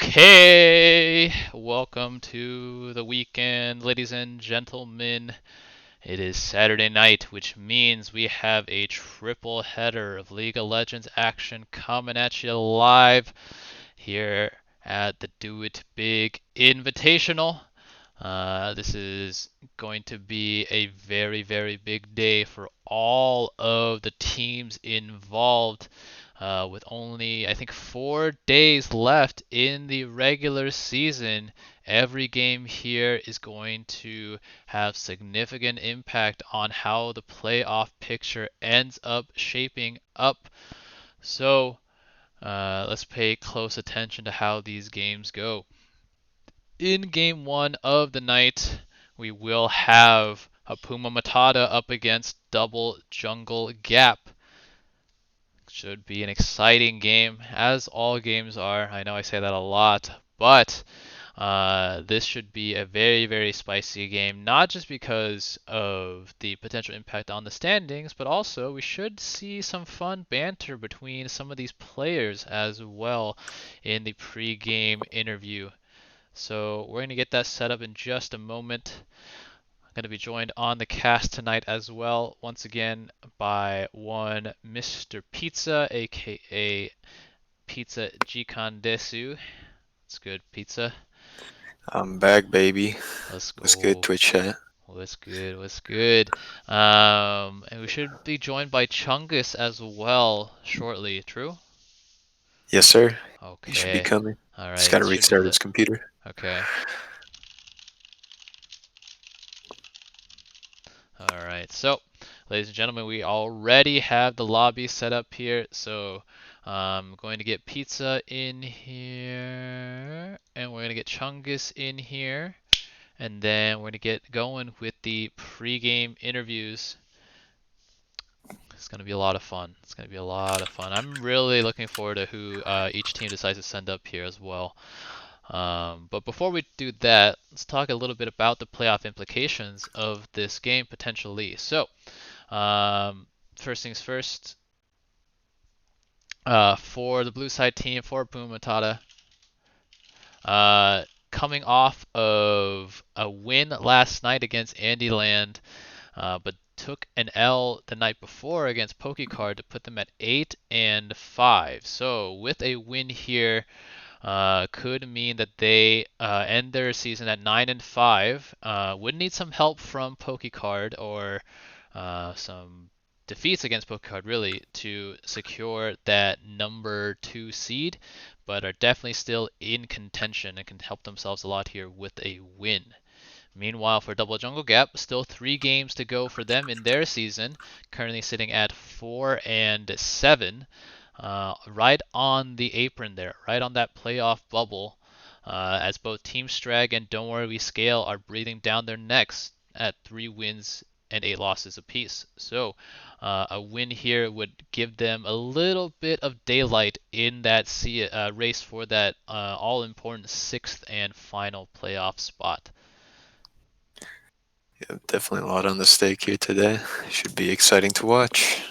Okay, welcome to the weekend, ladies and gentlemen. It is Saturday night, which means we have a triple header of League of Legends action coming at you live here at the Do It Big Invitational. This is going to be a very, very big day for all of the teams involved. With only, I think, 4 days left in the regular season, every game here is going to have significant impact on how the playoff picture ends up shaping up. So let's pay close attention to how these games go. In game one of the night, we will have Hapuuma Matata up against Double Jungle Gap. Should be an exciting game, as all games are. I know I say that a lot, but this should be a very, very spicy game, not just because of the potential impact on the standings, but also we should see some fun banter between some of these players as well in the pre-game interview. So we're going to get that set up in just a moment. I'm going to be joined on the cast tonight as well, once again, by one Mr. Pizza, aka Pizza Jikan Desu. What's good, Pizza? I'm back, baby. Let's go. What's good, Twitch chat? What's good? What's good? And we should be joined by Chungus as well shortly. True? Yes, sir. Okay. He should be coming. All right. Just gotta restart his computer. Okay. All right. So, ladies and gentlemen, we already have the lobby set up here. So, I'm going to get Pizza in here, and we're going to get Chungus in here, and then we're going to get going with the pre-game interviews. It's going to be a lot of fun. It's going to be a lot of fun. I'm really looking forward to who each team decides to send up here as well. But before we do that, let's talk a little bit about the playoff implications of this game potentially. So, first things first, for the blue side team, for Hapuuma Matata, coming off of a win last night against Andyland, but took an L the night before against Pokey to put them at 8-5. So with a win here, could mean that they end their season at 9-5. Would need some help from Pokey or some defeats against Pokey really to secure that number 2 seed, but are definitely still in contention and can help themselves a lot here with a win. Meanwhile, for Double Jungle Gap, still 3 games to go for them in their season, currently sitting at 4-7. Right on the apron there, right on that playoff bubble, as both Team Strag and Don't Worry We Scale are breathing down their necks at 3 wins and 8 losses apiece. So a win here would give them a little bit of daylight in that race for that all-important 6th and final playoff spot. Yeah, definitely a lot on the stake here today. Should be exciting to watch.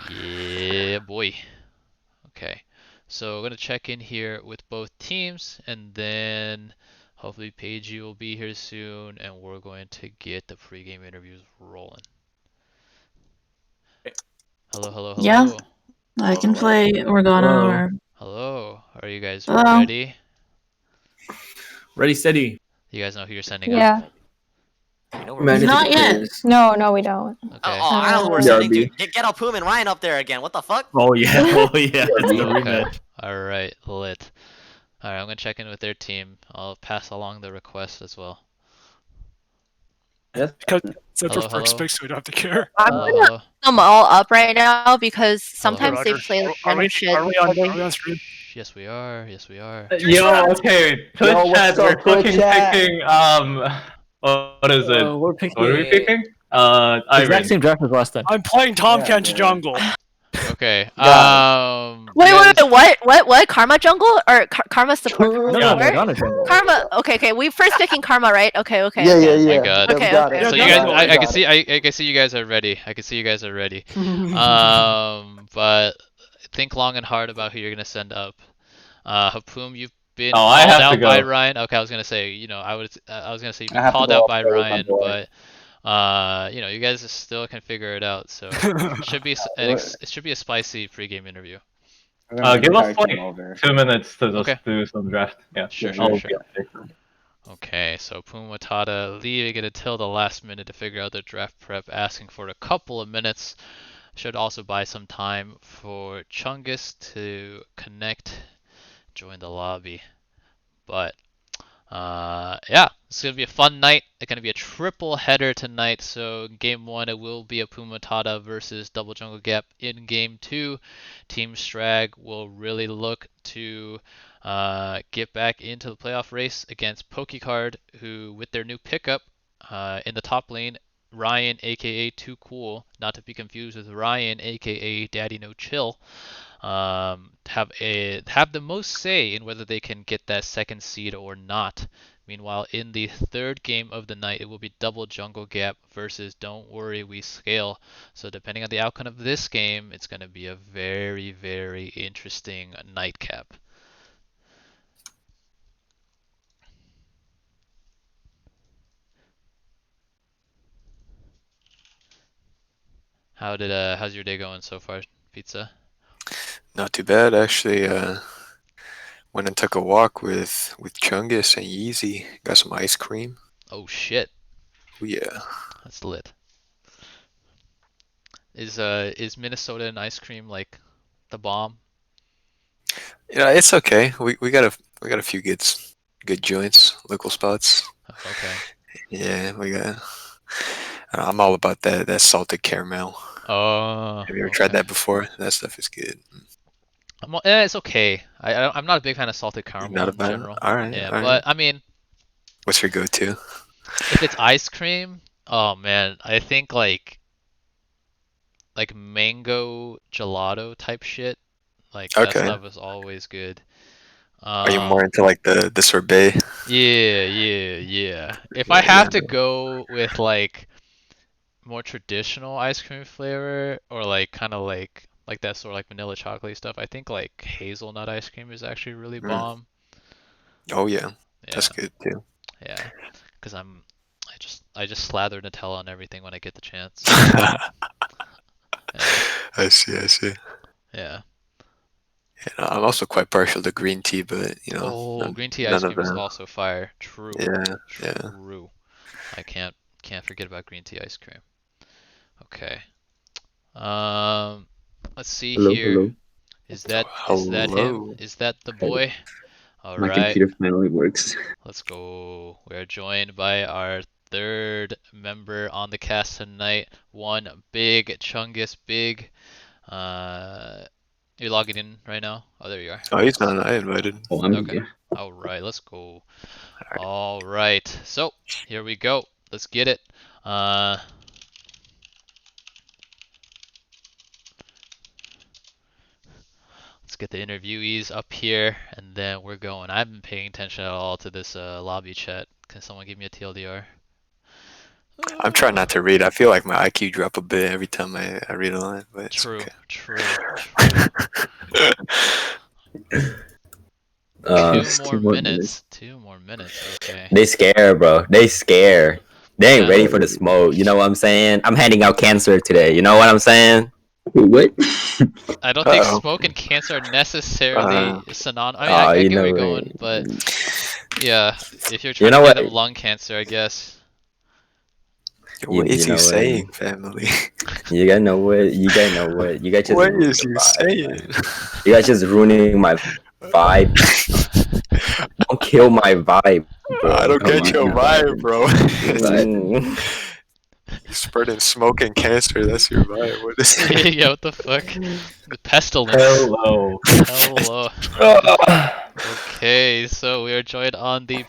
Yeah, boy. Okay, so we're going to check in here with both teams, and then hopefully Paigey will be here soon, and we're going to get the pregame interviews rolling. Hello, hello, hello. Yeah, I can play Organa or... Hello, are you guys Hello. ready? Ready, steady. You guys know who you're sending Yeah. up? Not yet. No, we don't. Okay. I know who we're sending to. Get Hapuuma and Ryan up there again. What the fuck? Oh yeah, it's the Okay. rematch. Alright, lit. Alright, I'm gonna check in with their team. I'll pass along the request as well. Yes. Hello, Central hello. first pick, so we don't have to care. Hello, hello. them all up right now because sometimes Roger. they play like Are we random shit. on screen? Yes, we are. Yes, we are. Yo, okay. Twitch Yo, chat, what's we're up, Twitch fucking chat? picking what is it? We're picking What are we picking? exact Ivan. same draft as last time. I'm playing Tom Kench Jungle. Okay. Yeah. Wait, what? Karma jungle or Karma support? No, Yeah. Organa jungle. Karma. Okay. We first picking Karma, right? Okay. Yeah. Oh my God. Okay, got okay. it. So Yeah, you guys, no, I got can see you guys are ready. But think long and hard about who you're gonna send up. Hapuum, you've been Oh, I called have to out by go. Ryan. Okay, I was gonna say, I was gonna say you've I been have to called go out up by there with my Ryan, boy. but you guys still can figure it out. So should be it should be a spicy pregame interview. We're gonna bring Give the us entire team like over. 2 minutes to Okay. just do some draft. Yeah. Sure, Yeah, sure. Okay, so Puma Matata leaving it until the last minute to figure out their draft prep, asking for a couple of minutes. Should also buy some time for Chungus to connect, join the lobby. But yeah, it's gonna be a fun night. It's gonna be a triple header tonight. So game one, it will be a Puma Matata versus Double Jungle Gap. In game two, Team Strag will really look to get back into the playoff race against Pokey Card, who with their new pickup in the top lane, Ryan, aka Too Cool, not to be confused with Ryan, aka Daddy No Chill, have the most say in whether they can get that second seed or not. Meanwhile, in the third game of the night, it will be Double Jungle Gap versus Don't Worry We Scale. So depending on the outcome of this game, it's going to be a very, very interesting nightcap. How's your day going so far, Pizza? Not too bad, actually. Went and took a walk with Chungus and Yeezy. Got some ice cream. Oh shit, Oh, yeah. that's lit. Is Minnesota and ice cream like the bomb? Yeah, it's okay. We got a few good joints, local spots. Okay. Yeah, we got. I'm all about that salted caramel. Oh. Have you ever tried that before? That stuff is good. It's okay. I'm not a big fan of salted You're caramel not in about it? general. All right, Yeah, all right. but I mean, What's your go-to? if it's ice cream, oh man, I think like mango gelato type shit. Like that Okay. stuff is always good. Are you more into like the sorbet? Yeah. If I Yeah, have yeah. to go with like more traditional ice cream flavor or like kind of like that sort of like vanilla chocolate stuff, I think like hazelnut ice cream is actually really Mm. bomb. Oh yeah, that's Yeah. good too. Yeah, because I just slather Nutella on everything when I get the chance. Yeah, I see. yeah. And I'm also quite partial to green tea, but Oh, green tea ice none of cream is them. also fire. True, Yeah. true. I can't forget about green tea ice cream. Okay. Let's see here. Hello. Is that him? Hello. Is that the Hello. boy? All My right. computer finally works. Let's go. We are joined by our third member on the cast tonight. One big Chungus, big. You're logging in right now? Oh, there you are. Oh, he's not. I invited. Oh, I'm Okay. here. All right, let's go. All right. So here we go. Let's get it. Let's get the interviewees up here, and then we're going. I haven't been paying attention at all to this lobby chat. Can someone give me a TLDR? I'm trying not to read. I feel like my IQ drop a bit every time I read a line, but it's True, okay. true. Two more minutes. 2 more minutes. Okay. They scare, bro. They scare. They ain't Yeah. ready for the smoke. You know what I'm saying? I'm handing out cancer today. You know what I'm saying? What? I don't think Uh-oh. smoke and cancer are necessarily synonymous. I mean, Oh, I you get where know you're it. going, but yeah, if you're trying You know to what? give them lung cancer, I guess. What is you he know what? saying, family? You guys know what? You guys know what? You guys just What ruining is the he vibe, saying? man. You guys just ruining my vibe. Don't kill my vibe, bro. I don't Oh get my your God. vibe, bro. Mm. You spreading smoke and cancer. That's your vibe. What is it? Yeah, what the fuck? The pestilence. Hello. Hello. Okay, so we are joined on the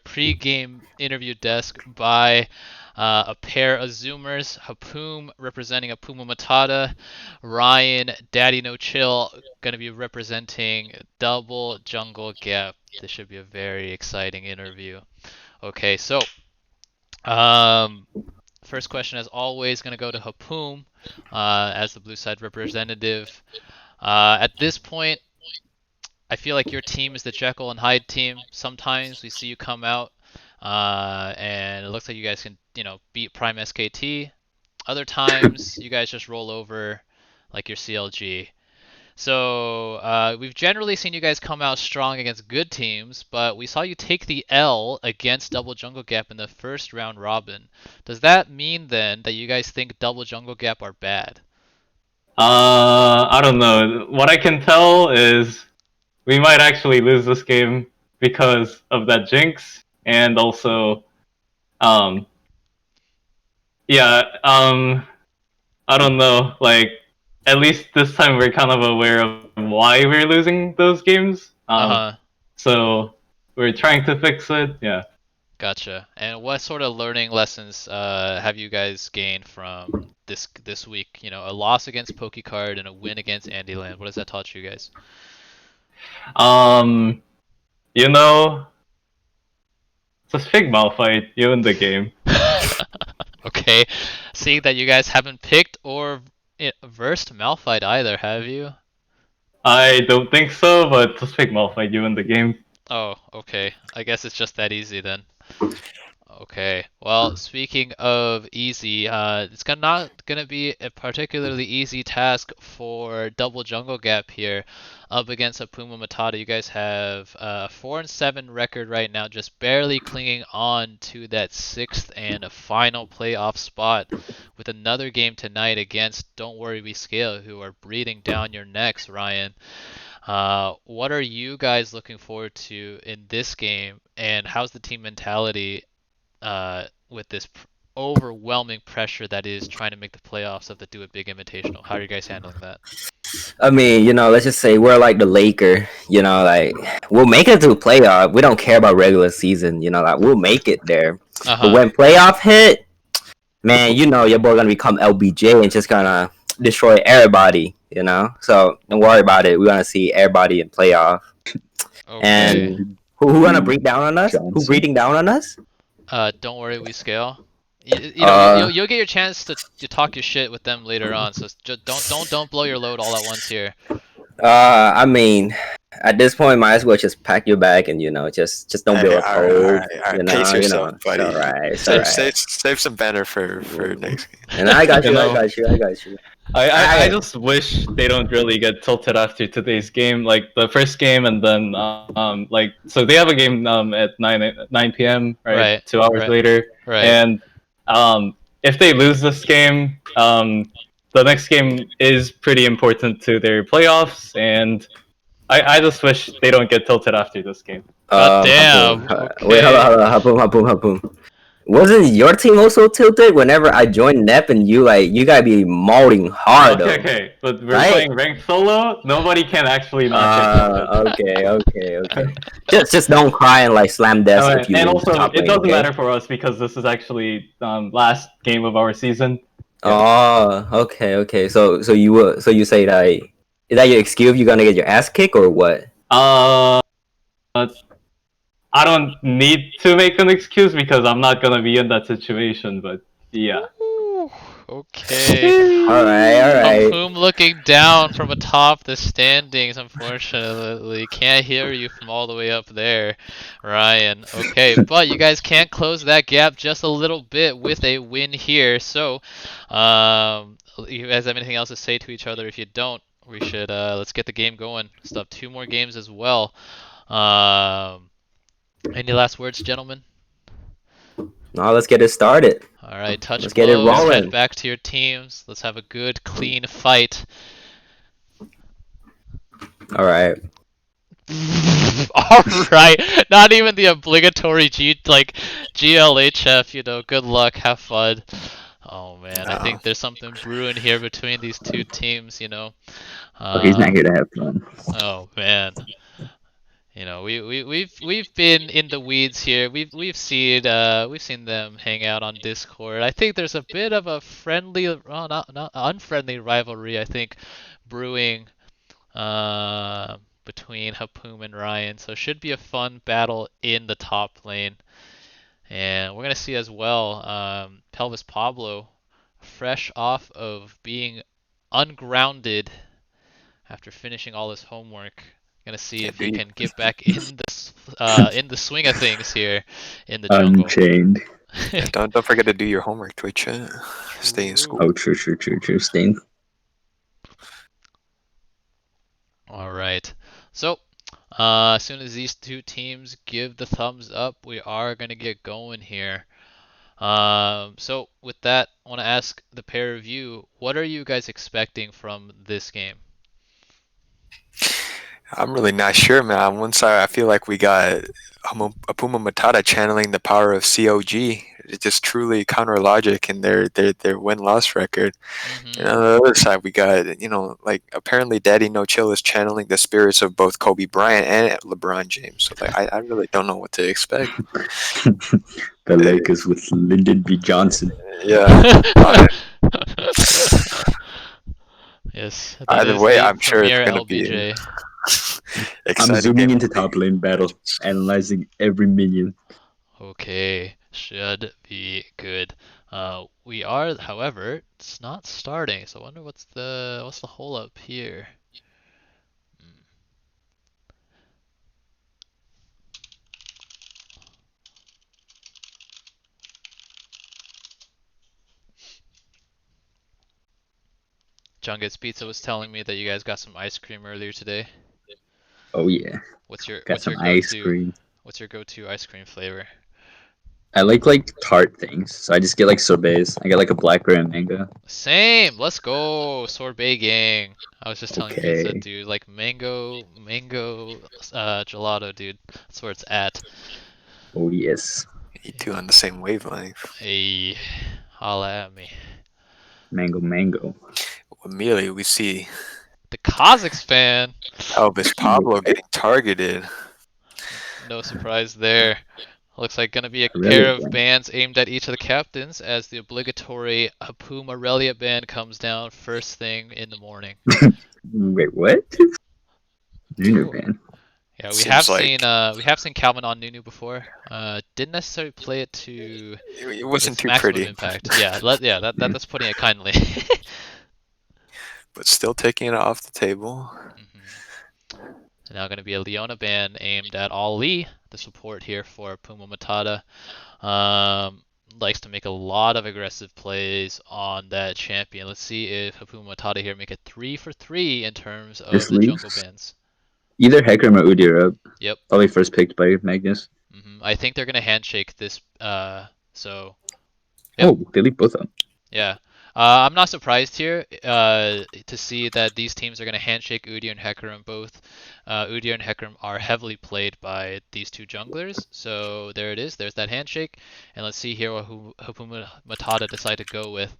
pre-game interview desk by a pair of Zoomers, Hapuuma representing Hapuuma Matata, Ryan, Daddy No Chill, gonna be representing Double Jungle Gap. This should be a very exciting interview. Okay, so first question, as always, gonna go to Hapuuma as the blue side representative. At this point, I feel like your team is the Jekyll and Hyde team. Sometimes we see you come out, and it looks like you guys can, beat Prime SKT. Other times you guys just roll over like your CLG. So we've generally seen you guys come out strong against good teams, but we saw you take the L against Double Jungle Gap in the first round robin. Does that mean then that you guys think Double Jungle Gap are bad? I don't know. What I can tell is we might actually lose this game because of that jinx, and also, yeah, I don't know. Like, at least this time we're kind of aware of why we're losing those games. So we're trying to fix it. Yeah. Gotcha. And what sort of learning lessons have you guys gained from this week? A loss against Pokey Card and a win against Andyland. What has that taught you guys? It's a Figma fight. You win the game. Okay. Seeing that you guys haven't picked or versed Malphite either, have you? I don't think so, but it's a Figma fight. You win the game. Oh, okay. I guess it's just that easy then. Okay. Well, speaking of easy, it's not gonna be a particularly easy task for Double Jungle Gap here, up against Hapuuma Matata. You guys have a 4-7 record right now, just barely clinging on to that 6th and final playoff spot, with another game tonight against Don't Worry We Scale, who are breathing down your necks, Ryan. What are you guys looking forward to in this game, and how's the team mentality with this overwhelming pressure that is trying to make the playoffs of the Do It Big Invitational? How are you guys handling that? I mean, let's just say we're like the Laker. Like we'll make it to the playoff. We don't care about regular season. Like we'll make it there. But when playoff hit, man, your boy gonna become LBJ and just gonna destroy everybody. So don't worry about it. We're gonna see everybody in playoff. Okay. And who gonna breathe down on us? Johnson. Who breathing down on us? Don't worry, we scale. You'll get your chance to talk your shit with them later on. So just don't blow your load all at once here. I mean, at this point, might as well just pack your bag and just don't build a code. Pace yourself, buddy. It's all right. Save some banner for next game. And I got you. I got you. I just wish they don't really get tilted after today's game, like the first game, and then so they have a game at 9 p.m. right? 2 hours later, right? And if they lose this game, the next game is pretty important to their playoffs, and I just wish they don't get tilted after this game. Damn. Wait, hold on, Hapuuma. Wasn't your team also tilted whenever I joined NEP and you gotta be mauling hard? Okay, but we're playing ranked solo. Nobody can actually not okay. just don't cry and slam death if you. And also, it doesn't matter for us because this is actually last game of our season. Oh, okay. So you say that is that your excuse? You're gonna get your ass kicked or what? I don't need to make an excuse because I'm not gonna be in that situation, but yeah. Ooh, okay. All right. Hapuuma looking down from atop the standings, unfortunately. Can't hear you from all the way up there, Ryan. Okay, but you guys can close that gap just a little bit with a win here. So, you guys have anything else to say to each other? If you don't, we should let's get the game going. Still have 2 more games as well. Any last words, gentlemen? No, let's get it started. All right, let's get it rolling. Head back to your teams. Let's have a good, clean fight. All right. All right. Not even the obligatory GLHF. Good luck, have fun. Oh man, I think there's something brewing here between these 2 teams. He's not here to have fun. Oh man. We've been in the weeds here. We've seen them hang out on Discord. I think there's a bit of a friendly, not unfriendly rivalry. I think brewing between Hapuuma and Ryan. So it should be a fun battle in the top lane. And we're gonna see as well Pelvis Pablo, fresh off of being ungrounded after finishing all his homework, Gonna see if he can get back in the swing of things here in the jungle. Unchained. Don't forget to do your homework, Twitch. Stay in school. Oh, true. Stain. All right. So, as soon as these two teams give the thumbs up, we are gonna get going here. So with that, I want to ask the pair of you, what are you guys expecting from this game? I'm really not sure, man. On one side, I feel like we got Hapuuma Matata channeling the power of COG. It's just truly counter logic in their win-loss record. Mm-hmm. And on the other side, we got, like apparently Daddy No Chill is channeling the spirits of both Kobe Bryant and LeBron James. So like, I really don't know what to expect. The Lakers with Lyndon B. Johnson. Yeah. Yes. Either way, I'm sure it's going to be exciting. I'm zooming into top lane battle, analyzing every minion. Okay, should be good. We are, however, it's not starting, so I wonder what's the hole up here. Chungus Pizza was telling me that you guys got some ice cream earlier today. Oh yeah. What's your ice cream? What's your go-to ice cream flavor? I like tart things, so I just get like sorbets. I get like a blackberry and mango. Same. Let's go, sorbet gang. I was just telling Pizza, dude, like mango gelato, dude. That's where it's at. Oh yes. You two on the same wavelength. Hey, holla at me. Mango. Immediately we see the Kazakhs fan. Elvis Pablo getting targeted. No surprise there. Looks like gonna be a pair of bans aimed at each of the captains as the obligatory Hapuuma Relia ban comes down first thing in the morning. Wait, what? Nunu ban. Yeah, we have seen Calvin on Nunu before. Didn't necessarily play it to. It wasn't too pretty. Impact. Yeah, that's putting it kindly. But still taking it off the table. Mm-hmm. Now going to be a Leona ban aimed at Ali, the support here for Hapuuma Matata. Likes to make a lot of aggressive plays on that champion. Let's see if Hapuuma Matata here make it 3 for 3 in terms of the jungle bans. Either Hecarim or Udyr are up. Yep. Probably first picked by Magnus. Mm-hmm. I think they're going to handshake this. So. Yep. Oh, they leave both up. Yeah. I'm not surprised here to see that these teams are going to handshake Udyr and Hecarim. Both Udyr and Hecarim are heavily played by these two junglers. So there it is. There's that handshake. And let's see here what Hapuuma Matata decide to go with.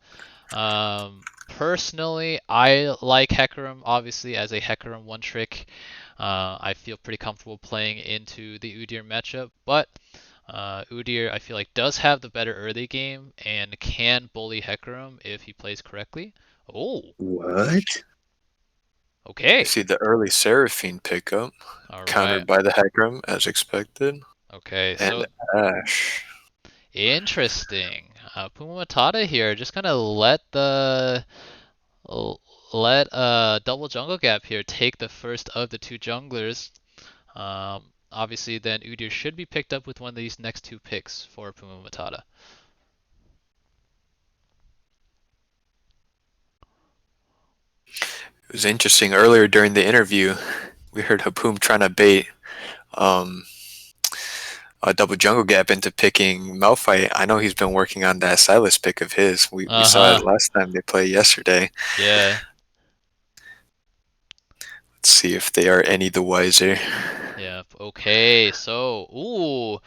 Personally, I like Hecarim, obviously, as a Hecarim one-trick. I feel pretty comfortable playing into the Udyr matchup. But Udyr, I feel like, does have the better early game and can bully Hecarim if he plays correctly. Oh. What? Okay. You see the early Seraphine pickup, countered by the Hecarim as expected. Okay, and so Ash. Interesting. Hapuuma Matata here just gonna let double jungle gap here take the first of the two junglers. Obviously, then Udyr should be picked up with one of these next two picks for Hapuuma Matata. It was interesting. Earlier during the interview, we heard Hapuuma trying to bait a double jungle gap into picking Malphite. I know he's been working on that Silas pick of his. We saw it last time they played yesterday. Yeah. Let's see if they are any the wiser. Yeah. Okay. So,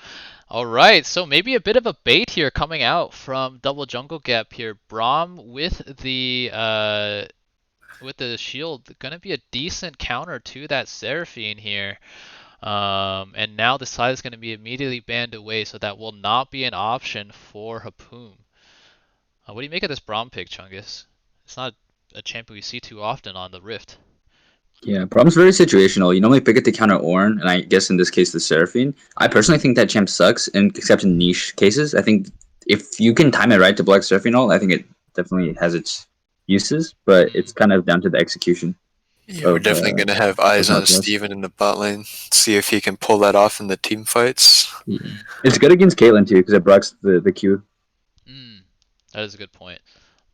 all right. So maybe a bit of a bait here coming out from double jungle gap here. Braum with the shield, gonna be a decent counter to that Seraphine here. And now the side is going to be immediately banned away, so that will not be an option for Hapuuma. What do you make of this Braum pick, Chungus? It's not a champion we see too often on the Rift. Yeah, Braum's very situational. You normally pick it to counter Ornn, and I guess in this case the Seraphine. I personally think that champ sucks, except in niche cases. I think if you can time it right to block Seraphine ult, I think it definitely has its uses, but it's kind of down to the execution. Yeah, we're definitely going to have eyes on Steven in the bot lane. See if he can pull that off in the team fights. It's good against Caitlyn too, because it blocks the Q. That is a good point.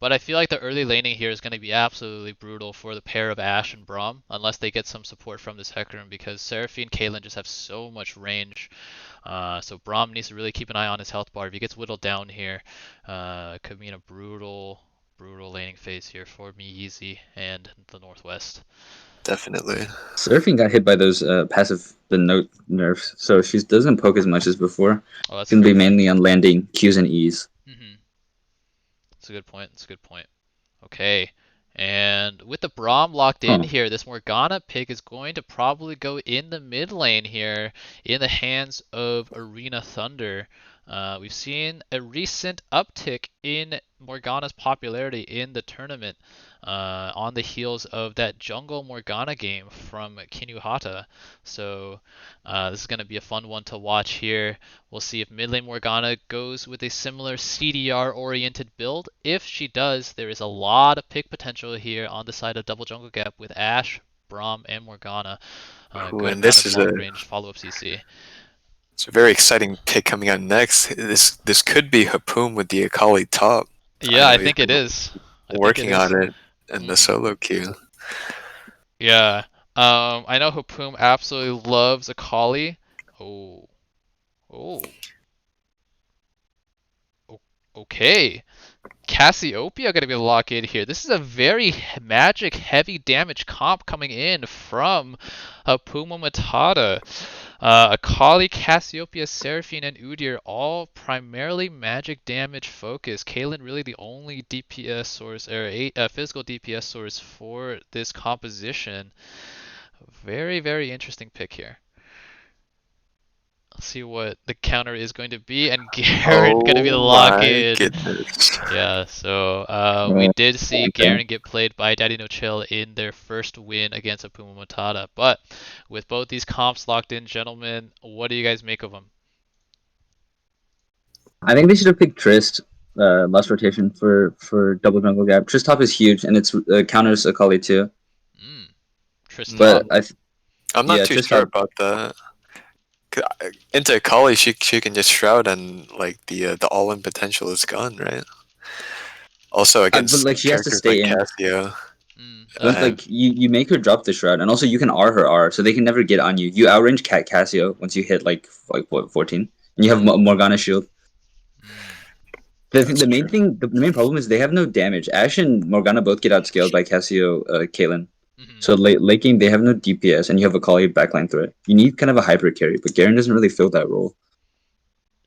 But I feel like the early laning here is going to be absolutely brutal for the pair of Ashe and Braum, unless they get some support from this Hecarim, because Seraphine and Caitlyn just have so much range. So Braum needs to really keep an eye on his health bar. If he gets whittled down here, it could mean a brutal laning phase here for Yeezy and the Northwest. Definitely. Seraphine got hit by those the note nerfs, so she doesn't poke as much as before. Oh, that's going to be mainly on landing Qs and Es. That's a good point. That's a good point. Okay. And with the Braum locked in here, this Morgana pick is going to probably go in the mid lane here in the hands of Arena Thunder. We've seen a recent uptick in Morgana's popularity in the tournament on the heels of that jungle Morgana game from Kinuhata. So this is going to be a fun one to watch here. We'll see if mid lane Morgana goes with a similar CDR-oriented build. If she does, there is a lot of pick potential here on the side of double jungle gap with Ashe, Braum, and Morgana. Good and this is long-range follow-up CC. It's a very exciting pick coming out next. This could be Hapuuma with the Akali top. Yeah, I think it is. Working on it in the solo queue. Yeah. I know Hapuuma absolutely loves Akali. Okay. Cassiopeia going to be locked in here. This is a very magic heavy damage comp coming in from Hapuuma Matata. Akali, Cassiopeia, Seraphine, and Udyr all primarily magic damage focused. Caitlyn really the only DPS source, or physical DPS source for this composition. Very, very interesting pick here. Let's see what the counter is going to be, and Garen going to be the lock-in. Yeah, so we did see Garen get played by Daddy No Chill in their first win against Hapuuma Matata. But with both these comps locked in, gentlemen, what do you guys make of them? I think they should have picked Trist last rotation for double jungle gap. Trist top is huge, and it's counters Akali too. Trist but top. I'm not too sure about that. Into Akali, she can just shroud and like the all-in potential is gone, right? Also against but like she has to stay like in. Cassio. But like you make her drop the shroud, and also you can R her R, so they can never get on you. You outrange Cassio once you hit like what 14, and you have Morgana shield. The main problem is they have no damage. Ashe and Morgana both get outscaled by Cassio, Caitlyn. So late game they have no DPS, and you have a Akali backline threat. You need kind of a hybrid carry, but Garen doesn't really fill that role.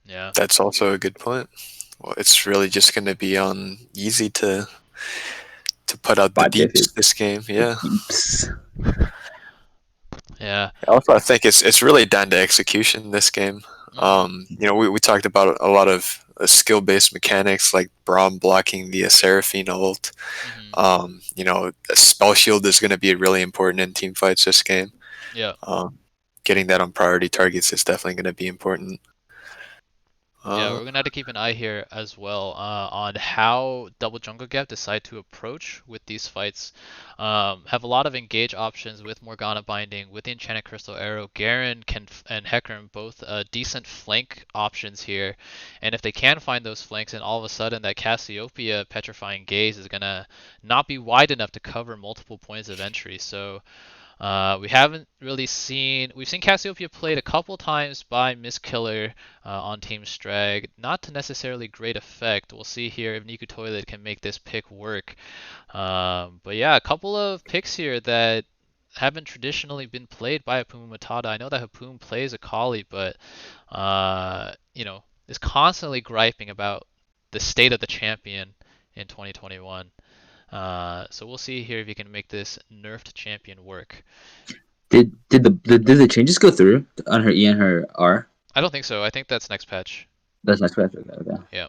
Yeah, that's also a good point. Well, it's really just going to be on easy to put out the deeps this game. Yeah. Yeah. Also, I think it's really down to execution this game. We talked about a lot of skill-based mechanics like Braum blocking the Seraphine ult. A spell shield is going to be really important in team fights this game. Yeah. Getting that on priority targets is definitely going to be important. Yeah, we're gonna have to keep an eye here as well on how Double Jungle Gap decide to approach with these fights. Have a lot of engage options with Morgana binding, with the Enchanted Crystal Arrow. Garen and Hecarim both decent flank options here, and if they can find those flanks, and all of a sudden that Cassiopeia Petrifying Gaze is gonna not be wide enough to cover multiple points of entry. So we haven't really seen... We've seen Cassiopeia played a couple times by Miss Killer on Team Strag. Not to necessarily great effect. We'll see here if Niku Toilet can make this pick work. But yeah, a couple of picks here that haven't traditionally been played by Hapuuma Matata. I know that Hapuuma plays Akali, but is constantly griping about the state of the champion in 2021. So we'll see here if you can make this nerfed champion work. Did the changes go through on her E and her R? I don't think so. I think that's next patch. That's next patch. Okay. Yeah.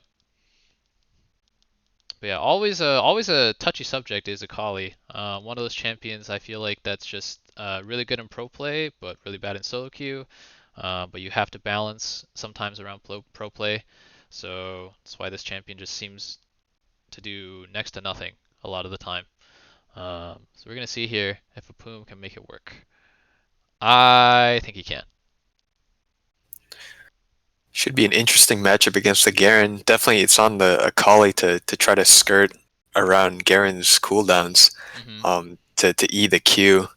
But yeah, always a touchy subject is Akali. One of those champions I feel like that's just really good in pro play, but really bad in solo queue. But you have to balance sometimes around pro play. So that's why this champion just seems to do next to nothing a lot of the time. So we're gonna see here if Hapuuma can make it work. I think he can. Should be an interesting matchup against the Garen. Definitely, it's on the Akali to try to skirt around Garen's cooldowns, to E the Q,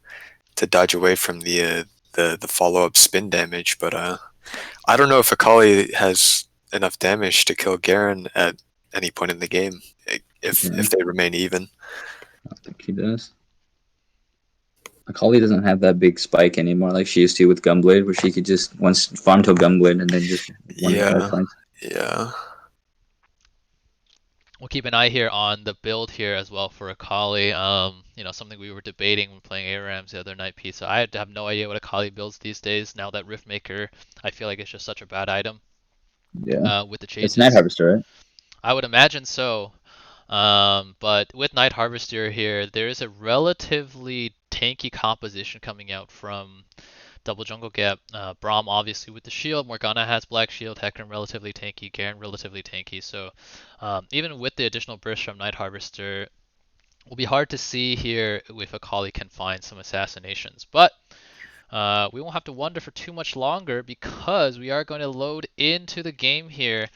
to dodge away from the follow-up spin damage. But I don't know if Akali has enough damage to kill Garen at any point in the game if they remain even. I don't think he does. Akali doesn't have that big spike anymore like she used to with Gunblade, where she could just once farm to Gunblade and then just Yeah. We'll keep an eye here on the build here as well for Akali. You know, something we were debating when playing ARAMs the other night, Pete. So I have no idea what Akali builds these days. Now that Riftmaker, I feel like it's just such a bad item. Yeah. With the changes. It's Night Harvester, right? I would imagine so. But with Night Harvester here, there is a relatively tanky composition coming out from Double Jungle Gap. Braum obviously with the shield, Morgana has black shield, Hecarim relatively tanky, Garen relatively tanky. So even with the additional burst from Night Harvester, it will be hard to see here if Akali can find some assassinations. But we won't have to wonder for too much longer because we are going to load into the game here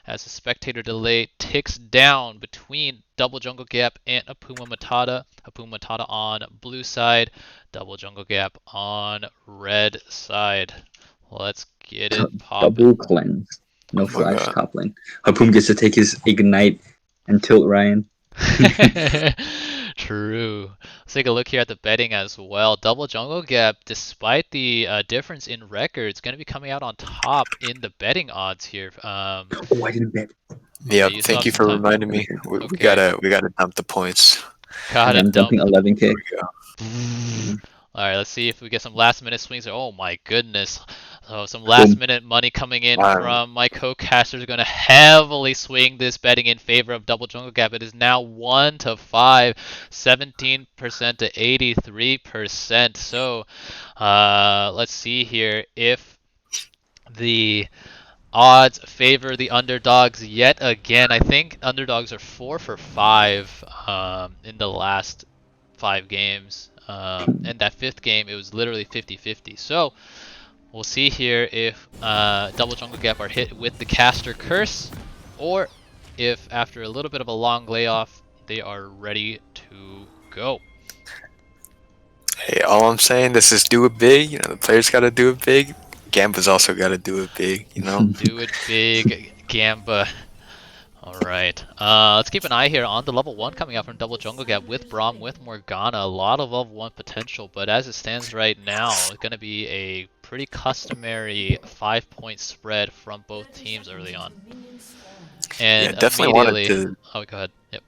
as the spectator delay ticks down between Double Jungle Gap and Hapuuma Matata. Hapuuma Matata on blue side, Double Jungle Gap on red side. Let's get it popping. Double cleanse. No flash top lane. Hapuuma gets to take his ignite and tilt Ryan. True. Let's take a look here at the betting as well. Double Jungle Gap, despite the difference in records, going to be coming out on top in the betting odds here. I didn't bet. Yeah, thank you for reminding me. We gotta dump the points. I'm dumping 11K. All right, let's see if we get some last minute swings. Oh my goodness. So some last minute money coming in from my co-casters are going to heavily swing this betting in favor of Double Jungle Gap. It is now 1 to 5, 17% to 83%. So let's see here if the odds favor the underdogs yet again. I think underdogs are 4 for 5 in the last 5 games. And that 5th game, it was literally 50-50. So we'll see here if Double Jungle Gap are hit with the caster curse, or if after a little bit of a long layoff, they are ready to go. Hey, all I'm saying, this is do it big. You know, the players got to do it big. Gamba's also got to do it big, you know? Do it big, Gamba. Alright, let's keep an eye here on the level 1 coming out from Double Jungle Gap with Braum, with Morgana. A lot of level 1 potential, but as it stands right now, it's going to be a pretty customary 5-point spread from both teams early on. And yeah, definitely wanted to... Oh, go ahead. Yep.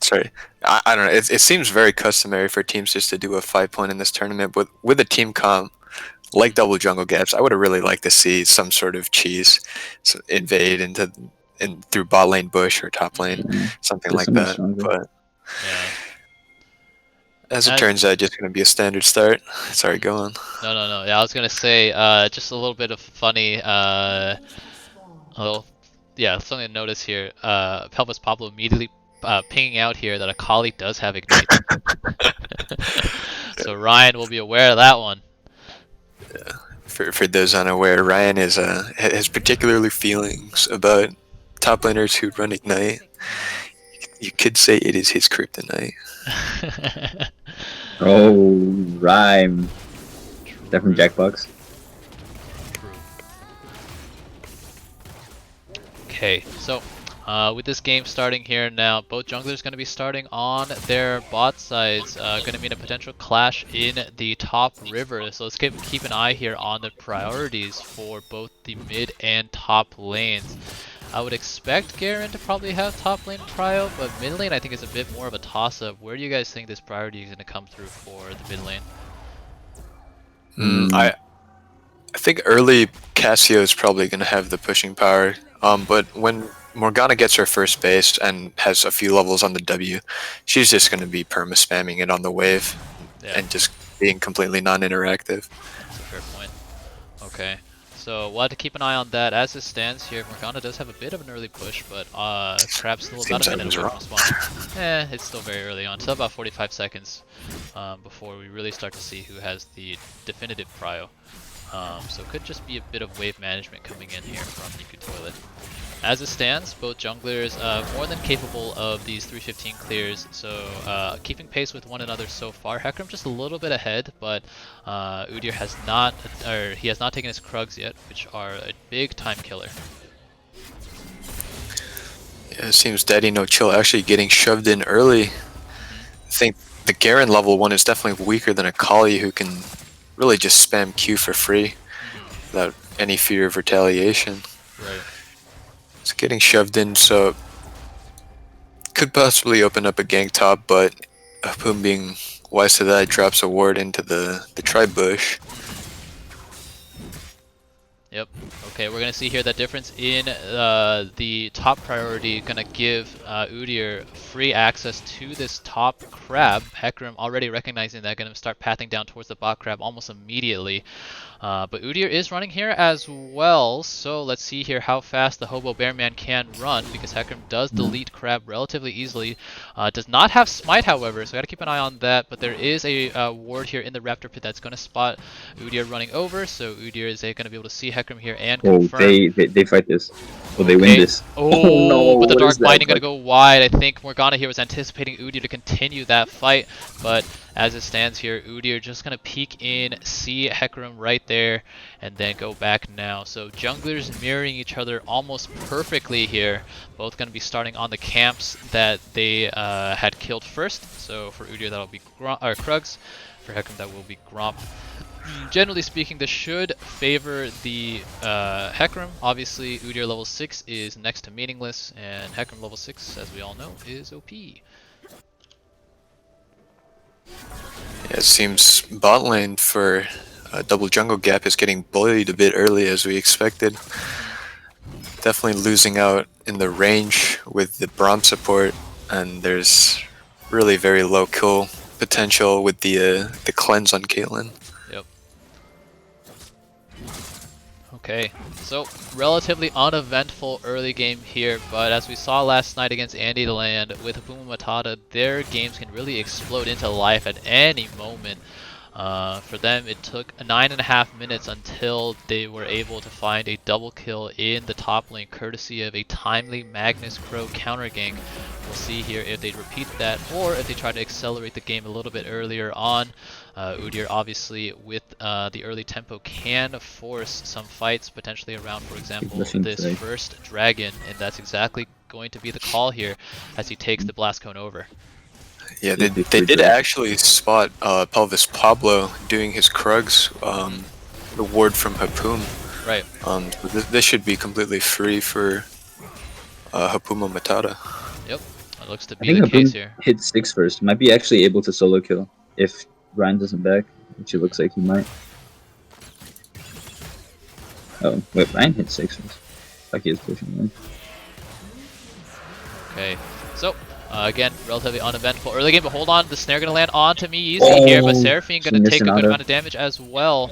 Sorry. I don't know. It seems very customary for teams just to do a 5-point in this tournament, but with a team comp like Double Jungle Gaps, I would have really liked to see some sort of cheese invade into... through bot lane bush or top lane, something like that. But as it turns out, just going to be a standard start. Sorry, go on. No. Yeah, I was going to say just a little bit of funny, something to notice here. Pelvis Pablo immediately pinging out here that Akali does have ignite. So Ryan will be aware of that one. Yeah. For those unaware, Ryan has particularly feelings about top laners who run ignite. You could say it is his kryptonite. Oh, rhyme. Is that from Jackbox? Okay, so with this game starting here now, both junglers going to be starting on their bot sides. Going to mean a potential clash in the top river. So let's keep an eye here on the priorities for both the mid and top lanes. I would expect Garen to probably have top lane prio, but mid lane I think is a bit more of a toss-up. Where do you guys think this priority is going to come through for the mid lane? I think early Cassio is probably going to have the pushing power, but when Morgana gets her first base and has a few levels on the W, she's just going to be perma-spamming it on the wave and just being completely non-interactive. That's a fair point. Okay. So we'll have to keep an eye on that. As it stands here, Morgana does have a bit of an early push, but Crab's still about a minute away from spawning. It's still very early on. Still about 45 seconds before we really start to see who has the definitive prio. So it could just be a bit of wave management coming in here from Niku Toilet. As it stands, both junglers more than capable of these 315 clears, so keeping pace with one another so far. Hecarim just a little bit ahead, but Udyr has not, he has not taken his Krugs yet, which are a big time killer. Yeah, it seems Daddy No Chill actually getting shoved in early. I think the Garen level 1 is definitely weaker than a Kali who can really just spam Q for free without any fear of retaliation. Right. It's getting shoved in, so could possibly open up a gank top, but Hapuuma being wise to that drops a ward into the tribe bush. Yep. Okay, we're gonna see here that difference in the top priority gonna give Udyr free access to this top crab. Hecarim already recognizing that, gonna start pathing down towards the bot crab almost immediately. But Udyr is running here as well, so let's see here how fast the Hobo Bearman can run, because Hecarim does delete crab relatively easily. Does not have smite, however, so gotta keep an eye on that, but there is a ward here in the Raptor Pit that's gonna spot Udyr running over, so Udyr is gonna be able to see Hecarim here and confirm. They fight this. Well, they win this. Oh, no, but the what Dark is that? Binding gonna go wide. I think Morgana here was anticipating Udyr to continue that fight, but as it stands here, Udyr just gonna peek in, see Hecarim right there, and then go back now. So junglers mirroring each other almost perfectly here. Both gonna be starting on the camps that they had killed first. So for Udyr that'll be Krugs. For Hecarim that will be Gromp. Generally speaking, this should favor the Hecarim. Obviously, Udyr level 6 is next to meaningless, and Hecarim level 6, as we all know, is OP. Yeah, it seems bot lane for double jungle gap is getting bullied a bit early as we expected. Definitely losing out in the range with the Braum support, and there's really very low kill potential with the cleanse on Caitlyn. Yep. Okay, so relatively uneventful early game here, but as we saw last night against Andy Land with Hapuuma Matata, their games can really explode into life at any moment. For them, it took 9.5 minutes until they were able to find a double kill in the top lane, courtesy of a timely Magnus Crow counter gank. We'll see here if they repeat that or if they try to accelerate the game a little bit earlier on. Udyr obviously with the early tempo can force some fights potentially around, for example, this first dragon, and that's exactly going to be the call here as he takes the blast cone over. Yeah, they did actually spot Pelvis Pablo doing his Krugs, the ward from Hapuuma. Right. This should be completely free for Hapuuma Matata. Yep, it looks to be the case here. Hit 6 first. Might be actually able to solo kill if Ryan doesn't back, which it looks like he might. Oh, wait, Ryan hit 6 first. Like he is pushing in. Okay, so again, relatively uneventful early game, but hold on, the snare gonna land onto me easy here, but Seraphine gonna take a good amount of damage as well.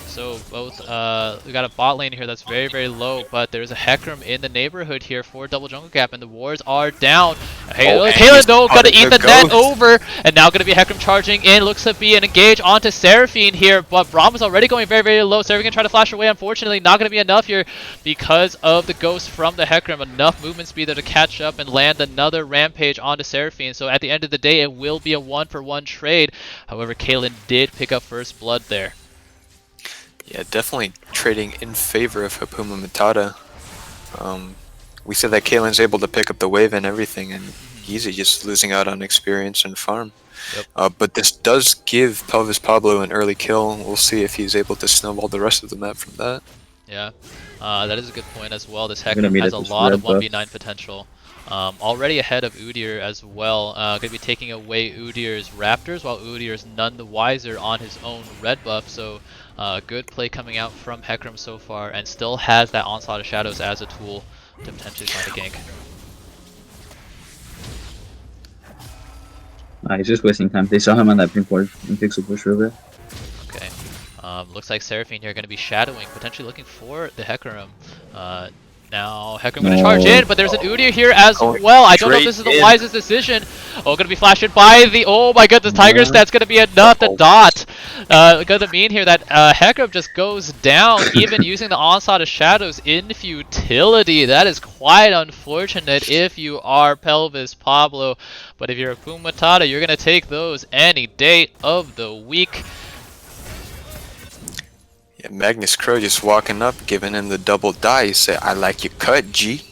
So both, we got a bot lane here that's very, very low, but there's a Hecarim in the neighborhood here for double jungle gap, and the wards are down. Caitlyn though, gonna eat the net over, and now gonna be Hecarim charging in. Looks to be an engage onto Seraphine here, but Braum is already going very, very low. Seraphine gonna try to flash away, unfortunately not gonna be enough here because of the ghost from the Hecarim. Enough movement speed there to catch up and land another rampage onto Seraphine. So at the end of the day, it will be a 1-for-1 trade. However, Caitlyn did pick up first blood there. Yeah, definitely trading in favor of Hapuuma Matata. We said that Caitlyn's able to pick up the wave and everything, and easy, just losing out on experience and farm. Yep. But this does give Pelvis Pablo an early kill. We'll see if he's able to snowball the rest of the map from that. Yeah, that is a good point as well. This Hecarim has a lot of 1v9 potential. Already ahead of Udyr as well. Going to be taking away Udyr's Raptors, while Udyr is none the wiser on his own red buff. So good play coming out from Hecarim so far, and still has that Onslaught of Shadows as a tool to potentially find a gank. He's just wasting time. They saw him on that pink board in Pixel Push River. Okay. Looks like Seraphine here going to be shadowing, potentially looking for the Hecarim. Now Hecarim going to charge in, but there's an Udyr here as well. I don't know if this is the wisest decision. Oh, going to be flashed in by the... Oh my goodness, Tiger Stat's going to be enough to dot. Going to mean here that Hecarim just goes down, even using the Onslaught of Shadows in futility. That is quite unfortunate if you are Pelvis Pablo. But if you're a Hapuuma Matata, you're going to take those any day of the week. Yeah, Magnus Crow just walking up, giving him the double die. You say, I like your cut, G.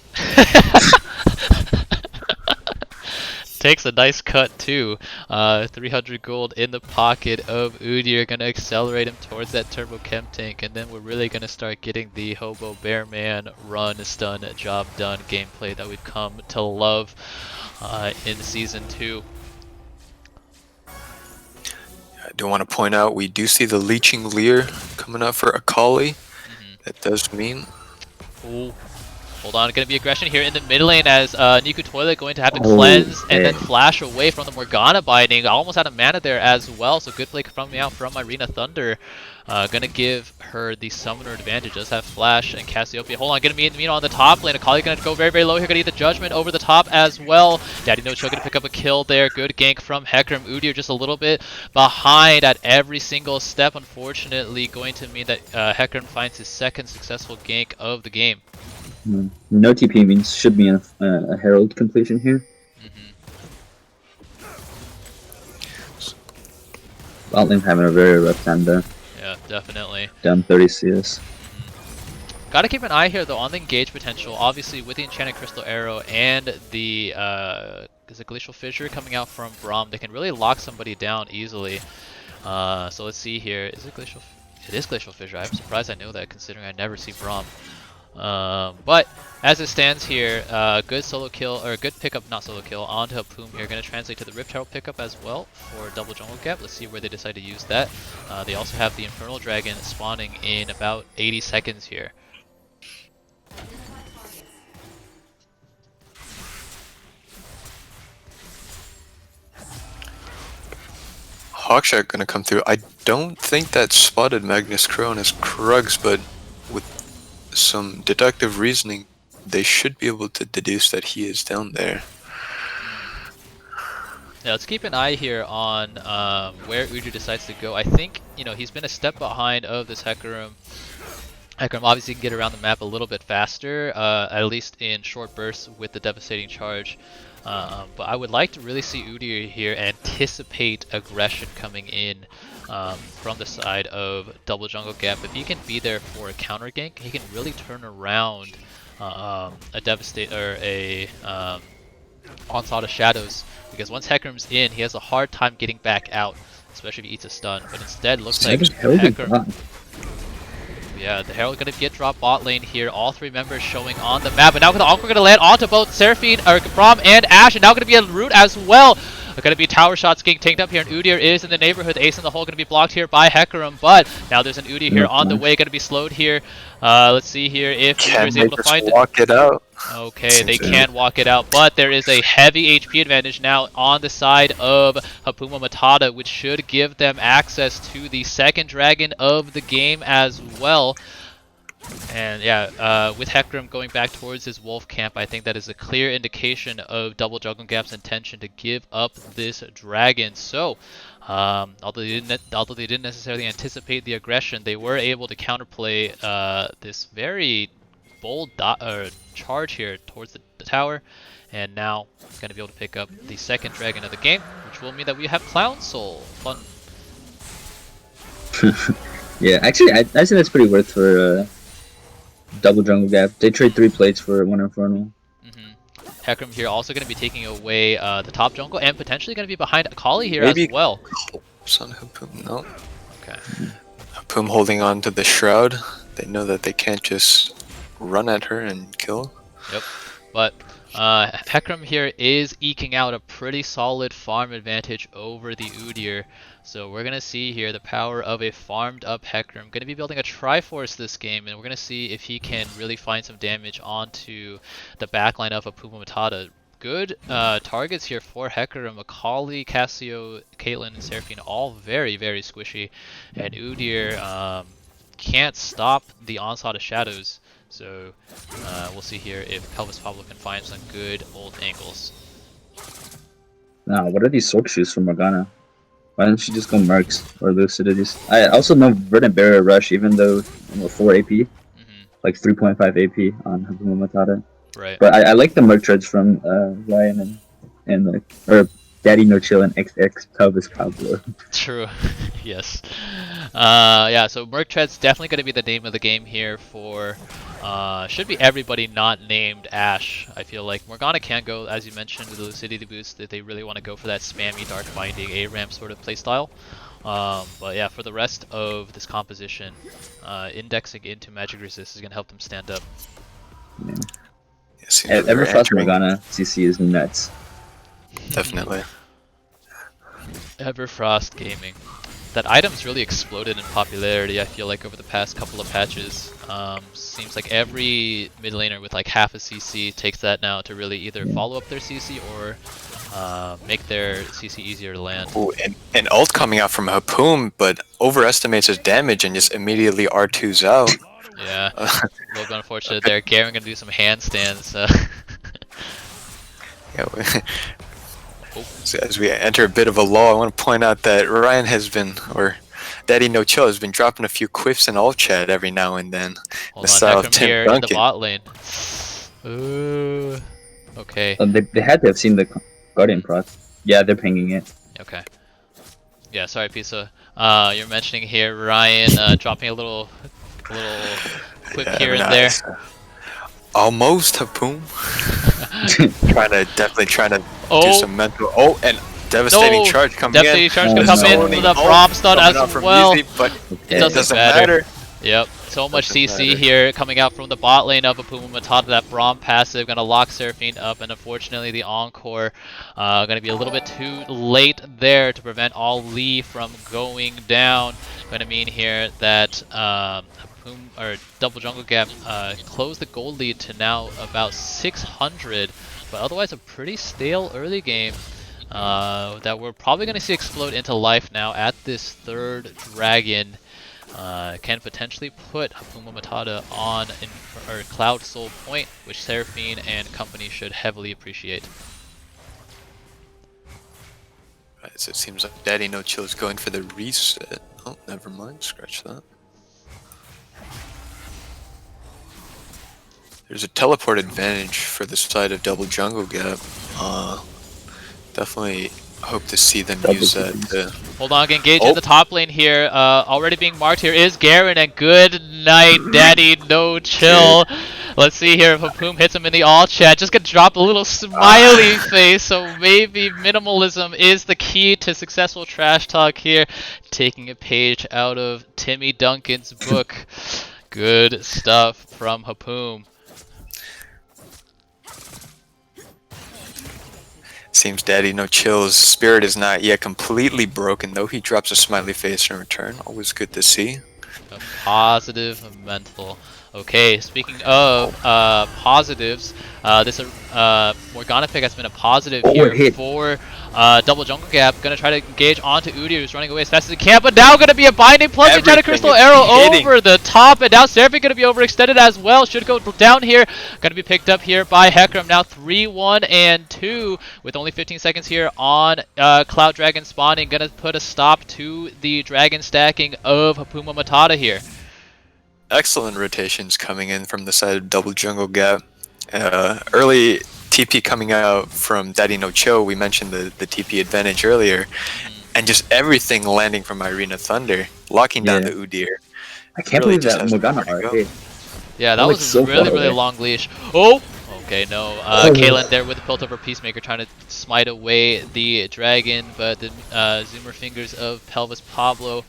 Takes a nice cut too. 300 gold in the pocket of Udyr. Gonna accelerate him towards that Turbo Chem tank, and then we're really gonna start getting the Hobo Bearman run, stun, job done gameplay that we've come to love in Season 2. I do want to point out we do see the Leeching Leer coming up for Akali. That does mean... Ooh. Hold on, going to be aggression here in the mid lane as Niku Toilet going to have to cleanse and then flash away from the Morgana binding. Almost out of mana there as well, so good play from me out from Irina Thunder. Gonna give her the summoner advantage. Does have flash and Cassiopeia. Hold on, gonna meet on the top lane. Akali gonna go very, very low here. Gonna get the judgment over the top as well. Daddy No Chill gonna pick up a kill there. Good gank from Hecarim. Udyr just a little bit behind at every single step. Unfortunately, going to mean that Hecarim finds his second successful gank of the game. No TP means should be a Herald completion here. Bot lane having a very rough time there. Yeah, definitely. Down 30 CS. Gotta keep an eye here though on the engage potential. Obviously with the Enchanted Crystal Arrow and the is it Glacial Fissure coming out from Braum, they can really lock somebody down easily. So let's see here. Is it Glacial? It is Glacial Fissure. I'm surprised I know that considering I never see Braum. But as it stands here, good solo kill, or good pickup, not solo kill, onto Hapuuma here. Going to translate to the Rift Herald pickup as well for double jungle gap. Let's see where they decide to use that. They also have the Infernal Dragon spawning in about 80 seconds here. Hawkshot gonna come through. I don't think that spotted Magnus Crow and his Krugs, but with some deductive reasoning, they should be able to deduce that he is down there. Yeah, let's keep an eye here on where Udyr decides to go. I think, you know, he's been a step behind of this Hecarim. Hecarim obviously can get around the map a little bit faster, at least in short bursts with the devastating charge. But I would like to really see Udyr here anticipate aggression coming in from the side of double jungle gap. If he can be there for a counter gank, he can really turn around a devastate or a onslaught of shadows. Because once Hecarim's in, he has a hard time getting back out, especially if he eats a stun. But instead, looks like Hecarim. Yeah, the Herald gonna get dropped bot lane here. All three members showing on the map, and now the Encore gonna land onto both Seraphine, or Braum and Ashe, and now gonna be a root as well. Gonna be tower shots getting tanked up here, and Udyr is in the neighborhood. Ace in the hole gonna be blocked here by Hecarim, but now there's an Udyr here on the way, gonna be slowed here. Let's see here if Udyr is able to find it. Walk it out. Okay, they can walk it out, but there is a heavy HP advantage now on the side of Hapuuma Matata, which should give them access to the second dragon of the game as well. And yeah, with Hecarim going back towards his wolf camp, I think that is a clear indication of double jungle gap's intention to give up this dragon. So, although they didn't necessarily anticipate the aggression, they were able to counterplay this very bold charge here towards the tower, and now going to be able to pick up the second dragon of the game, which will mean that we have Clown Soul. Fun. Yeah, actually, I think that's pretty worth for double jungle gap. They trade 3 plates for 1 Infernal. Hecarim here also going to be taking away the top jungle, and potentially going to be behind Akali here Maybe as well. On Hapuuma, no. Okay. Hapuuma holding on to the shroud. They know that they can't just run at her and kill. Yep. But Hecarim here is eking out a pretty solid farm advantage over the Udyr. So we're going to see here the power of a farmed up Hecarim. Going to be building a Triforce this game, and we're going to see if he can really find some damage onto the backline of Hapuuma Matata. good targets here for Hecarim. Macaulay, Cassio, Caitlyn, and Seraphine all very, very squishy. And Udyr can't stop the onslaught of shadows. So we'll see here if Pelvis Pablo can find some good old angles. Nah, what are these sword shoes from Morgana? Why don't she just go Mercs or Lucidities? I also know Verdant Barrier Rush, even though 4 AP, like 3.5 AP on Hapuuma Matata. Right. But I like the Merc treads from Ryan and like or Daddy No Chill and XX Pelvis Pablo. True. Yes. Yeah. So Merc treads definitely going to be the name of the game here for. Should be everybody not named Ashe. I feel like Morgana can go, as you mentioned, with the Lucidity boost if they really want to go for that spammy Dark Binding A-Ramp sort of playstyle. But yeah, for the rest of this composition, indexing into Magic Resist is going to help them stand up. Yeah. Yes, Everfrost Morgana CC is nuts. Definitely. Everfrost Gaming. That item's really exploded in popularity, I feel like, over the past couple of patches. Seems like every mid laner with like half a CC takes that now to really either follow up their CC or make their CC easier to land. Ooh, and ult coming out from Hapuuma, but overestimates his damage and just immediately R2s out. Yeah, a little bit unfortunate there. Garen gonna do some handstands. Yeah, so as we enter a bit of a lull, I want to point out that Ryan has been, or Daddy No Chill has been dropping a few quiffs in all chat every now and then. Hold on, Hecarim here in the bot lane. Ooh. Okay. They had to have seen the Guardian prot. Yeah, they're pinging it. Okay. Yeah, sorry, Pisa. You're mentioning here Ryan dropping a little quick here and there. Almost Hapuuma. definitely trying to do some mental. Oh, and devastating charge coming in. Devastating charge gonna come in with a Braum stun as well. Easy, but it doesn't matter. Yep, so much CC here coming out from the bot lane of Hapuuma Matata. That Braum passive gonna lock Seraphine up, and unfortunately the Encore gonna be a little bit too late there to prevent all Lee from going down. Gonna mean here that or Double Jungle Gap closed the gold lead to now about 600, but otherwise a pretty stale early game that we're probably going to see explode into life now at this third dragon. Can potentially put Hapuuma Matata on Cloud Soul Point, which Seraphine and company should heavily appreciate. Right, so it seems like Daddy No Chill is going for the reset. Oh, never mind, scratch that. There's a teleport advantage for the side of Double Jungle Gap. Definitely hope to see them use that to... Hold on, engage in the top lane here. Already being marked here is Garen, and good night, Daddy No Chill. Let's see here if Hapuuma hits him in the all chat. Just gonna drop a little smiley face, so maybe minimalism is the key to successful trash talk here. Taking a page out of Timmy Duncan's book. Good stuff from Hapuuma. Seems Daddy No Chill's spirit is not yet completely broken, though he drops a smiley face in return. Always good to see. A positive mental. Okay, speaking of positives, this Morgana pick has been a positive here for Double Jungle Gap. Gonna try to engage onto Udyr, who's running away as fast as he can, but now gonna be a binding plunge and try to crystal arrow over the top, and now Seraphine gonna be overextended as well. Should go down here. Gonna be picked up here by Hecarim. Now 3-1 and 2 with only 15 seconds here on Cloud Dragon spawning. Gonna put a stop to the dragon stacking of Hapuuma Matata here. Excellent rotations coming in from the side of Double Jungle Gap. Early TP coming out from Daddy No Chill. We mentioned the TP advantage earlier. And just everything landing from Irina Thunder, locking down the Udyr. I can't believe that Morgana RK. Yeah, that was a really long leash. Oh! Okay, no. Caitlyn there with the Piltover Peacemaker trying to smite away the dragon, but the Zoomer Fingers of Pelvis Pablo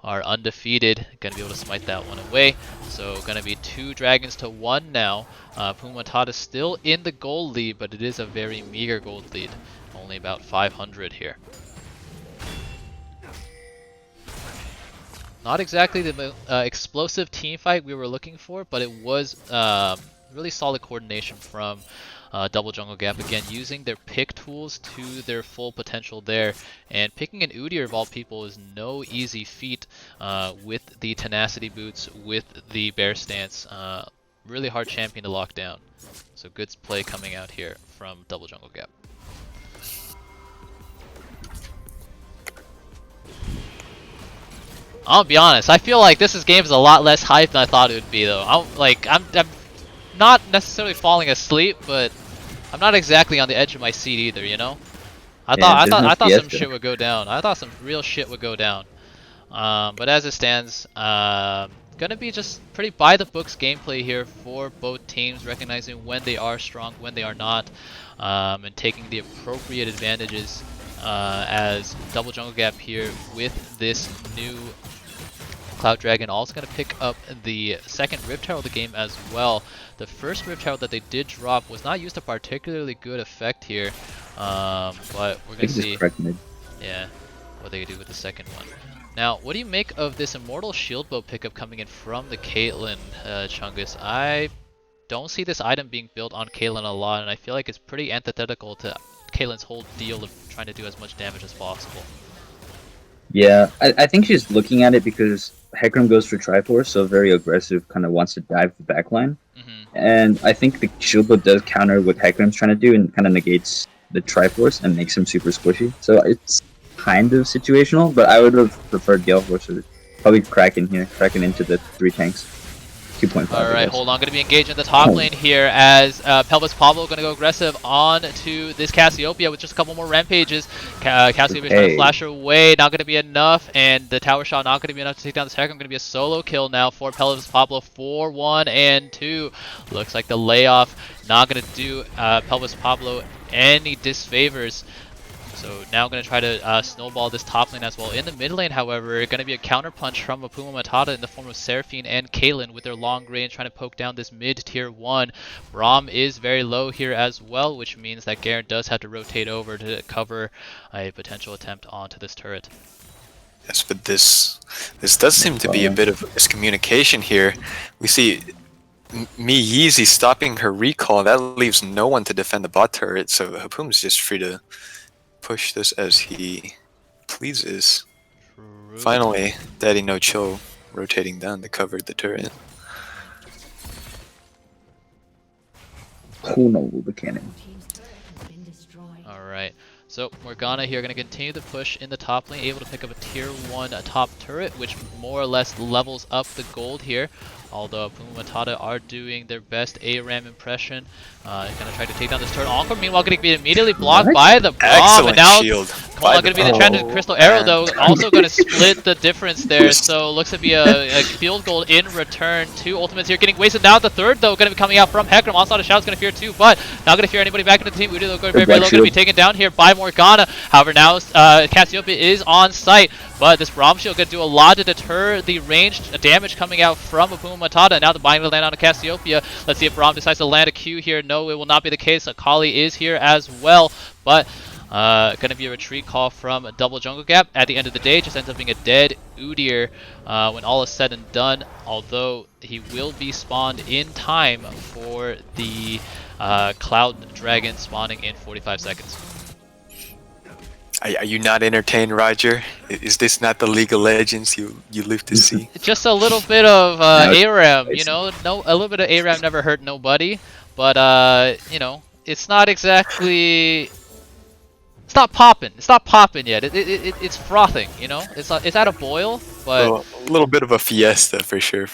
are undefeated. Gonna be able to smite that one away. So gonna be 2 dragons to 1 now. Hapuuma Matata still in the gold lead, but it is a very meager gold lead. Only about 500 here. Not exactly the explosive team fight we were looking for, but it was really solid coordination from Double Jungle Gap, again using their pick tools to their full potential there, and picking an Udyr of all people is no easy feat with the tenacity boots, with the bear stance. Really hard champion to lock down, so good play coming out here from Double Jungle Gap. I'll be honest, I feel like this game is a lot less hype than I thought it would be though. I'm not necessarily falling asleep, but I'm not exactly on the edge of my seat either, you know? I thought some shit would go down. I thought some real shit would go down. But as it stands, gonna be just pretty by the books gameplay here for both teams, recognizing when they are strong, when they are not, and taking the appropriate advantages as Double Jungle Gap here with this new Cloud Dragon also going to pick up the second Rift Herald of the game as well. The first Rift Herald that they did drop was not used to particularly good effect here, but we're going to see what they do with the second one. Now, what do you make of this Immortal Shield Bow pickup coming in from the Caitlyn, Chungus? I don't see this item being built on Caitlyn a lot, and I feel like it's pretty antithetical to Caitlyn's whole deal of trying to do as much damage as possible. Yeah, I think she's looking at it because Hecarim goes for Triforce, so very aggressive, kind of wants to dive the backline. And I think the Shield Bow does counter what Hecarim's trying to do and kind of negates the Triforce and makes him super squishy. So it's kind of situational, but I would have preferred Gale Force. Probably Kraken here, Kraken into the 3 tanks. 2.5. Alright, hold on, going to be engaged in the top lane here as Pelvis Pablo going to go aggressive on to this Cassiopeia with just a couple more rampages. Cassiopeia trying to flash away, not going to be enough, and the tower shot not going to be enough to take down this Hecarim. Going to be a solo kill now for Pelvis Pablo, 4-1 and 2. Looks like the layoff not going to do Pelvis Pablo any disfavors. So now going to try to snowball this top lane as well. In the mid lane, however, going to be a counter punch from Hapuuma Matata in the form of Seraphine and Caitlyn with their long range trying to poke down this mid tier 1. Braum is very low here as well, which means that Garen does have to rotate over to cover a potential attempt onto this turret. Yes, but this does seem to be a bit of miscommunication here. We see Yeezy stopping her recall. That leaves no one to defend the bot turret, so Hapuma's just free to push this as he pleases. Finally, Daddy No Chill rotating down to cover the turret. Who knows the cannon? Alright, so Morgana here going to continue to push in the top lane, able to pick up a tier 1 top turret, which more or less levels up the gold here. Although Hapuuma Matata are doing their best ARAM impression. Gonna try to take down this turret. Encore, meanwhile, gonna be immediately blocked by the Braum. And now, gonna be the Enchanted Crystal Arrow, though. Also gonna split the difference there. So, looks to be a field goal in return. 2 ultimates here getting wasted. Now, the third, though, gonna be coming out from Hecarim. Onslaught of Shadows gonna fear too, but not gonna fear anybody back in the team. Udyr, though, going very, very low. Gonna be taken down here by Morgana. However, now Cassiopeia is on site. But this Braum Shield going to do a lot to deter the ranged damage coming out from Hapuuma Matata. Now the binding to land on Cassiopeia. Let's see if Braum decides to land a Q here. No, it will not be the case. Akali is here as well. But going to be a retreat call from Double Jungle Gap. At the end of the day, just ends up being a dead Udyr when all is said and done. Although he will be spawned in time for the Cloud Dragon spawning in 45 seconds. Are you not entertained, Roger? Is this not the League of Legends you live to see? Just a little bit of ARAM, you know. A little bit of ARAM never hurt nobody. But you know, it's not exactly. It's not popping. It's not popping yet. It's frothing. You know, it's at a boil, but a little bit of a fiesta for sure.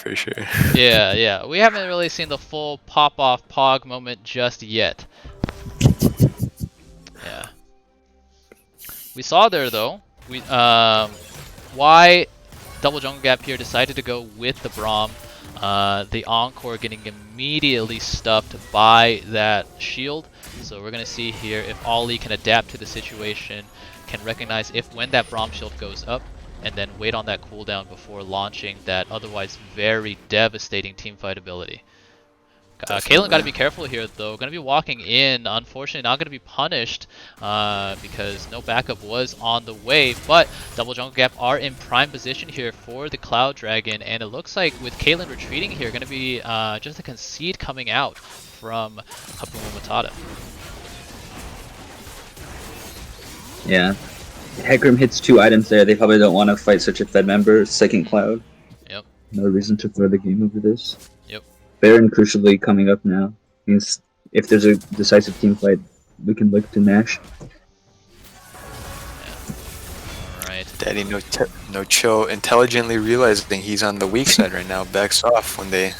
Yeah. We haven't really seen the full pop off pog moment just yet. Yeah. We saw there though, why Double Jungle Gap here decided to go with the Braum. The Encore getting immediately stuffed by that shield. So we're going to see here if Ollie can adapt to the situation, can recognize when that Braum shield goes up, and then wait on that cooldown before launching that otherwise very devastating teamfight ability. Caitlyn got to be careful here, though. Going to be walking in. Unfortunately, not going to be punished because no backup was on the way. But Double Jungle Gap are in prime position here for the Cloud Dragon. And it looks like with Caitlyn retreating here, going to be just a concede coming out from Hapuuma Matata. Yeah. Hecarim hits 2 items there. They probably don't want to fight such a Fed member. Second Cloud. Yep. No reason to throw the game over this. Yep. Baron crucially coming up now. Means if there's a decisive team fight, we can look to Nash. Alright. Daddy no Cho intelligently realizing he's on the weak side right now, backs off when they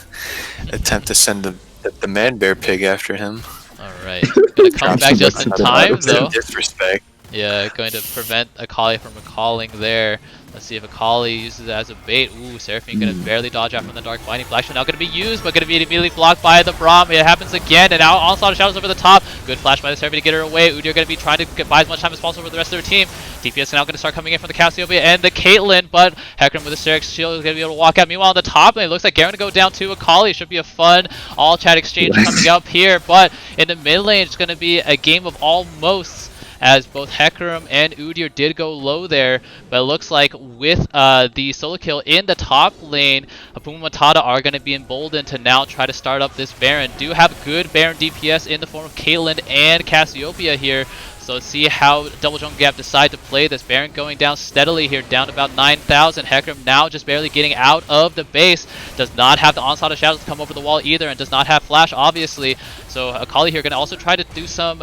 attempt to send the man bear pig after him. Alright. Gonna come back just in time though. Disrespect. Yeah, going to prevent Akali from recalling there. Let's see if Akali uses it as a bait. Ooh, Seraphine gonna barely dodge out from the Dark Binding. Flash now gonna be used, but gonna be immediately blocked by the Braum. It happens again, and now Onslaught of Shadows over the top. Good flash by the Seraphine to get her away. Udyr gonna be trying to buy as much time as possible for the rest of their team. DPS now gonna start coming in from the Cassiopeia and the Caitlyn, but Hecarim with the Syrinx shield is gonna be able to walk out. Meanwhile, on the top lane, it looks like Garen to go down to Akali. Should be a fun all-chat exchange coming up here, but in the mid lane, it's gonna be a game of almosts, as both Hecarim and Udyr did go low there, but it looks like with the solo kill in the top lane, Hapuuma Matata are going to be emboldened to now try to start up this Baron. Do have good Baron DPS in the form of Caitlyn and Cassiopeia here, so let's see how Double Jungle Gap decide to play this. Baron going down steadily here, down to about 9,000. Hecarim now just barely getting out of the base. Does not have the Onslaught of Shadows to come over the wall either, and does not have Flash, obviously. So Akali here going to also try to do some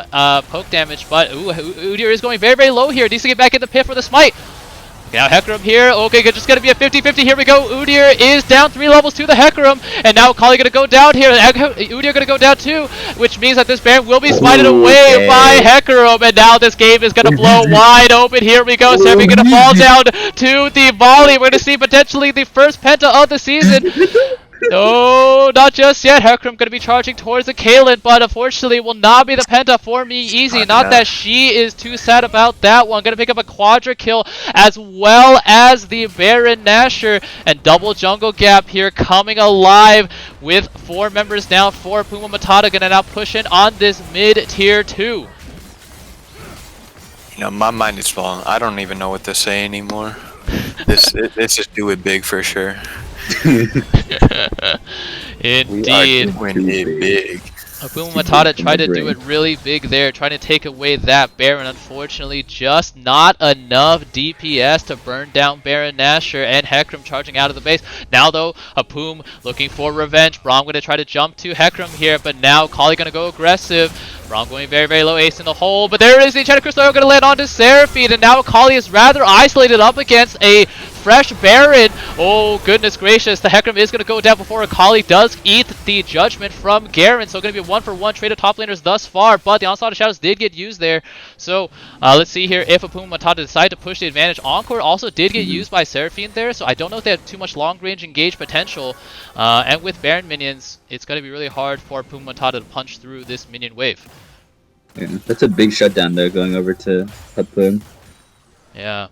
poke damage, but Udyr is going very, very low here. Needs to get back in the pit for the smite. Now Hecarim here, okay, just gonna be a 50-50, here we go. Udyr is down 3 levels to the Hecarim, and now Akali gonna go down here, Udyr gonna go down too, which means that this Baron will be smited away by Hecarim, and now this game is gonna blow wide open. Here we go, Seraphine gonna fall down to the volley. We're gonna see potentially the first penta of the season. No, not just yet. Hecarim going to be charging towards the Caitlyn, but unfortunately will not be the penta for me easy. Not that she is too sad about that one. Going to pick up a quadra kill as well as the Baron Nashor, and Double Jungle Gap here coming alive with 4 members down for Hapuuma Matata. Going to now push in on this mid tier 2. You know, my mind is blown. I don't even know what to say anymore. Let's just do it big for sure. Indeed. Big. Hapuuma Matata tried to do it really big there, trying to take away that Baron. Unfortunately, just not enough DPS to burn down Baron Nashor, and Hecarim charging out of the base. Now though, Hapuuma looking for revenge. Braum going to try to jump to Hecarim here, but now Kali going to go aggressive. Braum going very, very low, ace in the hole, but there it is. The Enchanted Crystal going to land onto Seraphine, and now Kali is rather isolated up against a fresh Baron. Oh, goodness gracious. The Hecarim is going to go down before Akali does eat the judgment from Garen. So going to be a 1-for-1 trade of top laners thus far, but the Onslaught of Shadows did get used there. So let's see here if Hapuuma Matata decide to push the advantage. Encore also did get used by Seraphine there, so I don't know if they have too much long-range engage potential. And with Baron minions, it's going to be really hard for Hapuuma Matata to punch through this minion wave. Yeah, that's a big shutdown there, going over to Hapuuma. Yeah.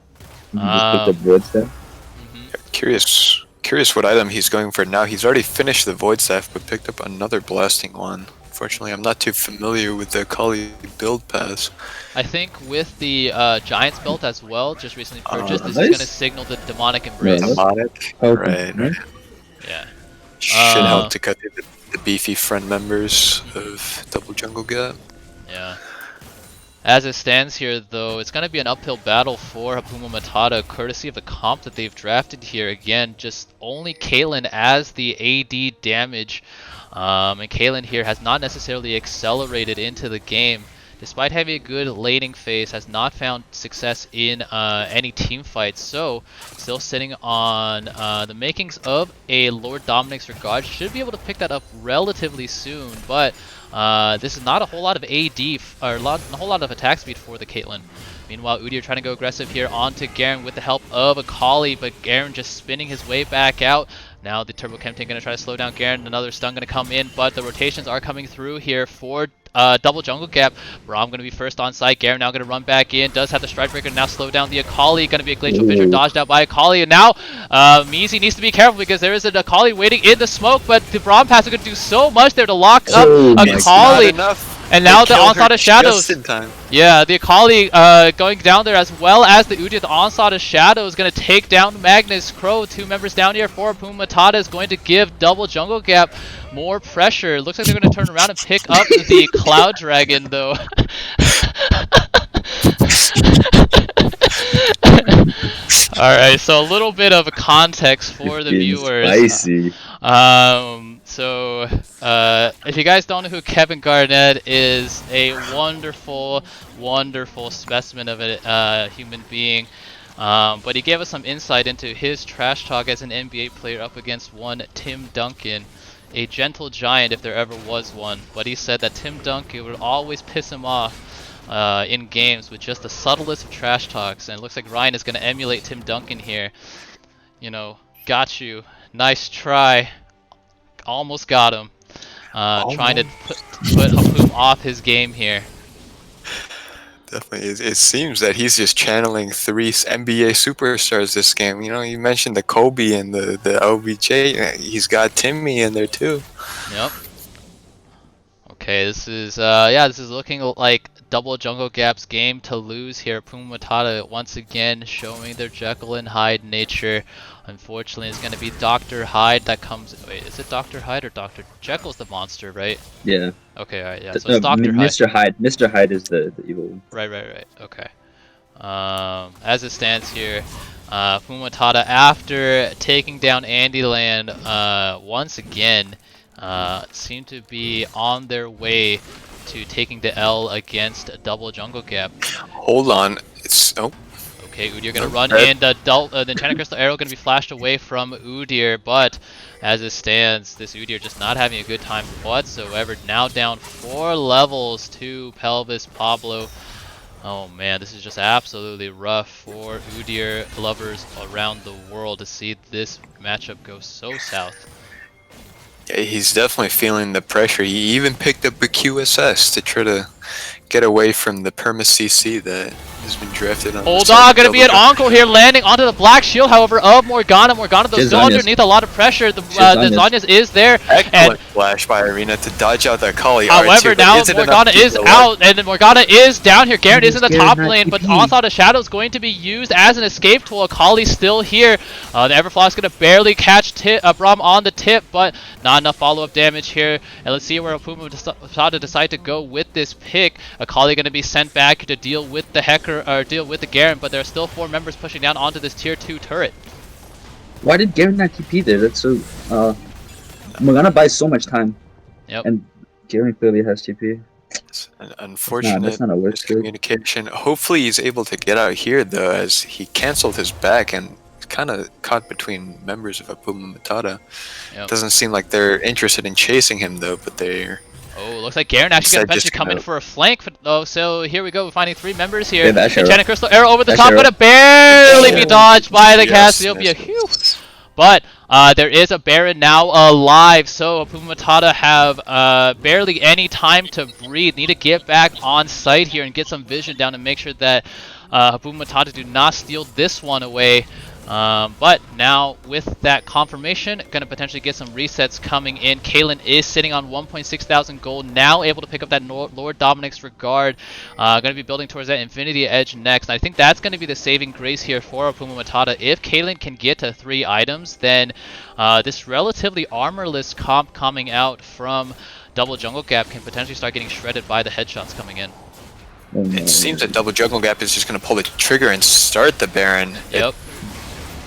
Curious what item he's going for now. He's already finished the Void Staff, but picked up another blasting one. Unfortunately, I'm not too familiar with the Akali build paths. I think with the Giants belt as well, just recently purchased, this is going to signal the Demonic Embrace. Demonic? Right. Yeah. Should help to cut through the beefy friend members of Double Jungle Gap. Yeah. As it stands here, though, it's going to be an uphill battle for Hapuuma Matata, courtesy of the comp that they've drafted here. Again, just only Caitlyn as the AD damage. And Caitlyn here has not necessarily accelerated into the game. Despite having a good laning phase, has not found success in any team fights. So, still sitting on the makings of a Lord Dominic's regard. Should be able to pick that up relatively soon, but this is not a whole lot of AD, or a whole lot of attack speed for the Caitlyn. Meanwhile, Udyr trying to go aggressive here onto Garen with the help of Akali, but Garen just spinning his way back out. Now the Turbo Chem team going to try to slow down Garen. Another stun going to come in, but the rotations are coming through here for double jungle gap. Braum going to be first on site. Garen now going to run back in. Does have the Stride Breaker now slow down the Akali. Going to be a Glacial Fissure dodged out by Akali. And now Measy needs to be careful because there is an Akali waiting in the smoke, but the Braum pass is going to do so much there to lock up Akali. And now the Onslaught of Shadows. Yeah, the Akali going down there, as well as the Udyr. The Onslaught of Shadows going to take down Magnus. Crow, 2 members down here for Hapuuma. Matata is going to give double jungle gap more pressure. Looks like they're going to turn around and pick up the Cloud Dragon, though. Alright, so a little bit of context for the viewers. Spicy. So, if you guys don't know who Kevin Garnett is, a wonderful, wonderful specimen of a human being. But he gave us some insight into his trash talk as an NBA player up against one Tim Duncan, a gentle giant if there ever was one. But he said that Tim Duncan would always piss him off in games with just the subtlest of trash talks. And it looks like Ryan is going to emulate Tim Duncan here. You know, got you. Nice try. Almost got him. Trying to put Hapuuma off his game here. Definitely. It seems that he's just channeling 3 NBA superstars this game. You know, you mentioned the Kobe and the OBJ. He's got Timmy in there too. Yep. Okay, this is this is looking like double jungle gap's game to lose here. Hapuuma Matata once again showing their Jekyll and Hyde nature. Unfortunately, it's going to be Dr. Hyde that comes. Wait, is it Dr. Hyde or Dr. Jekyll's the monster, right? Yeah. Okay, alright, yeah. So it's Dr. Mr. Hyde. Mr. Hyde is the evil one. Right. Okay. As it stands here, Hapuuma Matata, after taking down Andyland once again, seem to be on their way to taking the L against double jungle gap. Hold on. Okay, Udyr gonna run in. The Enchanted Crystal Arrow gonna be flashed away from Udyr, but as it stands, this Udyr just not having a good time whatsoever. Now down 4 levels to Pelvis Pablo. Oh man, this is just absolutely rough for Udyr lovers around the world to see this matchup go so south. Yeah, he's definitely feeling the pressure. He even picked up a QSS to try to get away from the perma CC that has been drafted on. Hold on, gonna be an Encore here, landing onto the black shield, however, of Morgana. Morgana, though, still underneath a lot of pressure. The Zhonya's is there. Excellent flash by Arena to dodge out that Kali. However, now Morgana is out, and then Morgana is down here. Garen is in the top lane, but Onslaught of Shadow is going to be used as an escape tool. Akali's still here. The Everfloss gonna barely catch Braum on the tip, but not enough follow-up damage here. And let's see where Hapuuma decide to go with this pick. Akali gonna be sent back to deal with the Hecker, or deal with the Garen, but there are still 4 members pushing down onto this tier 2 turret. Why did Garen not TP there? That's so Morgana buys so much time. Yep. And Garen clearly has TP. It's an unfortunate that's not a miscommunication. Hopefully he's able to get out here though, as he cancelled his back and kind of caught between members of Hapuuma Matata. Yep. Doesn't seem like they're interested in chasing him though, but they're... Oh, looks like Garen actually gonna eventually come in for a flank. Oh, so here we go. We're finding 3 members here. Enchanted Crystal Arrow over the top, gonna barely be dodged by the Cassiopeia. Phew. But there is a Baron now alive, so Hapuuma Matata have barely any time to breathe. Need to get back on site here and get some vision down and make sure that Hapuuma Matata do not steal this one away. But now with that confirmation, gonna potentially get some resets coming in. Kaylin is sitting on 1.6 thousand gold, now able to pick up that Lord Dominic's Regard. Gonna be building towards that Infinity Edge next. And I think that's gonna be the saving grace here for Hapuuma Matata. If Kaylin can get to 3 items, then this relatively armorless comp coming out from Double Jungle Gap can potentially start getting shredded by the headshots coming in. It seems that Double Jungle Gap is just gonna pull the trigger and start the Baron. Yep.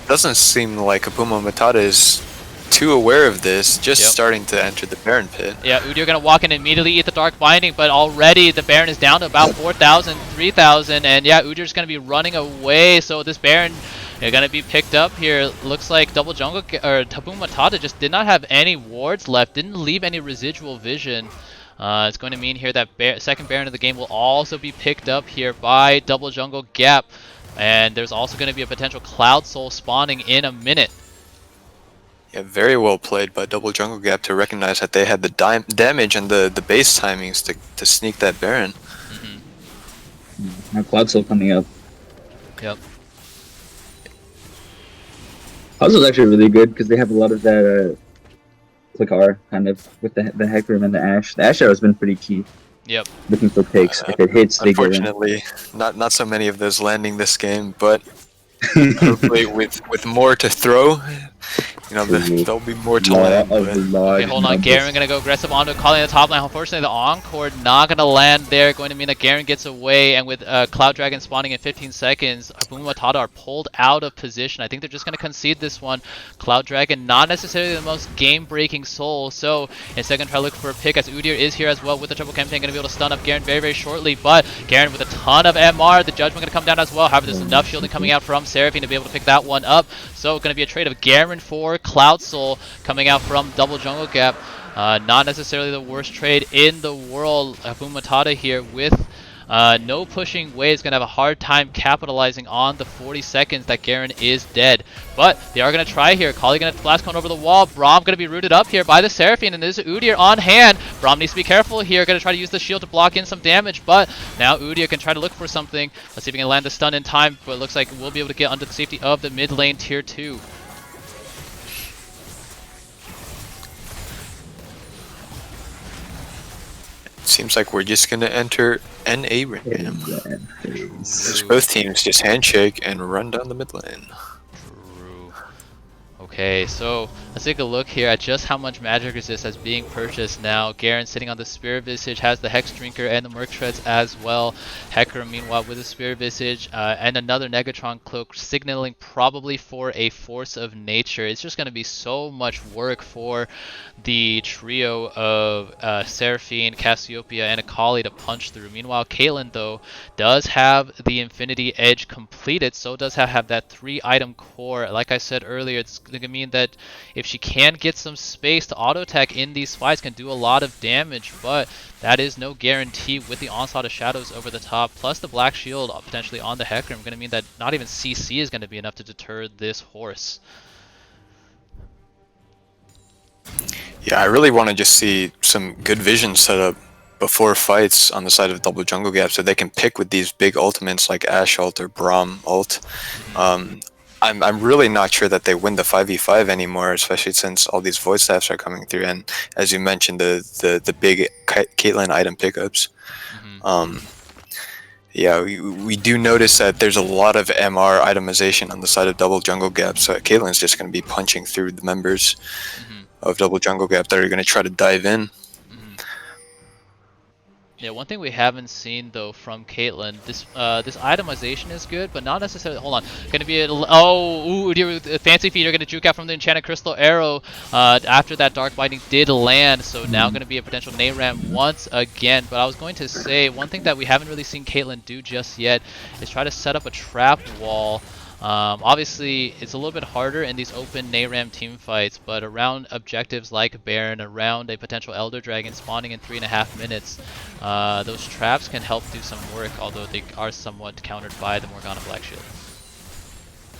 Doesn't seem like Hapuuma Matata is too aware of this, just starting to enter the Baron pit. Yeah, Udyr gonna walk in and immediately eat the Dark Binding, but already the Baron is down to about 4,000, 3,000, and yeah, Udyr's gonna be running away, so this Baron is gonna be picked up here. Looks like Double Jungle, or Hapuuma Matata just did not have any wards left, didn't leave any residual vision. It's going to mean here that second Baron of the game will also be picked up here by Double Jungle Gap. And there's also going to be a potential Cloud Soul spawning in a minute. Yeah, very well played by Double Jungle Gap to recognize that they had the damage and the base timings to sneak that Baron. Now Cloud's still coming up. Yep. Cloud's actually really good because they have a lot of that click R kind of with the Hecarim and the Ashe. The Ashe arrow has been pretty key. Yep. Looking for picks. If it hits, they get in. Unfortunately, not so many of those landing this game, but hopefully with more to throw, you know, there'll be more to land. Okay, hold on. Garen gonna go aggressive onto calling the top line. Unfortunately, the Encore not gonna land there. Going to mean that Garen gets away, and with Cloud Dragon spawning in 15 seconds, Hapuuma and Matata are pulled out of position. I think they're just gonna concede this one. Cloud Dragon not necessarily the most game-breaking soul, so instead gonna try to look for a pick as Udyr is here as well with the triple campaign, gonna be able to stun up Garen very, very shortly. But Garen with a ton of MR, the judgment gonna come down as well. However, there's enough shielding coming out from Seraphine to be able to pick that one up. So gonna be a trade of Garen for Cloud Soul coming out from Double Jungle Gap. Not necessarily the worst trade in the world. Hapuuma Matata here with no pushing waves, gonna have a hard time capitalizing on the 40 seconds that Garen is dead. But they are gonna try here. Kali gonna blast cone over the wall. Braum gonna be rooted up here by the Seraphine, and there's Udyr on hand. Braum needs to be careful here. Gonna try to use the shield to block in some damage, but now Udyr can try to look for something. Let's see if he can land the stun in time, but it looks like we'll be able to get under the safety of the mid lane tier 2. Seems like we're just gonna enter NA random. Both teams just handshake and run down the mid lane. True. Okay, so let's take a look here at just how much magic resist is being purchased now. Garen sitting on the Spirit Visage, has the Hex Drinker and the Merc Treads as well. Hecarim meanwhile with the Spirit Visage and another Negatron Cloak, signaling probably for a Force of Nature. It's just going to be so much work for the trio of Seraphine, Cassiopeia, and Akali to punch through. Meanwhile, Caitlyn, though, does have the Infinity Edge completed, so does have that 3-item core. Like I said earlier, it's going to mean that if she can get some space to auto attack in these fights, can do a lot of damage, but that is no guarantee with the Onslaught of Shadows over the top, plus the Black Shield potentially on the Hecarim. Going to mean that not even CC is going to be enough to deter this horse. Yeah, I really want to just see some good vision set up before fights on the side of Double Jungle Gap so they can pick with these big ultimates like Ashe ult or Braum ult. I'm really not sure that they win the 5v5 anymore, especially since all these void staffs are coming through, and as you mentioned, the big Caitlyn item pickups. Yeah, we do notice that there's a lot of MR itemization on the side of Double Jungle Gap, so Caitlyn's just going to be punching through the members of Double Jungle Gap that are going to try to dive in. Yeah, one thing we haven't seen though from Caitlyn, this itemization is good, but not necessarily. Hold on, gonna be a fancy feat. You're gonna juke out from the Enchanted Crystal Arrow after that Dark Binding did land. So now gonna be a potential Nayram once again. But I was going to say one thing that we haven't really seen Caitlyn do just yet is try to set up a trap wall. Obviously, it's a little bit harder in these open Nayram team fights, but around objectives like Baron, around a potential Elder Dragon spawning in 3.5 minutes, those traps can help do some work, although they are somewhat countered by the Morgana Black Shield.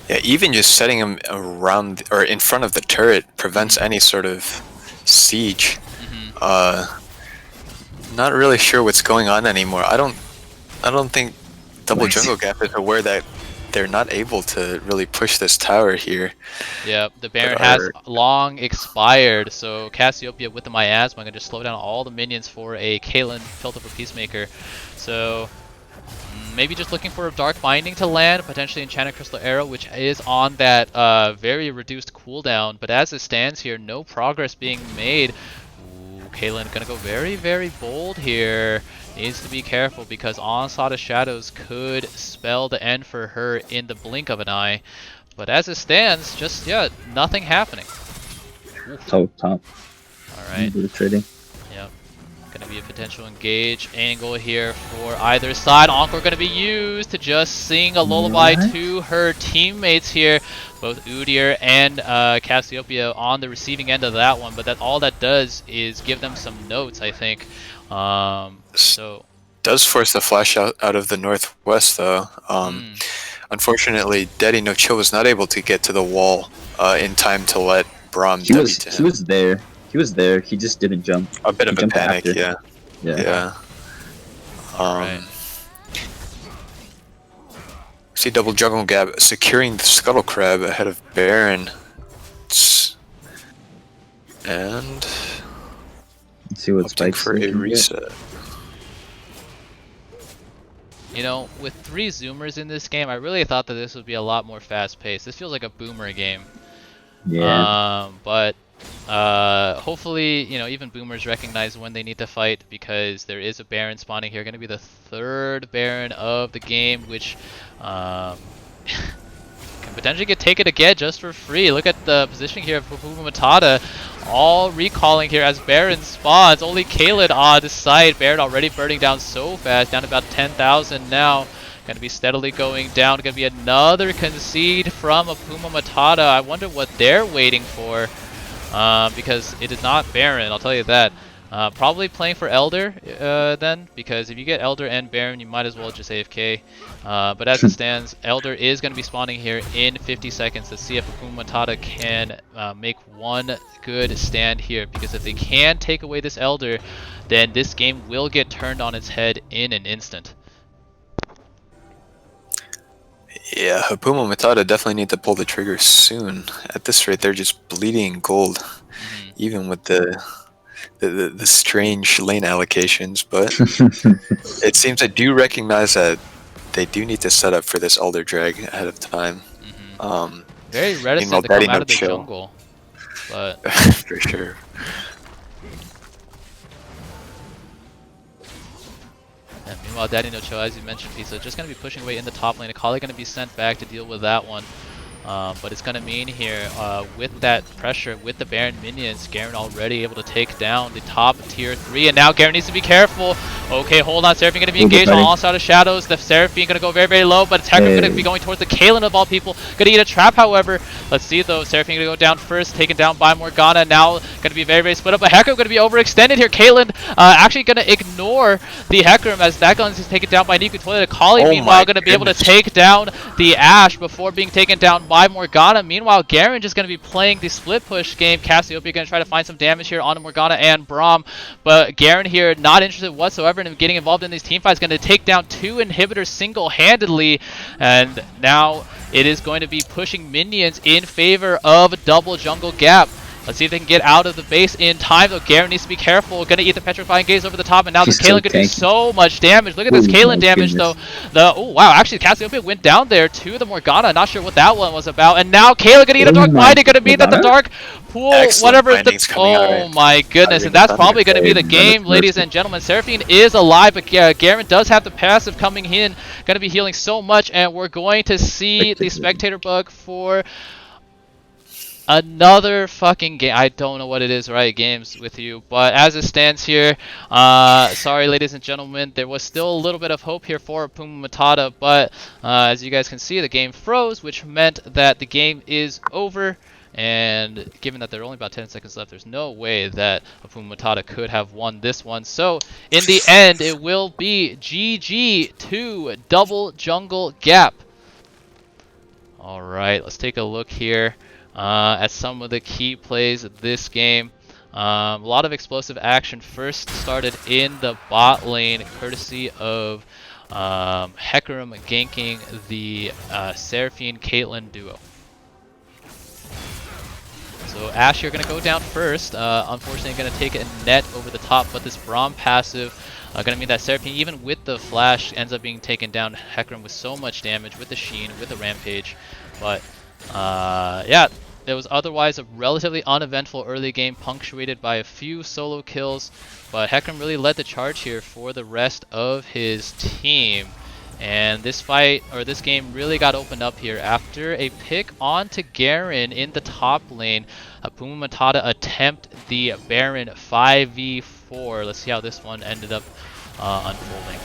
Yeah, even just setting them around or in front of the turret prevents any sort of siege. Not really sure what's going on anymore. I don't think Double Jungle Gap is aware that they're not able to really push this tower here. Yeah, the Baron has long expired, so Cassiopeia with the Miasma can just slow down all the minions for a Caitlyn Tilt of a Peacemaker. So maybe just looking for a Dark Binding to land, potentially Enchanted Crystal Arrow, which is on that very reduced cooldown. But as it stands here, no progress being made. Ooh, Caitlyn gonna go very, very bold here. Needs to be careful because Onslaught of Shadows could spell the end for her in the blink of an eye. But as it stands, just, yeah, nothing happening. Top. Alright. Trading. Yep. Gonna be a potential engage angle here for either side. Encore gonna be used to just sing a lullaby to her teammates here. Both Udyr and Cassiopeia on the receiving end of that one. But all that does is give them some notes, I think. So does force the flash out of the northwest though. Unfortunately, Daddy No Chill was not able to get to the wall in time to let Braum He W to him. He was there. He was there. He just didn't jump. A bit He of a jumped panic, after. yeah. Right. See double jungle gap securing the Scuttle Crab ahead of Baron. And let's see what opting spikes for a reset. You know, with 3 Zoomers in this game, I really thought that this would be a lot more fast-paced. This feels like a boomer game. Yeah. But hopefully, you know, even boomers recognize when they need to fight, because there is a Baron spawning here. Going to be the 3rd Baron of the game, which can potentially get taken again just for free. Look at the positioning here of Hapuuma Matata. All recalling here as Baron spawns. Only Kaelin on the side. Baron already burning down so fast, down to about 10,000 now. Going to be steadily going down. Going to be another concede from Hapuuma Matata. I wonder what they're waiting for, because it is not Baron, I'll tell you that. Probably playing for Elder then, because if you get Elder and Baron, you might as well just AFK. But as it stands, Elder is going to be spawning here in 50 seconds. Let's see if Hapuuma Matata can make one good stand here, because if they can take away this Elder, then this game will get turned on its head in an instant. Yeah, Hapuuma Matata definitely need to pull the trigger soon. At this rate, they're just bleeding gold, even with the strange lane allocations. But it seems I do recognize that they do need to set up for this Elder Drag ahead of time. Very reticent to come out of the jungle, but for sure. And meanwhile, Daddy No Cho, as you mentioned, Pisa, just going to be pushing away in the top lane. Akali going to be sent back to deal with that one. But it's going to mean here, with that pressure, with the Baron minions, Garen already able to take down the top tier 3. And now Garen needs to be careful. Okay, hold on. Seraphine going to be engaged on all side of shadows. The Seraphine going to go very, very low, but Hecarim going to be going towards the Kaelin of all people. Going to eat a trap, however. Let's see, though. Seraphine going to go down first, taken down by Morgana. Now going to be very, very split up. But Hecarim going to be overextended here. Kaelin actually going to ignore the Hecarim as that gun is taken down by Niku Toilet. Akali, meanwhile, going to be able to take down the Ashe before being taken down by Morgana. Meanwhile, Garen just going to be playing the split push game. Cassiopeia going to try to find some damage here on Morgana and Braum, but Garen here not interested whatsoever in getting involved in these teamfights. Going to take down 2 inhibitors single-handedly, and now it is going to be pushing minions in favor of double jungle gap. Let's see if they can get out of the base in time, though. Garen needs to be careful. Going to eat the Petrifying Gaze over the top, and now this Kaelin could do so much damage. Look at this Kaelin damage, though. Oh, wow. Actually, Cassiopeia went down there to the Morgana. Not sure what that one was about. And now Kaelin going to eat a Dark Binding. Going to be that the Dark Pool, whatever is the... Oh, my goodness. And that's probably going to be the game, ladies and gentlemen. Seraphine is alive, but Garen does have the passive coming in. Going to be healing so much, and we're going to see the Spectator bug for... another fucking game. I don't know what it is, right? Games with you. But as it stands here, sorry, ladies and gentlemen, there was still a little bit of hope here for Hapuuma Matata. But as you guys can see, the game froze, which meant that the game is over. And given that there are only about 10 seconds left, there's no way that Hapuuma Matata could have won this one. So in the end, it will be GG to double jungle gap. All right, let's take a look here at some of the key plays of this game. A lot of explosive action first started in the bot lane, courtesy of Hecarim ganking the Seraphine Caitlyn duo. So Ashe, you're going to go down first. Unfortunately, going to take a net over the top, but this Braum passive going to mean that Seraphine, even with the flash, ends up being taken down. Hecarim with so much damage, with the Sheen, with the Rampage. But yeah, it was otherwise a relatively uneventful early game, punctuated by a few solo kills. But Hecarim really led the charge here for the rest of his team. And this fight, or this game, really got opened up here after a pick onto Garen in the top lane. Hapuuma Matata attempt the Baron 5v4. Let's see how this one ended up unfolding.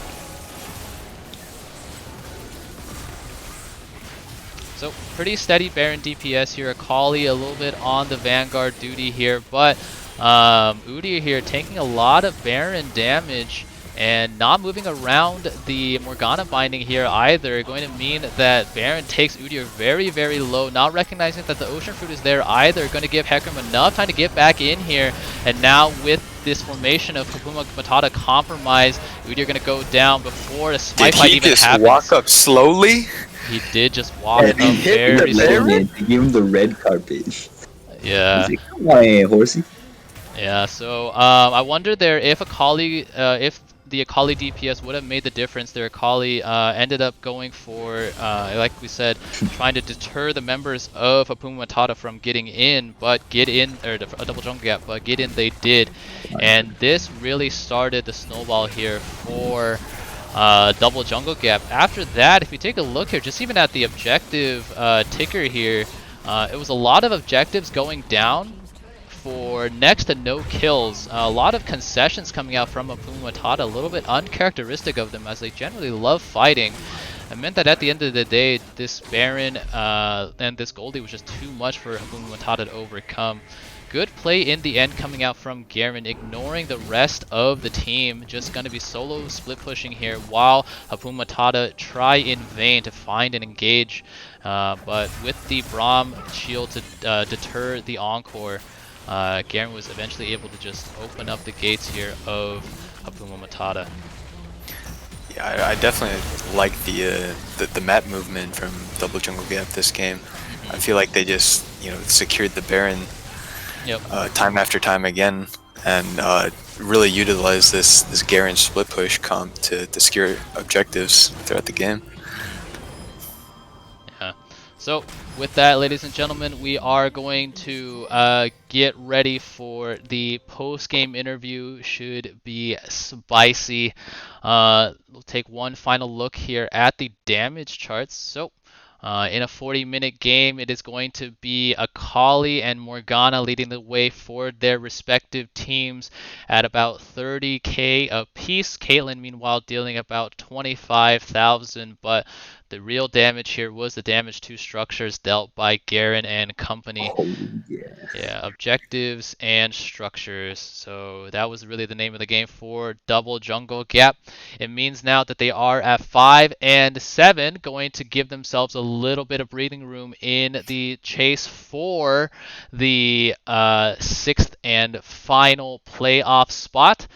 So pretty steady Baron DPS here. Akali a little bit on the Vanguard duty here, but Udyr here taking a lot of Baron damage And not moving around the Morgana binding here either, going to mean that Baron takes Udyr very, very low, not recognizing that the Ocean Fruit is there either, going to give Hecarim enough time to get back in here, and now with this formation of Hapuuma Matata compromise, Udyr going to go down before the smite fight even happens. Did he just walk up slowly? He did just walk up very slowly. Give him the red carpet. Yeah. Like, come on, horsey. Yeah, so I wonder there if if the Akali DPS would have made the difference. Their Akali ended up going for, like we said, trying to deter the members of Hapuuma Matata from getting in, but get in, or a double jungle gap, but get in they did. And this really started the snowball here for double jungle gap. After that, if you take a look here, just even at the objective ticker here, it was a lot of objectives going down for next to no kills. A lot of concessions coming out from Hapuuma Matata, a little bit uncharacteristic of them as they generally love fighting. It meant that at the end of the day, this Baron and this Goldie was just too much for Hapuuma Matata to overcome. Good play in the end coming out from Garen, ignoring the rest of the team. Just going to be solo split pushing here while Hapuuma Matata try in vain to find and engage. But with the Braum shield to deter the Encore, Garen was eventually able to just open up the gates here of Hapuuma Matata. Yeah, I definitely like the map movement from Double Jungle Gap this game. I feel like they just secured the Baron time after time again, and really utilized this Garen split push comp to secure objectives throughout the game. Yeah. So with that, ladies and gentlemen, we are going to get ready for the post-game interview. Should be spicy. We'll take one final look here at the damage charts. So in a 40-minute game, it is going to be Akali and Morgana leading the way for their respective teams at about 30k apiece. Caitlyn, meanwhile, dealing about 25,000, but the real damage here was the damage to structures dealt by Garen and company. Oh, yeah. Objectives and structures. So that was really the name of the game for Double Jungle Gap. It means now that they are at 5 and 7, going to give themselves a little bit of breathing room in the chase for the 6th and final playoff spot,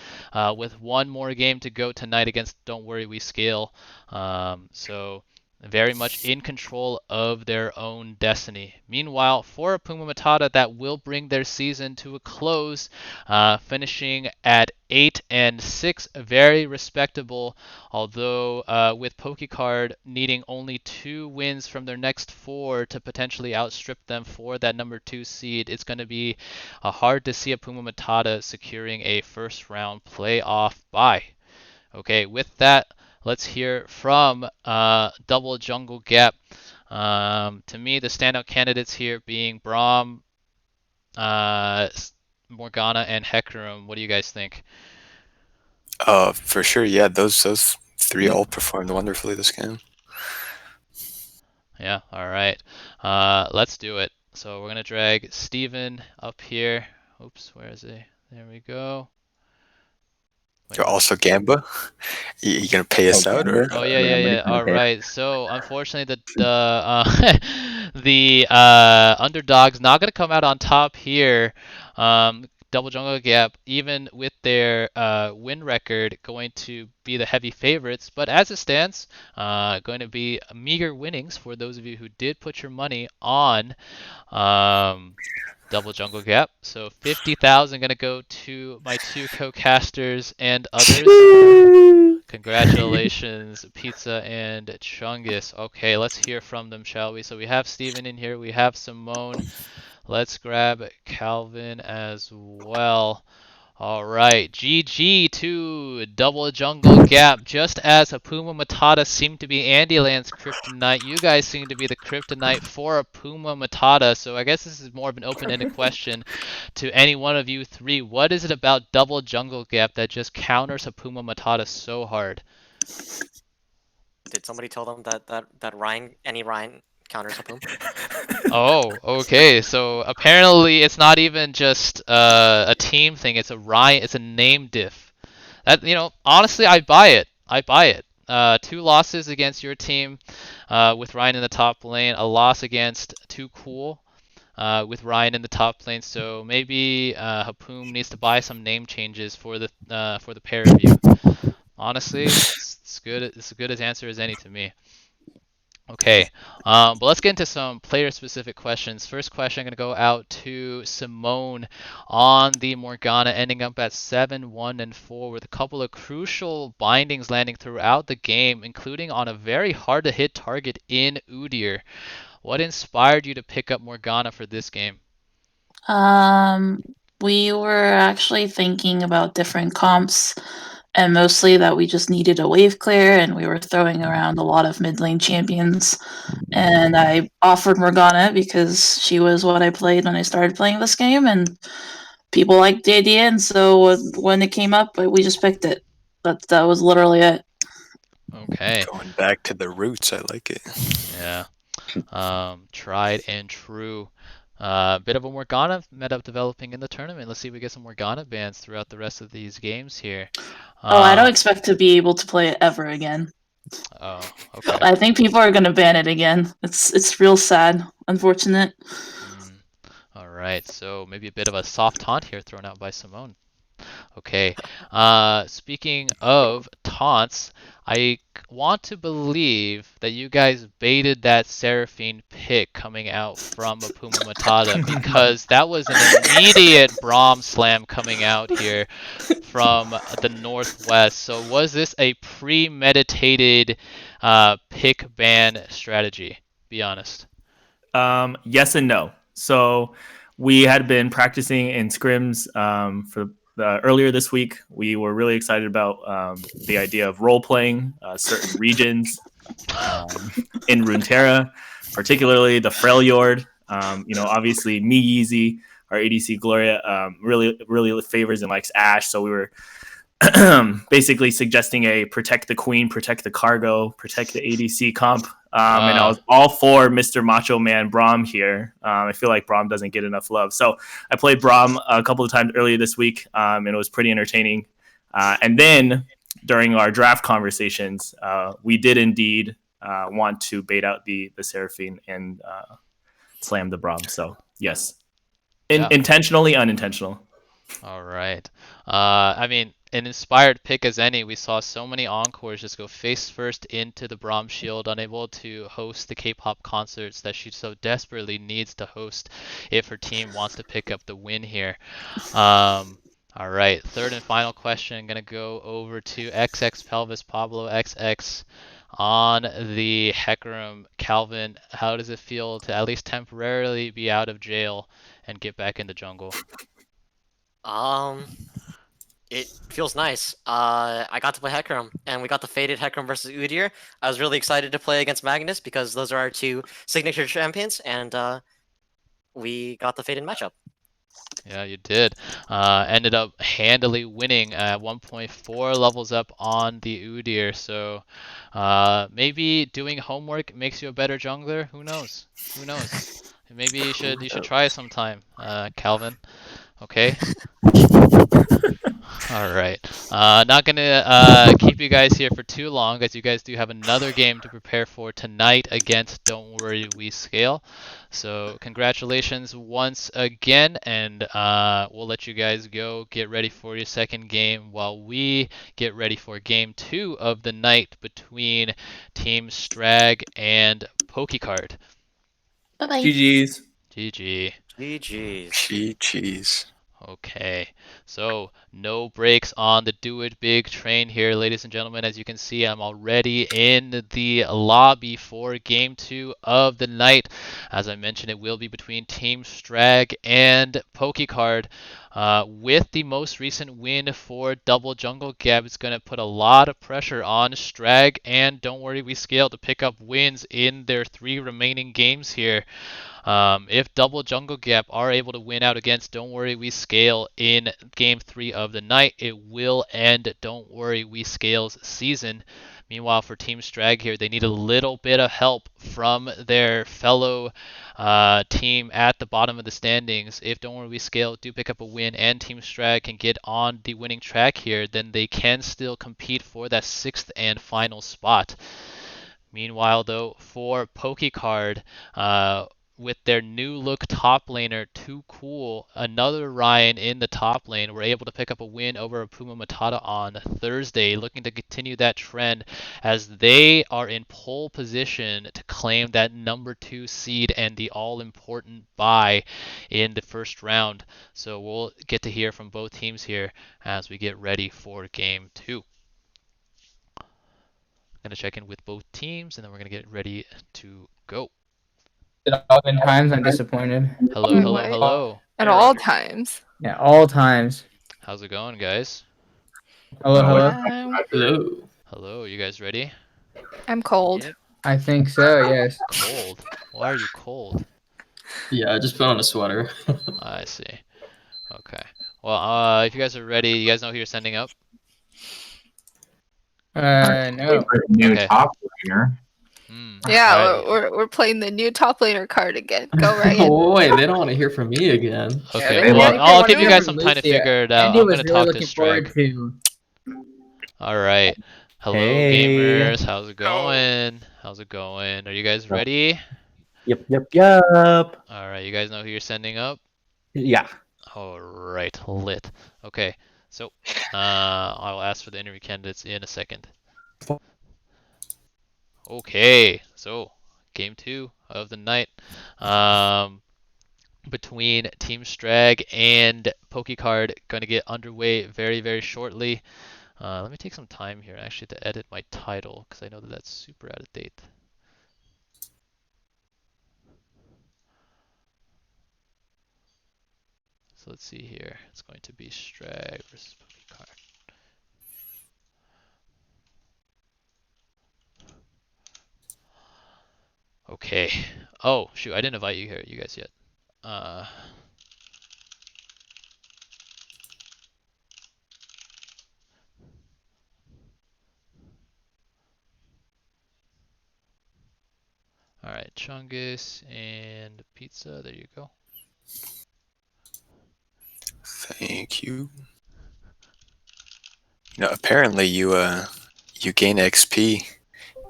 with one more game to go tonight against Don't Worry We Scale. So very much in control of their own destiny. Meanwhile, for Hapuuma Matata, that will bring their season to a close, finishing at 8 and 6, very respectable. Although with Pokey Card needing only 2 wins from their next 4 to potentially outstrip them for that number 2 seed, it's going to be hard to see Hapuuma Matata securing a first round playoff bye. Okay, with that, let's hear from Double Jungle Gap. To me, the standout candidates here being Braum, Morgana, and Hecarim. What do you guys think? For sure, yeah. Those 3 all performed wonderfully this game. Yeah, all right. Let's do it. So we're going to drag Steven up here. Oops, where is he? There we go. You're also Gamba? You gonna pay us out? Or? Oh yeah. All right. So unfortunately, the underdog's not gonna come out on top here. Double Jungle Gap, even with their win record, going to be the heavy favorites. But as it stands, going to be meager winnings for those of you who did put your money on Double Jungle Gap. So 50,000 gonna go to my 2 co-casters and others. Congratulations, Pizza and Chungus. Okay, let's hear from them, shall we? So we have Steven in here, we have Simone. Let's grab Calvin as well. Alright, GG to Double Jungle Gap. Just as Hapuuma Matata seemed to be Andyland's kryptonite, you guys seem to be the kryptonite for Hapuuma Matata. So I guess this is more of an open-ended question to any one of you 3. What is it about Double Jungle Gap that just counters Hapuuma Matata so hard? Did somebody tell them that any Ryan counters Hapuuma? Oh, okay. So apparently it's not even just a team thing. It's a name diff That, honestly, I buy it. I buy it. 2 losses against your team with Ryan in the top lane, a loss against Too Cool with Ryan in the top lane. So maybe Hapuuma needs to buy some name changes for the pair of you. Honestly, it's good. It's as good as answer as any to me. Okay, but let's get into some player-specific questions. First question I'm going to go out to Simone on the Morgana, ending up at 7-1 and 4 with a couple of crucial bindings landing throughout the game, including on a very hard-to-hit target in Udyr. What inspired you to pick up Morgana for this game? We were actually thinking about different comps, and mostly that we just needed a wave clear, and we were throwing around a lot of mid lane champions. And I offered Morgana because she was what I played when I started playing this game, and people liked the idea, and so when it came up, we just picked it. That was literally it. Okay. Going back to the roots, I like it. Yeah. Tried and true. Bit of a Morgana meta developing in the tournament. Let's see if we get some Morgana bans throughout the rest of these games here. I don't expect to be able to play it ever again. Oh, okay. I think people are gonna ban it again. It's real sad, unfortunate. All right, so maybe a bit of a soft taunt here thrown out by Simone. Okay. Speaking of taunts, I want to believe that you guys baited that Seraphine pick coming out from Hapuuma Matata because that was an immediate Braum slam coming out here from the northwest. So was this a premeditated pick ban strategy? Be honest. Yes and no. So we had been practicing in scrims for earlier this week. We were really excited about the idea of role playing certain regions in Runeterra, particularly the Freljord. Obviously, me Yeezy, our ADC Gloria, really favors and likes Ashe. So we were basically suggesting a protect the queen, protect the cargo, protect the ADC comp. And I was all for Mr. Macho Man Braum here. I feel like Braum doesn't get enough love. So I played Braum a couple of times earlier this week, and it was pretty entertaining. And then during our draft conversations, we did indeed want to bait out the Seraphine and slam the Braum. So yes, intentionally, unintentional. All right. I mean, an inspired pick as any. We saw so many encores just go face first into the Braum Shield, unable to host the K-pop concerts that she so desperately needs to host if her team wants to pick up the win here. All right, third and final question. I'm gonna go over to XX Pelvis Pablo XX on the Hecarim. Calvin, how does it feel to at least temporarily be out of jail and get back in the jungle? It feels nice. I got to play Hecarim, and we got the faded Hecarim versus Udyr. I was really excited to play against Magnus because those are our two signature champions, and we got the faded matchup. Yeah, you did. Ended up handily winning at 1.4 levels up on the Udyr. So maybe doing homework makes you a better jungler. Who knows? Who knows? Maybe you should try sometime, Calvin. Okay. All right. Not gonna keep you guys here for too long, as you guys do have another game to prepare for tonight against Don't Worry We Scale. So congratulations once again, and we'll let you guys go get ready for your second game while we get ready for game 2 of the night between Team Strag and Pokey. Bye bye. GG's. GG. GG's. GG's. Okay, so no brakes on the Do It Big train here, ladies and gentlemen. As you can see, I'm already in the lobby for Game 2 of the night. As I mentioned, it will be between Team Strag and Pokey. With the most recent win for Double Jungle Gap, it's going to put a lot of pressure on Strag and Don't Worry We Scale to pick up wins in their 3 remaining games here. If Double Jungle Gap are able to win out against Don't Worry We Scale in Game 3 of the night, it will end Don't Worry We Scale's season. Meanwhile, for Team Strag here, they need a little bit of help from their fellow team at the bottom of the standings. If Don't Worry We Scale do pick up a win and Team Strag can get on the winning track here, then they can still compete for that 6th and final spot. Meanwhile, though, for Pokey with their new look top laner, Too Cool, another Ryan in the top lane, were able to pick up a win over Hapuuma Matata on Thursday, looking to continue that trend as they are in pole position to claim that number 2 seed and the all-important bye in the first round. So we'll get to hear from both teams here as we get ready for Game 2. I'm going to check in with both teams, and then we're going to get ready to go. At all times, I'm disappointed. Hello. At all times. Yeah, all times. How's it going, guys? Hello. You guys ready? I'm cold. I think so, yes. Cold? Why are you cold? Yeah, I just put on a sweater. I see. Okay. Well, if you guys are ready, you guys know who you're sending up? No. New top laner. Yeah, we're playing the new top laner card again. Go Ryan. Oh, wait, they don't want to hear from me again. Okay, well, I'll give you guys some time to figure it out. I'm going to talk to Strag. Alright. Hello, gamers. How's it going? Are you guys ready? Yep. Alright, you guys know who you're sending up? Yeah. Alright, lit. Okay, so I'll ask for the interview candidates in a second. Okay, so Game 2 of the night between Team Strag and Pokey going to get underway very, very shortly. Let me take some time here actually to edit my title because I know that that's super out of date. So let's see here. It's going to be Strag versus Pokey. Okay. Oh, shoot. I didn't invite you guys yet. Alright, Chungus and Pizza. There you go. Thank you. Apparently you gain XP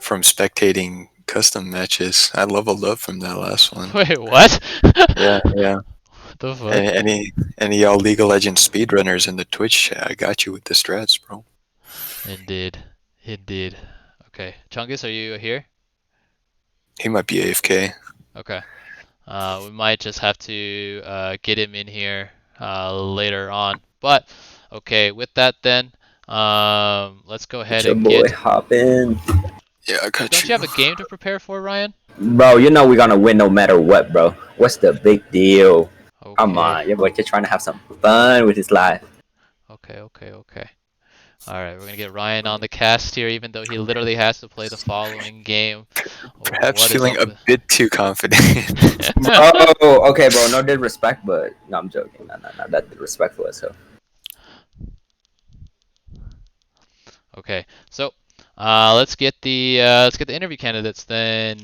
from spectating custom matches. I leveled up from that last one. Wait, what? Yeah. What the fuck? Any y'all League of Legends speedrunners in the Twitch chat, I got you with the strats, bro. Indeed. Okay. Chungus, are you here? He might be AFK. Okay. We might just have to get him in here later on. But, okay, with that then, let's go ahead and get... hop in. Yeah, I got you. Don't you have a game to prepare for, Ryan? Bro, you know we're gonna win no matter what, bro. What's the big deal? Okay. Come on, your boy just trying to have some fun with his life. Okay. Alright, we're gonna get Ryan on the cast here, even though he literally has to play the following game. Perhaps feeling a bit too confident. Oh, okay, bro. No disrespect, but no, I'm joking. No, that's disrespectful as hell. Okay, so let's get the interview candidates then.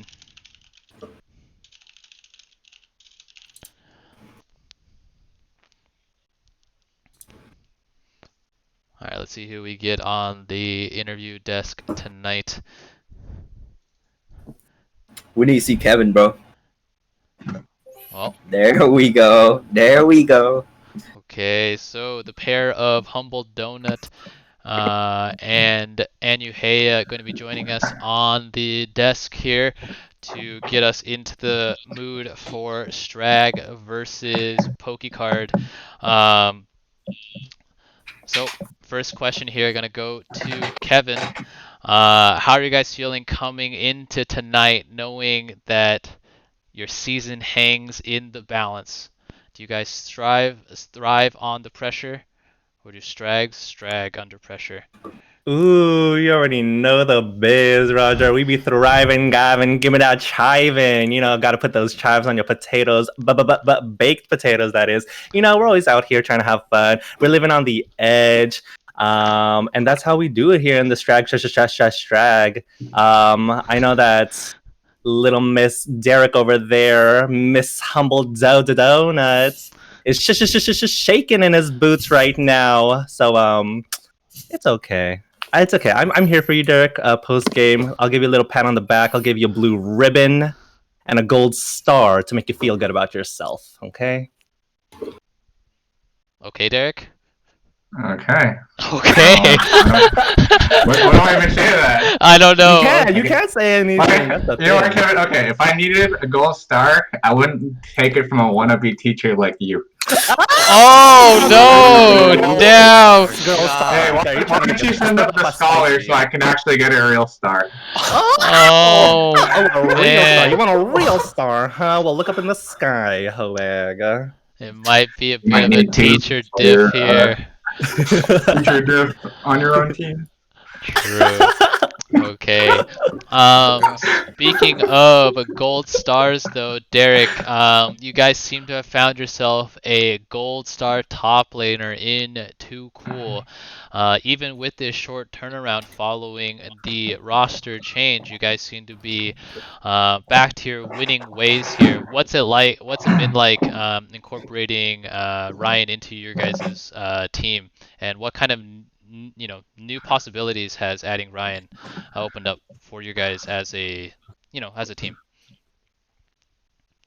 All right, let's see who we get on the interview desk tonight. We need to see Kevin, bro. Well, there we go. Okay, so the pair of Humble Donut and Anuhea going to be joining us on the desk here to get us into the mood for Strag versus Pokecard. So first question here, going to go to Kevin. How are you guys feeling coming into tonight, knowing that your season hangs in the balance? Do you guys thrive on the pressure, or do Strag under pressure? Ooh, you already know the biz, Roger. We be thriving, Gavin. Give me that chiving. Got to put those chives on your potatoes, but baked potatoes, that is. We're always out here trying to have fun. We're living on the edge. And that's how we do it here in the Strag. I know that little Miss Derek over there, Miss Humble Donuts, is shaking in his boots right now. So it's okay. It's okay. I'm here for you, Derek. Post game, I'll give you a little pat on the back. I'll give you a blue ribbon and a gold star to make you feel good about yourself. Okay. Okay, Derek. Okay. Okay. What do I even say to that? I don't know. You can't say anything. That's the You know what, thing. Kevin? Okay, if I needed a gold star, I wouldn't take it from a wannabe teacher like you. Oh no! Damn. Hey, why don't you send up the scholar so I can actually get a real star? Oh, a real star. man. You want a real star, huh? Well, look up in the sky, Hoeg. It might be a bit Might of a need to teacher for diff your, here. Teacher diff on your own team. True. Okay. Speaking of gold stars, though, Derek, you guys seem to have found yourself a gold star top laner in Too Cool. Even with this short turnaround following the roster change, you guys seem to be back to your winning ways here. What's it like? What's it been like incorporating Ryan into your guys' team, and what kind of new possibilities has adding Ryan opened up for you guys as a team?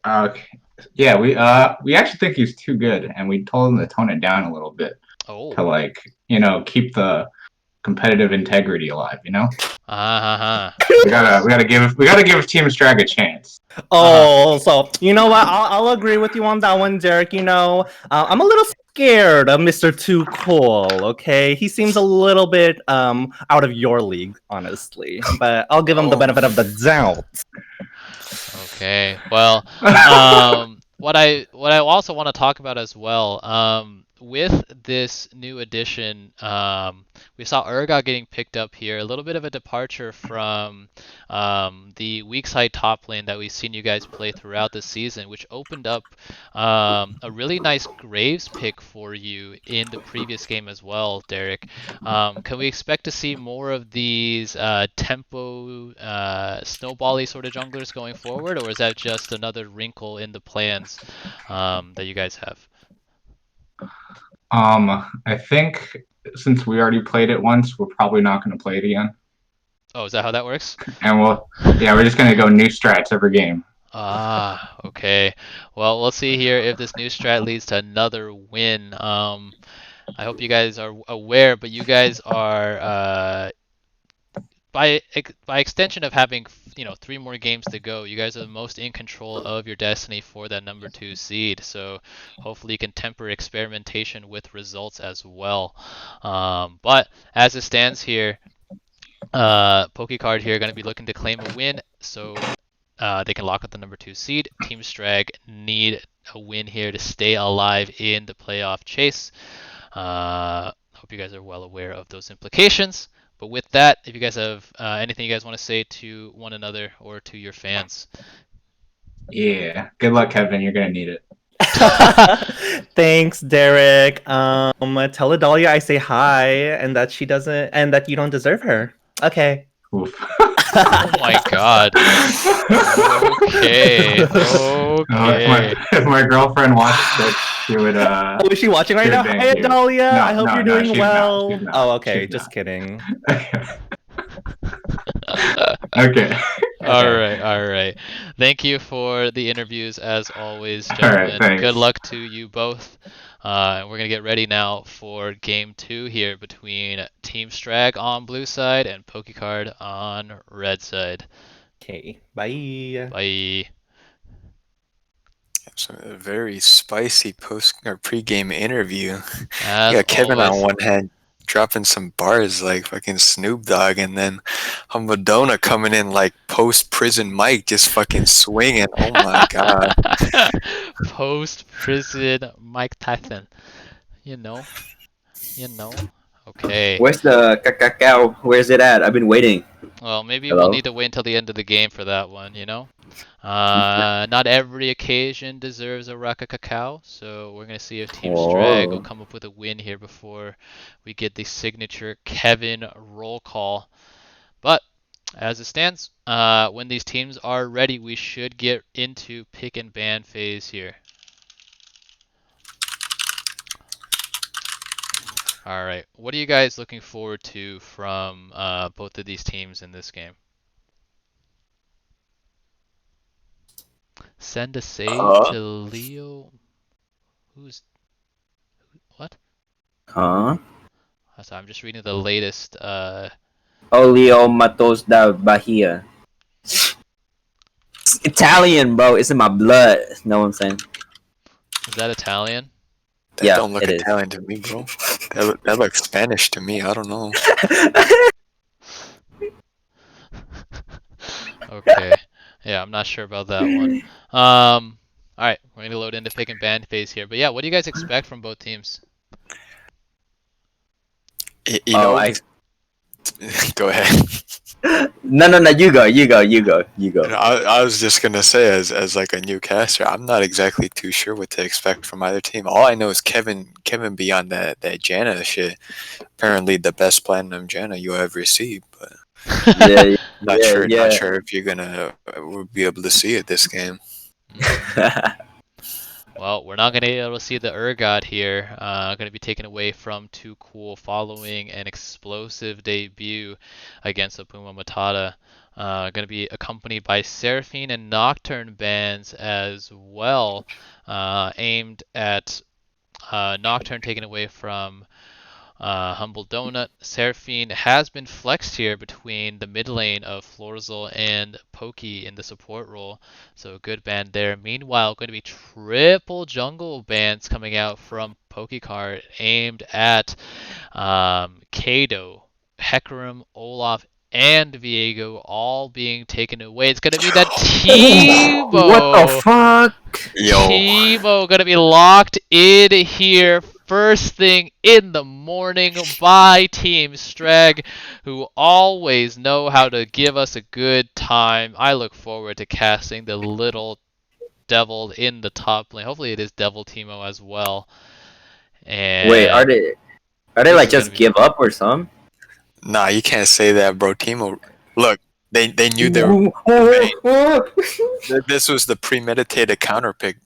Okay. Yeah, we actually think he's too good, and we told him to tone it down a little bit to keep the competitive integrity alive. We gotta give Team Strag a chance. So you know what? I'll agree with you on that one, Derek. I'm a little scared of Mr. Too Cool. Okay, he seems a little bit out of your league, honestly. But I'll give him the benefit of the doubt. Okay. Well, what I also want to talk about as well, with this new addition, we saw Urgot getting picked up here, a little bit of a departure from the weak side top lane that we've seen you guys play throughout the season, which opened up a really nice Graves pick for you in the previous game as well, Derek. Can we expect to see more of these tempo snowbally sort of junglers going forward, or is that just another wrinkle in the plans that you guys have? I think since we already played it once, we're probably not going to play it again. Oh, is that how that works? And we're just going to go new strats every game. Okay. Well, we'll see here if this new strat leads to another win. I hope you guys are aware, but you guys are by extension of having 3 more games to go, you guys are the most in control of your destiny for that number 2 seed. So hopefully you can temper experimentation with results as well. But as it stands here, Pokey Card here going to be looking to claim a win, so they can lock up the number 2 seed. Team Strag need a win here to stay alive in the playoff chase. Hope you guys are well aware of those implications. But with that, if you guys have anything you guys want to say to one another or to your fans. Yeah. Good luck, Kevin. You're going to need it. Thanks, Derek. Tell Adalia I say hi and that she doesn't, and that you don't deserve her. Okay. Oof. Oh my god. Okay. If my girlfriend watched it, she would. Oh, is she watching right now? Hey, Adalia. No, I hope you're doing well. Not. Oh, okay. Just kidding. Okay. All right. Thank you for the interviews as always, gentlemen. All right, good luck to you both. We're going to get ready now for game 2 here between Team Strag on blue side and Pokecard on red side. Okay, bye. Bye. So a very spicy pre-game interview. As yeah, Kevin always. on one hand dropping some bars like fucking Snoop Dogg, and then Madonna coming in like post-prison Mike, just fucking swinging. Oh my god. Post-prison Mike Tyson. You know. Okay. Where's the cacao? Where's it at? I've been waiting. Well, maybe Hello? we'll need to wait until the end of the game for that one, Not every occasion deserves a Raka Cacao, so we're going to see if Team Strag will come up with a win here before we get the signature Kevin roll call. But as it stands, when these teams are ready, we should get into pick and ban phase here. All right, what are you guys looking forward to from both of these teams in this game? Send a save to Leo. What? Huh? So I'm just reading the latest. Leo Matos da Bahia. It's Italian, bro. It's in my blood. Know what I'm saying? Is that Italian? That don't look Italian to me, bro. That looks Spanish to me. I don't know. Okay. Yeah, I'm not sure about that one. All right, we're gonna load into pick and ban phase here. But yeah, what do you guys expect from both teams? You know, go ahead. No. You go. I was just gonna say, as like a new caster, I'm not exactly too sure what to expect from either team. All I know is Kevin beyond that Janna shit. Apparently, the best platinum Janna you ever see, but not sure if you're gonna be able to see it this game. Well, we're not going to be able to see the Urgot here. Going to be taken away from Too Cool following an explosive debut against Hapuuma Matata. Going to be accompanied by Seraphine and Nocturne bands as well, aimed at Nocturne taken away from Humble Donut. Seraphine has been flexed here between the mid lane of Florzel and Pokey in the support role, so a good ban there. Meanwhile, going to be triple jungle bans coming out from Pokecard aimed at Kado, Hecarim, Olaf, and Viego all being taken away. It's going to be that Teemo. What the fuck? Teemo going to be locked in here first thing in the morning by Team Strag, who always know how to give us a good time. I look forward to casting the little devil in the top lane. Hopefully it is Devil Teemo as well. And wait, are they like just give up or something? Nah, you can't say that, bro. Teemo, look, they knew they were. This was the premeditated counter pick.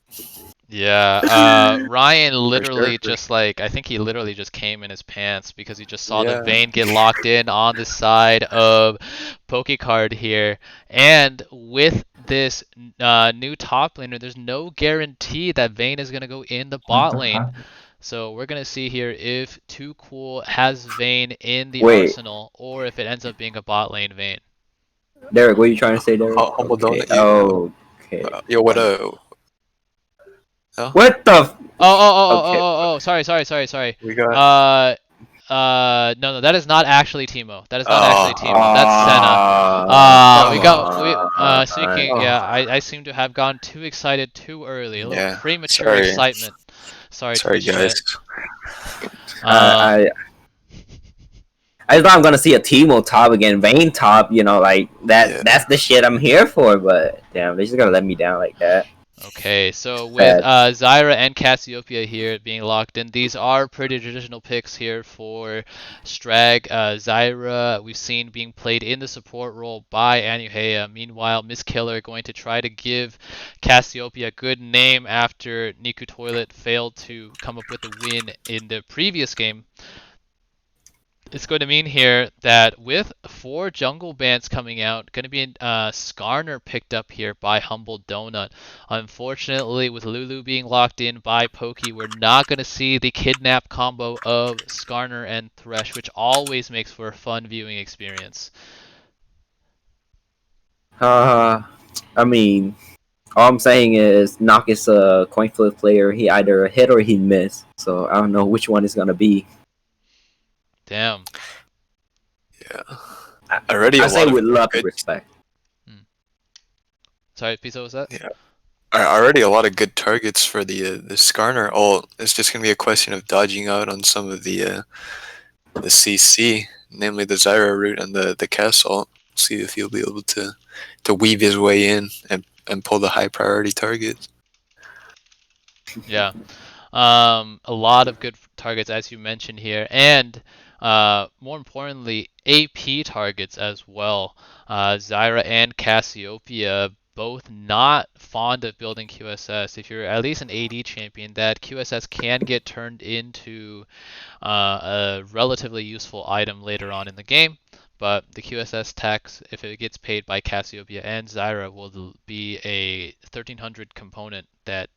Yeah, Ryan literally just like, I think he literally just came in his pants because he just saw the Vayne get locked in on the side of Pokecard here. And with this new top laner, there's no guarantee that Vayne is going to go in the bot lane. So we're going to see here if Too Cool has Vayne in the arsenal or if it ends up being a bot lane Vayne. Derek, what are you trying to say, Derek? Okay. Yo, what up? Oh. What the? Sorry. We got. No, that is not actually Teemo. That is not actually Teemo. That's Senna. Speaking, I seem to have gone too excited too early. A little premature excitement. Sorry guys. I thought I'm gonna see a Teemo top again, Vayne top. You know, like that. That's the shit I'm here for. But damn, they just gotta let me down like that. Okay, so with Zyra and Cassiopeia here being locked in, these are pretty traditional picks here for Strag. Zyra, we've seen being played in the support role by Anuhea. Meanwhile, Miss Killer going to try to give Cassiopeia a good name after Niku Toilet failed to come up with a win in the previous game. It's going to mean here that with 4 jungle bans coming out, going to be Skarner picked up here by Humble Donut. Unfortunately, with Lulu being locked in by Pokey, we're not going to see the kidnap combo of Skarner and Thresh, which always makes for a fun viewing experience. I mean, all I'm saying is Nock is a coin flip player. He either hit or he miss. So I don't know which one is going to be. Damn. Yeah. Already. I say with love and respect. Sorry, Pizza, what was that? Yeah. Already a lot of good targets for the Skarner. It's just gonna be a question of dodging out on some of the CC, namely the Zyra route and the castle. See if he'll be able to weave his way in and and pull the high priority targets. Yeah. A lot of good targets, as you mentioned here, and more importantly, AP targets as well. Zyra and Cassiopeia both not fond of building QSS. If you're at least an AD champion, that QSS can get turned into a relatively useful item later on in the game. But the QSS tax, if it gets paid by Cassiopeia and Zyra, will be a 1300 component that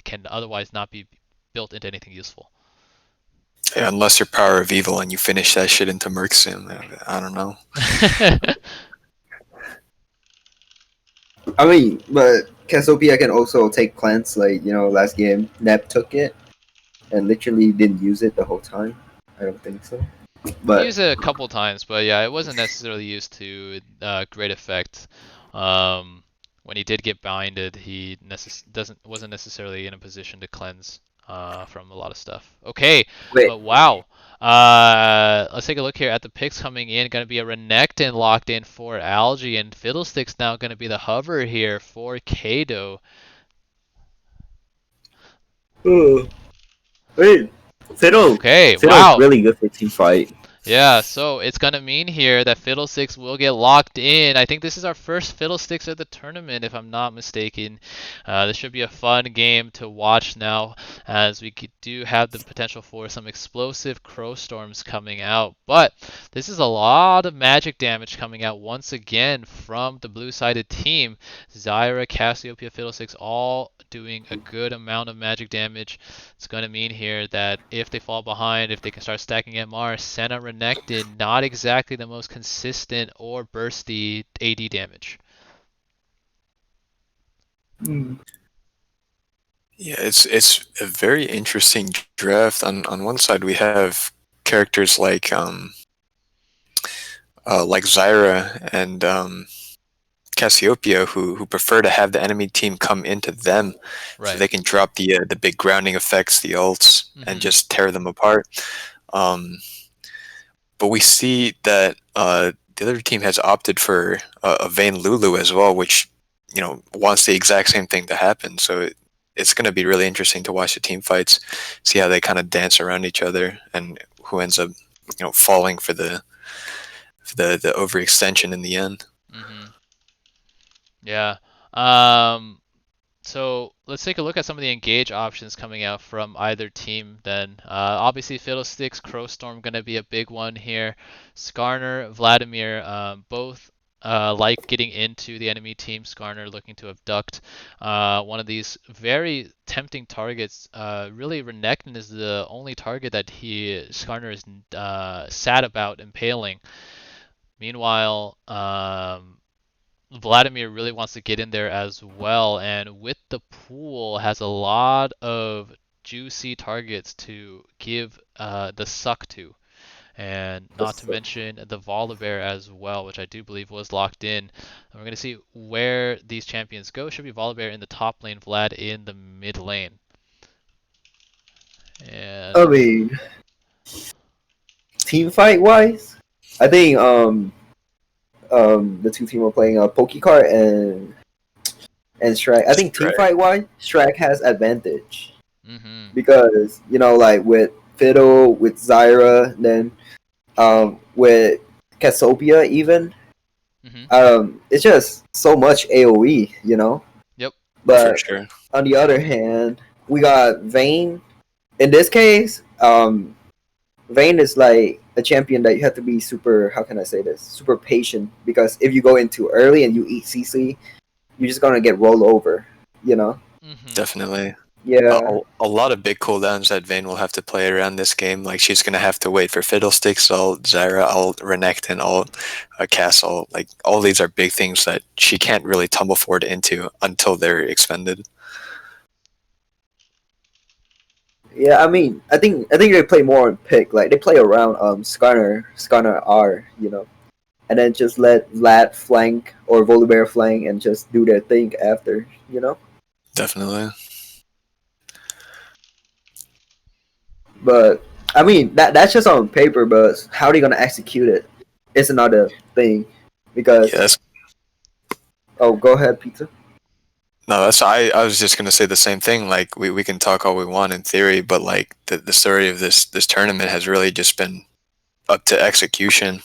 can otherwise not be built into anything useful. Yeah, unless you're Power of Evil and you finish that shit into Merc Sim. I don't know. I mean, but Cassiopeia can also take cleanse, like, last game, Neb took it and literally didn't use it the whole time. I don't think so. But he used it a couple times, but yeah, it wasn't necessarily used to great effect. When he did get binded, he wasn't necessarily in a position to cleanse from a lot of stuff. Okay, but wow. Let's take a look here at the picks coming in. Going to be a Renekton locked in for Algae, and Fiddlesticks now going to be the hover here for Kado. Wait, Fiddle. Okay, Fiddle's wow. really good for team fight. Yeah, so it's going to mean here that Fiddlesticks will get locked in. I think this is our first Fiddlesticks at the tournament, if I'm not mistaken. This should be a fun game to watch now, as we do have the potential for some explosive Crow Storms coming out. But this is a lot of magic damage coming out once again from the blue-sided team. Zyra, Cassiopeia, Fiddlesticks all doing a good amount of magic damage. It's going to mean here that if they fall behind, if they can start stacking MR, Senna, Renekton, not exactly the most consistent or bursty AD damage. Yeah, it's a very interesting draft. On one side, we have characters like Zyra and Cassiopeia who prefer to have the enemy team come into them, so they can drop the big grounding effects, the ults, and just tear them apart. But we see that the other team has opted for a Vayne Lulu as well, which wants the exact same thing to happen. So it's going to be really interesting to watch the team fights, see how they kind of dance around each other, and who ends up falling for the overextension in the end. Yeah. So let's take a look at some of the engage options coming out from either team then. Obviously Fiddlesticks, Crowstorm going to be a big one here. Skarner, Vladimir, both like getting into the enemy team. Skarner looking to abduct one of these very tempting targets. Really, Renekton is the only target that Skarner is sad about impaling. Meanwhile, Vladimir really wants to get in there as well, and with the pool has a lot of juicy targets to give the suck to, and not to mention the Volibear as well, which I do believe was locked in. And we're going to see where these champions go. Should be Volibear in the top lane, Vlad in the mid lane. And I mean, team fight wise, I think the two teams were playing Pokey and Strag. I think team fight wise, Strag has advantage because like with Fiddle, with Zyra, then with Cassiopeia even, it's just so much AOE, Yep. But on the other hand, we got Vayne. In this case, Vayne is like a champion that you have to be super, how can I say this, super patient, because if you go in too early and you eat CC, you're just going to get rolled over, Definitely. Yeah. A lot of big cooldowns that Vayne will have to play around this game. Like, she's going to have to wait for Fiddlesticks ult, Zyra ult, Renekton ult, Cass ult. Like, all these are big things that she can't really tumble forward into until they're expended. Yeah, I mean, I think they play more on pick. Like, they play around Skarner R, and then just let Vlad flank or Volibear flank and just do their thing after, Definitely. But I mean, that's just on paper. But how are they gonna execute it? It's another thing because. Yes. Oh, go ahead, Pizza. No, I was just gonna say the same thing. Like we can talk all we want in theory, but like the story of this tournament has really just been up to execution.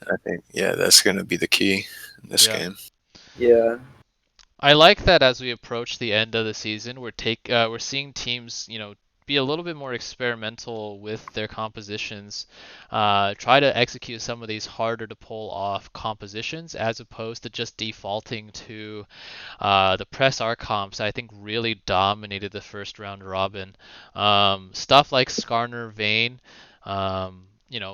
I think that's gonna be the key in this game. Yeah. I like that as we approach the end of the season, we're seeing teams, be a little bit more experimental with their compositions, try to execute some of these harder to pull off compositions as opposed to just defaulting to the press R comps. I think really dominated the first round robin. Stuff like Skarner, Vayne,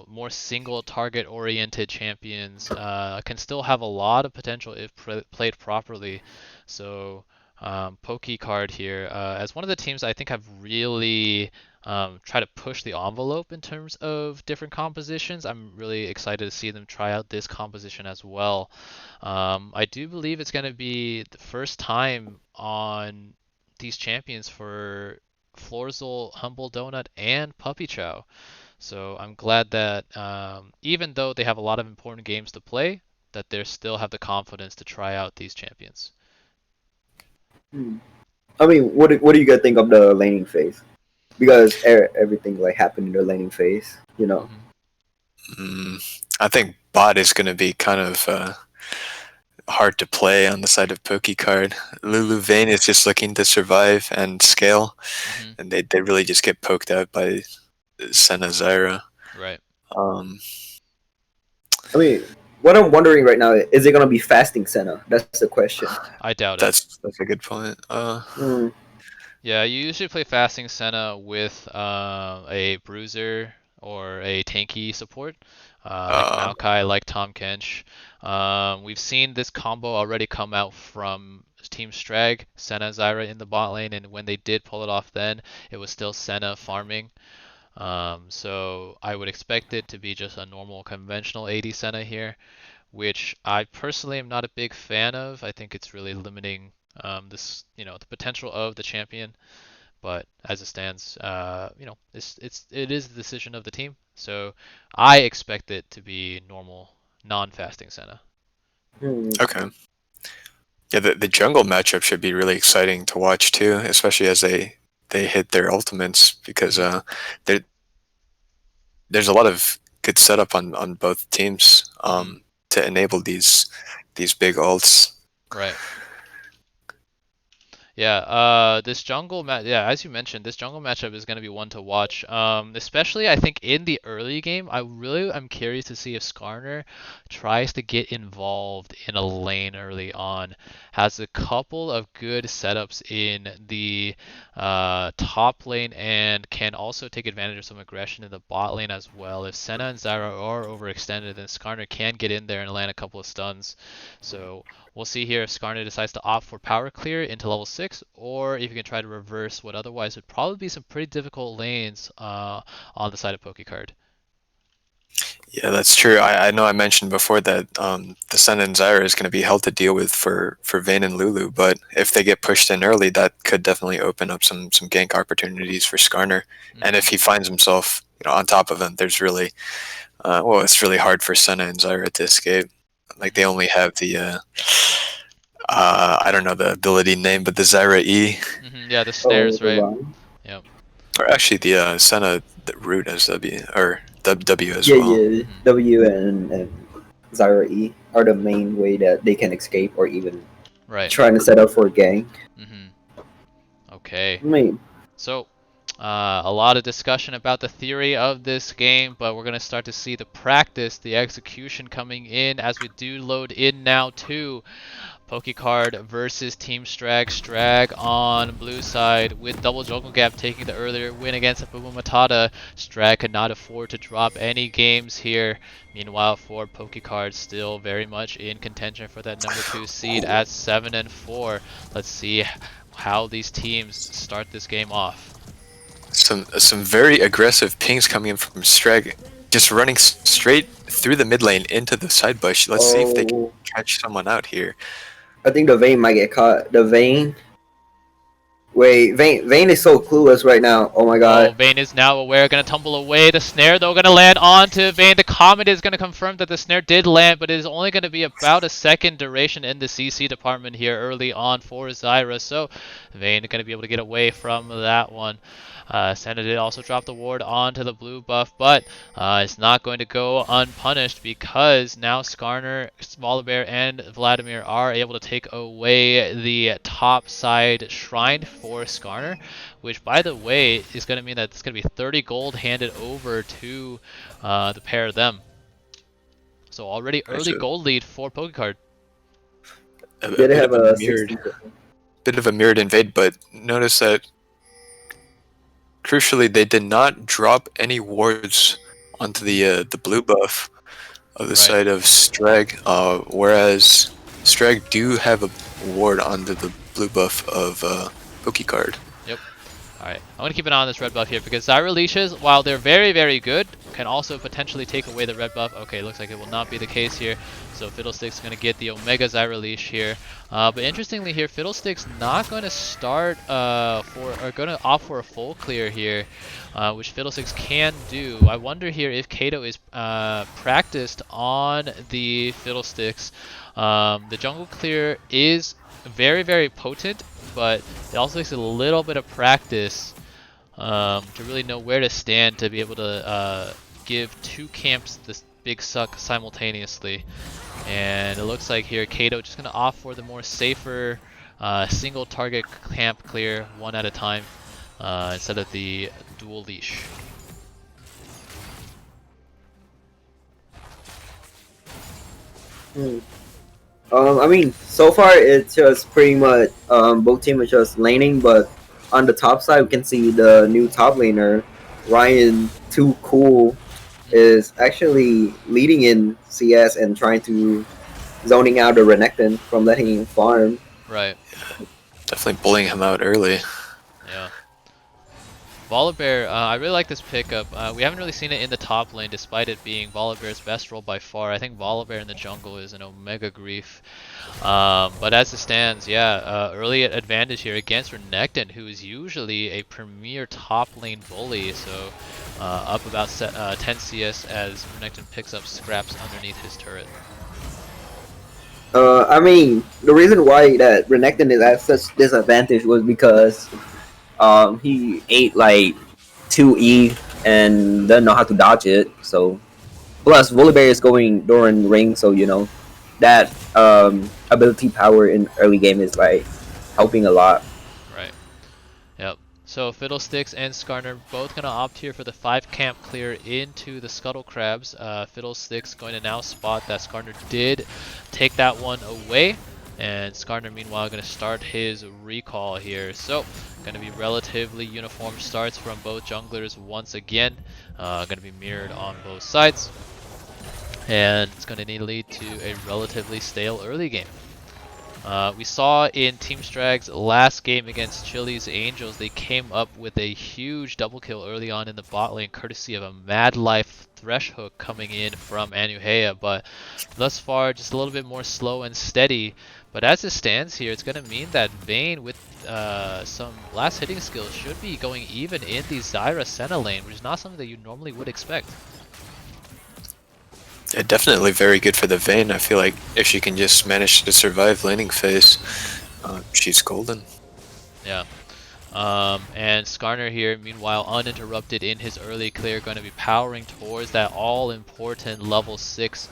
more single target oriented champions can still have a lot of potential if played properly. So Pokey card here as one of the teams I think have really tried to push the envelope in terms of different compositions. I'm really excited to see them try out this composition as well. I do believe it's going to be the first time on these champions for Florzel, Humble Donut, and Puppy Chow. So I'm glad that even though they have a lot of important games to play, that they still have the confidence to try out these champions. I mean, what do you guys think of the laning phase? Because everything like happened in the laning phase, I think bot is going to be kind of hard to play on the side of Pokey card. Lulu Vayne is just looking to survive and scale, and they really just get poked out by Senna Zyra. Right. I mean, what I'm wondering right now is it gonna be fasting Senna? That's the question. I doubt it. That's a good point. Yeah, you usually play fasting Senna with a bruiser or a tanky support, like Maokai, like Tom Kench. We've seen this combo already come out from Team Strag, Senna Zyra in the bot lane, and when they did pull it off then, it was still Senna farming. So I would expect it to be just a normal conventional AD Senna here, which I personally am not a big fan of. I think it's really limiting the potential of the champion. But as it stands, it is the decision of the team. So I expect it to be normal, non-fasting Senna. Okay. Yeah, the jungle matchup should be really exciting to watch too, especially as they hit their ultimates, because there's a lot of good setup on both teams to enable these big ults. Right. Yeah, as you mentioned, this jungle matchup is going to be one to watch. Especially I think in the early game, I'm curious to see if Skarner tries to get involved in a lane early on. Has a couple of good setups in the top lane and can also take advantage of some aggression in the bot lane as well. If Senna and Zyra are overextended, then Skarner can get in there and land a couple of stuns. So we'll see here if Skarner decides to opt for power clear into level 6, or if you can try to reverse what otherwise would probably be some pretty difficult lanes on the side of Pokecard. Yeah, that's true. I know I mentioned before that the Sun and Zyra is going to be hell to deal with for Vayne and Lulu, but if they get pushed in early, that could definitely open up some gank opportunities for Skarner. And if he finds himself on top of them, there's really it's really hard for Senna and Zyra to escape. Like they only have the I don't know the ability name, but the Zyra E. Yeah, the stairs, right? Yep. Or actually the Senna the root as W or W as well. Yeah, W and Zyra E are the main way that they can escape or even trying to set up for a gang. Okay. So a lot of discussion about the theory of this game, but we're going to start to see the practice, the execution coming in as we do load in now too. Pokecard versus Team Strag. Strag on blue side with double jungle gap taking the earlier win against Hapuuma Matata. Strag could not afford to drop any games here. Meanwhile, for Pokecard, still very much in contention for that number 2 seed at 7-4. Let's see how these teams start this game off. Some very aggressive pings coming in from Strag, just running straight through the mid lane into the side bush. Let's see if they can catch someone out here. I think the Vayne might get caught. The Vayne Wait, Vayne is so clueless right now. Oh my god. Oh, Vayne is now aware, gonna tumble away. The snare, though, gonna land onto Vayne. The comment is gonna confirm that the snare did land, but it is only gonna be about a second duration in the CC department here early on for Zyra. So, Vayne gonna be able to get away from that one. Senna did also drop the ward onto the blue buff, but it's not going to go unpunished because now Skarner, Volibear, and Vladimir are able to take away the top side shrine for Skarner, which, by the way, is going to mean that it's going to be 30 gold handed over to the pair of them. So already early gold lead for Pokey. A bit of a mirrored invade, but notice that crucially, they did not drop any wards onto the blue buff of the side of Strag, whereas Strag do have a ward onto the blue buff of Pokey. Yep. Alright, I'm going to keep an eye on this red buff here because Zyra leashes, while they're very, very good, can also potentially take away the red buff. Okay, looks like it will not be the case here. So Fiddlestick's going to get the Omega Zyra leash here. But interestingly here, Fiddlestick's not going to start going to opt for a full clear here, which Fiddlesticks can do. I wonder here if Kato is practiced on the Fiddlesticks. The jungle clear is very, very potent, but it also takes a little bit of practice to really know where to stand to be able to give two camps this big suck simultaneously. And it looks like here Kato just going to opt for the more safer single target camp clear one at a time instead of the dual leash. I mean, so far it's just pretty much both teams are just laning, but on the top side we can see the new top laner, Ryan Too Cool, is actually leading in CS and trying to zoning out the Renekton from letting him farm. Right. Definitely bullying him out early. Yeah. Volibear, I really like this pickup. We haven't really seen it in the top lane despite it being Volibear's best role by far. I think Volibear in the jungle is an Omega Grief. But as it stands, yeah, early advantage here against Renekton, who is usually a premier top lane bully. So up about 10 CS as Renekton picks up scraps underneath his turret. I mean, the reason why that Renekton is at such disadvantage was because he ate like 2E and doesn't know how to dodge it. So plus Volibear is going during ring, so you know that ability power in early game is like helping a lot. Right. Yep. So Fiddlesticks and Skarner both gonna opt here for the 5 camp clear into the Scuttle Crabs. Fiddlesticks going to now spot that Skarner did take that one away. And Skarner, meanwhile, going to start his recall here. So, going to be relatively uniform starts from both junglers once again. Going to be mirrored on both sides. And it's going to need to lead to a relatively stale early game. We saw in Team Strag's last game against Chili's Angels, they came up with a huge double kill early on in the bot lane, courtesy of a Mad Life Thresh Hook coming in from Anuhea. But thus far, just a little bit more slow and steady. But as it stands here, it's going to mean that Vayne with some last hitting skills should be going even in the Zyra Senna lane, which is not something that you normally would expect. Yeah, definitely very good for the Vayne. I feel like if she can just manage to survive laning phase, she's golden. Yeah. And Skarner here, meanwhile, uninterrupted in his early clear, going to be powering towards that all-important level 6.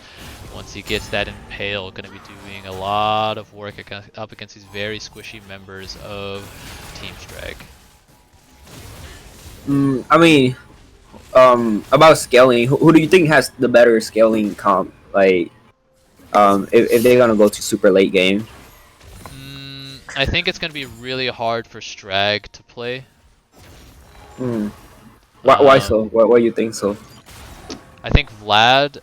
Once he gets that Impale, going to be doing a lot of work up against these very squishy members of Team Strag. I mean, about scaling, who do you think has the better scaling comp? Like, if they're gonna go to super late game. I think it's going to be really hard for Strag to play. Why so? Why do you think so? I think Vlad,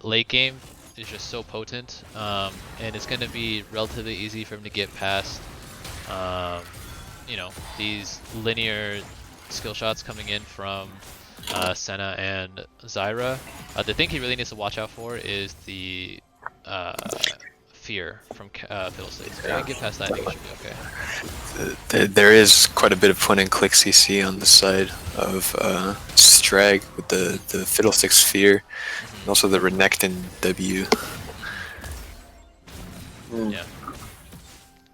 late game, is just so potent, and it's going to be relatively easy for him to get past, you know, these linear skill shots coming in from Senna and Zyra. The thing he really needs to watch out for is the fear from Fiddlesticks. If you can get past that, I think it should be okay. There is quite a bit of point and click CC on the side of Strag with the Fiddlesticks fear, and also the Renekton W. Yeah.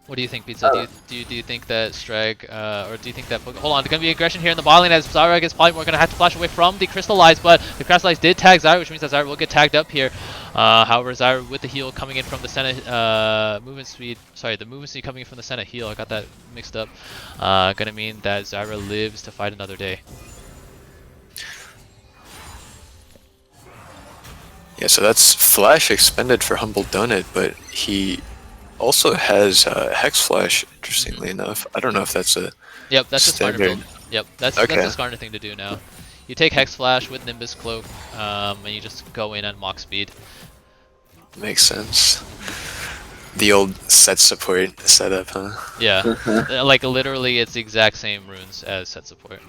What do you think, Pizza? Do you think that Strag, or do you think that... Hold on, there's going to be aggression here in the bot lane as Zyra gets probably more going to have to flash away from the Crystallize, but the Crystallize did tag Zyra, which means that Zyra will get tagged up here. However, Zyra with the heal coming in from the Senna movement speed, sorry, the movement speed coming in from the Senna heal, I got that mixed up, going to mean that Zyra lives to fight another day. Yeah, so that's Flash expended for Humble Donut, but he also has Hex Flash, interestingly enough. I don't know if that's a Yep, that's a Skarner build. Yep, that's a okay. Skarner thing to do now. You take Hex Flash with Nimbus Cloak, and you just go in at Mach speed. Makes sense. The old set support setup, huh? Yeah, like literally it's the exact same runes as set support.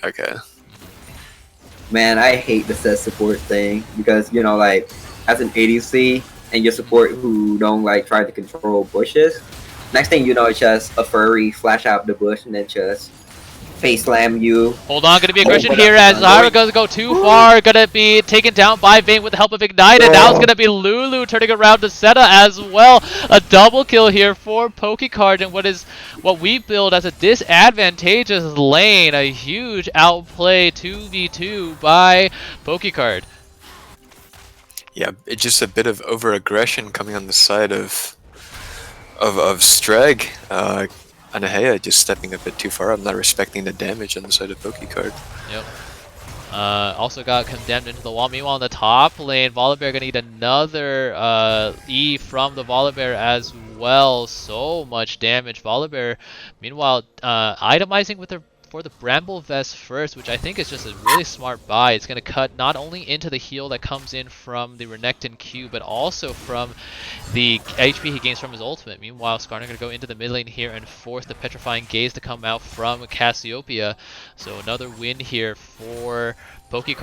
Okay. Man, I hate the set support thing because, you know, like, as an ADC and your support who don't, like, try to control bushes, next thing you know, it's just a furry flash out the bush and then just face slam you. Hold on, gonna be aggression here as Zyra goes go too far, gonna be taken down by Vayne with the help of Ignite, and now it's gonna be Lulu turning around to Senna as well. A double kill here for Pokey and what we build as a disadvantageous lane. A huge outplay 2v2 by Pokey. Yeah, it's just a bit of over aggression coming on the side of Strag. Anahea just stepping a bit too far. I'm not respecting the damage on the side of Pokey. Yep. Also got condemned into the wall. Meanwhile, in the top lane, Volibear gonna need another E from the Volibear as well. So much damage. Volibear, meanwhile, itemizing with for the Bramble Vest first, which I think is just a really smart buy. It's going to cut not only into the heal that comes in from the Renekton Q, but also from the HP he gains from his ultimate. Meanwhile, Skarner going to go into the mid lane here and force the Petrifying Gaze to come out from Cassiopeia. So another win here for Pokey,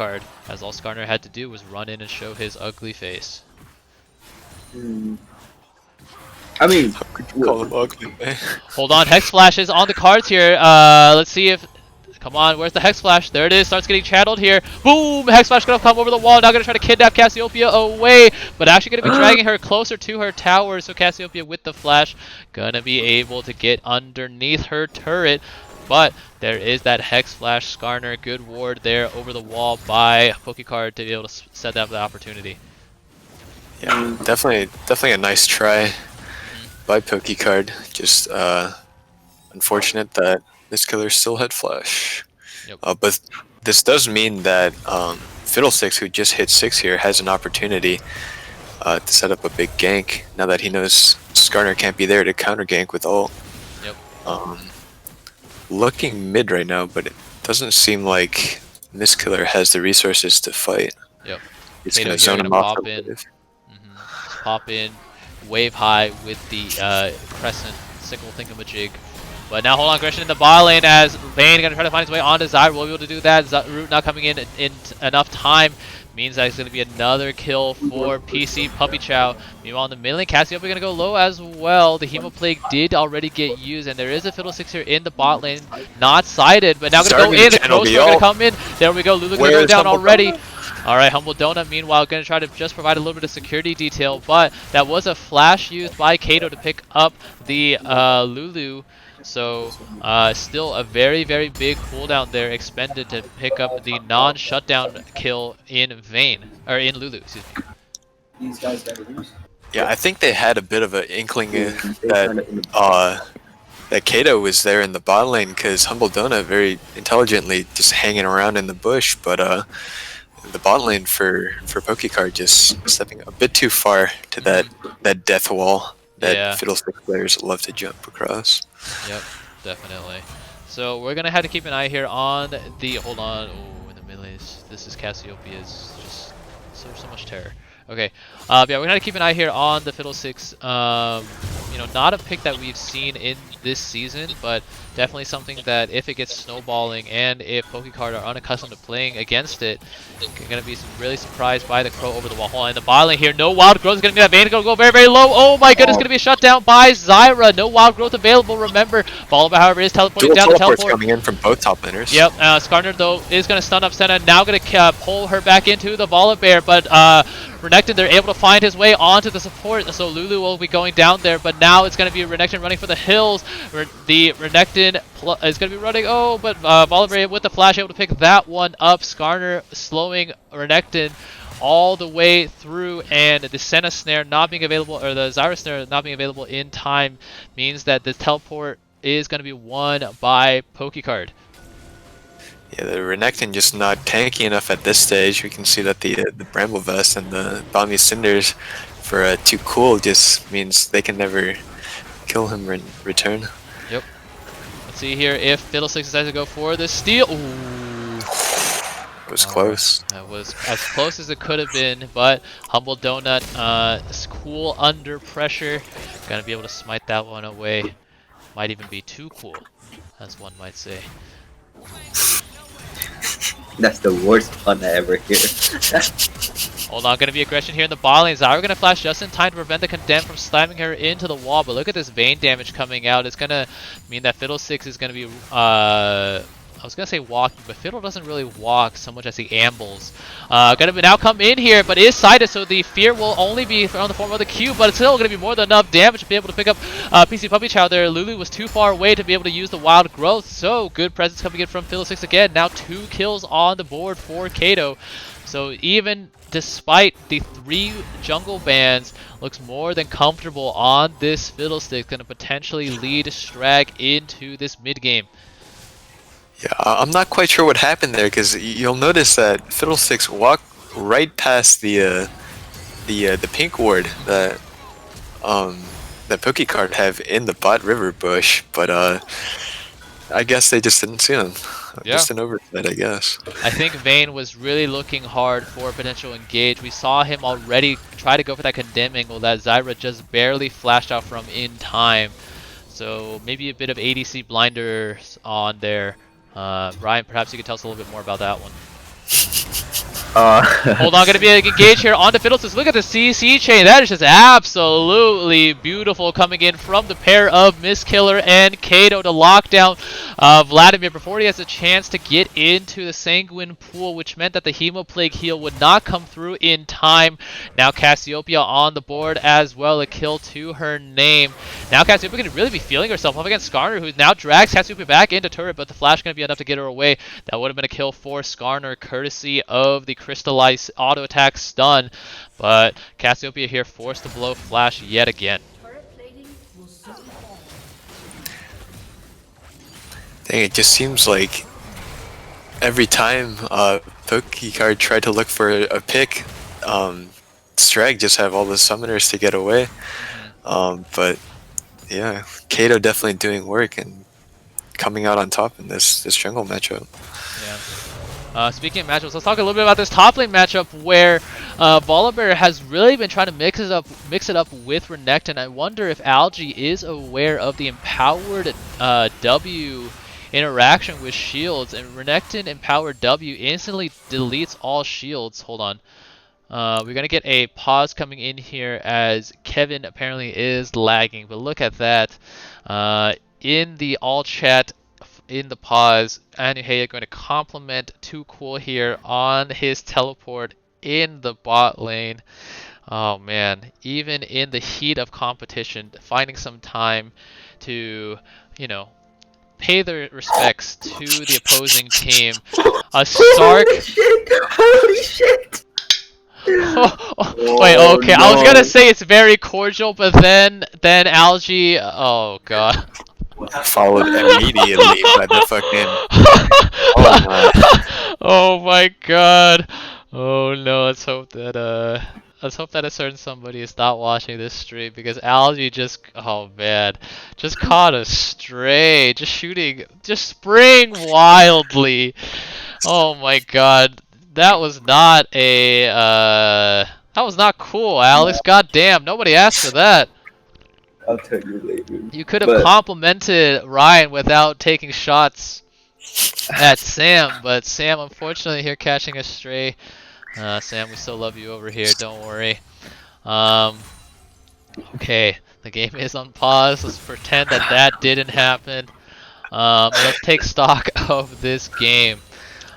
as all Skarner had to do was run in and show his ugly face. I mean, call him ugly, man. Hold on, Hex Flash is on the cards here. Let's see if... Come on, where's the Hex Flash? There it is, starts getting channeled here. Boom! Hex Flash gonna come over the wall, now gonna try to kidnap Cassiopeia away, but actually gonna be dragging her closer to her tower, so Cassiopeia with the Flash gonna be able to get underneath her turret. But there is that Hex Flash Skarner, good ward there over the wall by Pokey to be able to set up the opportunity. Yeah, definitely a nice try by Pokey. Just unfortunate that this killer still had Flash. Yep. But this does mean that Fiddlesticks, who just hit 6 here, has an opportunity to set up a big gank now that he knows Skarner can't be there to counter gank with ult. Yep. Looking mid right now, but it doesn't seem like this killer has the resources to fight. Yep. It's gonna zone him off. Pop in, wave high with the Crescent sickle thingamajig. But now hold on, aggression in the bot lane as Vayne gonna try to find his way onto Zyra. Will be able to do that. Root not coming in enough time means that it's gonna be another kill for PC Puppy Chow. Meanwhile, in the mid lane, Cassiopeia gonna go low as well. The Hemoplague did already get used, and there is a Fiddlesticks here in the bot lane, not sighted, but now gonna go in. The Crossbow gonna come in. There we go. Lulu gonna go down already. Alright, Humble Donut, meanwhile, going to try to just provide a little bit of security detail, but that was a flash used by Kato to pick up the Lulu. So, still a very, very big cooldown there expended to pick up the non-shutdown kill in Vayne, or in Lulu, excuse me. These guys gotta lose. Yeah, I think they had a bit of an inkling that Kato was there in the bot lane, because Humble Donut very intelligently just hanging around in the bush, but the bot lane for Pokey just stepping a bit too far to that death wall that Fiddlesticks players love to jump across. Yep, definitely. So we're gonna have to keep an eye here on the in the melees. This is Cassiopeia's just so much terror. Okay, yeah, we're gonna keep an eye here on the Fiddlesticks not a pick that we've seen in this season, but definitely something that if it gets snowballing and if PokeCard are unaccustomed to playing against it, you're going to be really surprised by the Crow over the wall. Hold on, in the bot lane here, no Wild Growth is going to be that Vayne, going to go very, very low. Oh my goodness, going to be shut down by Zyra. No Wild Growth available, remember. Volibear, however, is teleporting down the teleport. Coming in from both top laners. Yep, Skarner, though, is going to stun up Senna, now going to pull her back into the Volibear, but Renekton, they're able to find his way onto the support, so Lulu will be going down there, but now it's going to be Renekton running for the hills. The Renekton is going to be running, but Volibear with the flash able to pick that one up. Skarner slowing Renekton all the way through, and the Senna snare not being available, or the Zyra snare not being available in time, means that the teleport is going to be won by PokeCard. Yeah, the Renekton just not tanky enough at this stage. We can see that the Bramble Vest and the Balmy Cinders for too cool just means they can never kill him in return. Yep. Let's see here if Fiddlesticks decides to go for the steal. Ooh. It was close. That was as close as it could have been, but Humble Donut is cool under pressure. Gonna be able to smite that one away. Might even be too cool, as one might say. That's the worst pun I ever hear. Hold on, gonna be aggression here in the bot lane. Zyra gonna flash just in time to prevent the Condemn from slamming her into the wall, but look at this Vayne damage coming out. It's gonna mean that Fiddlesticks is gonna be, I was gonna say walking, but Fiddle doesn't really walk so much as he ambles. Gonna now come in here, but is sighted, so the fear will only be on the form of the Q, but it's still gonna be more than enough damage to be able to pick up PC Puppy Chow there. Lulu was too far away to be able to use the Wild Growth, so good presence coming in from Fiddlesticks again. Now 2 kills on the board for Kato. So even despite the 3 jungle bans, looks more than comfortable on this Fiddlesticks, gonna potentially lead Strag into this mid game. Yeah, I'm not quite sure what happened there, because you'll notice that Fiddlesticks walked right past the pink ward that that PokeCard have in the bot river bush, but I guess they just didn't see him. Yeah. Just an oversight, I guess. I think Vayne was really looking hard for a potential engage. We saw him already try to go for that Condemn angle that Zyra just barely flashed out from in time. So maybe a bit of ADC blinders on there. Ryan, perhaps you could tell us a little bit more about that one. Hold on, gonna be an engage here on the Fiddlesticks. Look at the CC chain. That is just absolutely beautiful coming in from the pair of Misskiller and Kato to lock down Vladimir before he has a chance to get into the Sanguine pool, which meant that the Hemoplague heal would not come through in time. Now Cassiopeia on the board as well, a kill to her name. Now Cassiopeia can really be feeling herself up against Skarner, who now drags Cassiopeia back into turret, but the flash going to be enough to get her away. That would have been a kill for Skarner, courtesy of the Crystallized auto attack stun, but Cassiopeia here forced to blow flash yet again. Dang, it just seems like every time PokeCard tried to look for a pick, Strag just have all the summoners to get away. But yeah, Kato definitely doing work and coming out on top in this jungle matchup. Yeah. Speaking of matchups, let's talk a little bit about this top lane matchup where Volibear has really been trying to mix it up with Renekton. I wonder if Algae is aware of the empowered W interaction with shields, and Renekton empowered W instantly deletes all shields. Hold on. We're going to get a pause coming in here as Kevin apparently is lagging, but look at that. In the all chat, in the pause, Anuheya going to compliment Too Cool here on his teleport in the bot lane. Oh man, even in the heat of competition, finding some time to, you know, pay their respects to the opposing team. A Stark. Holy shit! Wait, okay, I was gonna say it's very cordial, but then Algae, oh god. Followed immediately by the fucking. Oh my god. Oh no, let's hope that a certain somebody is not watching this stream, because Algae just, oh man, just caught a stray, just spraying wildly. Oh my god, that was not cool, Alex. God damn, nobody asked for that. I'll tell you later. You could have complimented Ryan without taking shots at Sam, but Sam unfortunately here catching a stray. Sam, we still love you over here, don't worry. Okay, the game is on pause. Let's pretend that that didn't happen. Let's take stock of this game.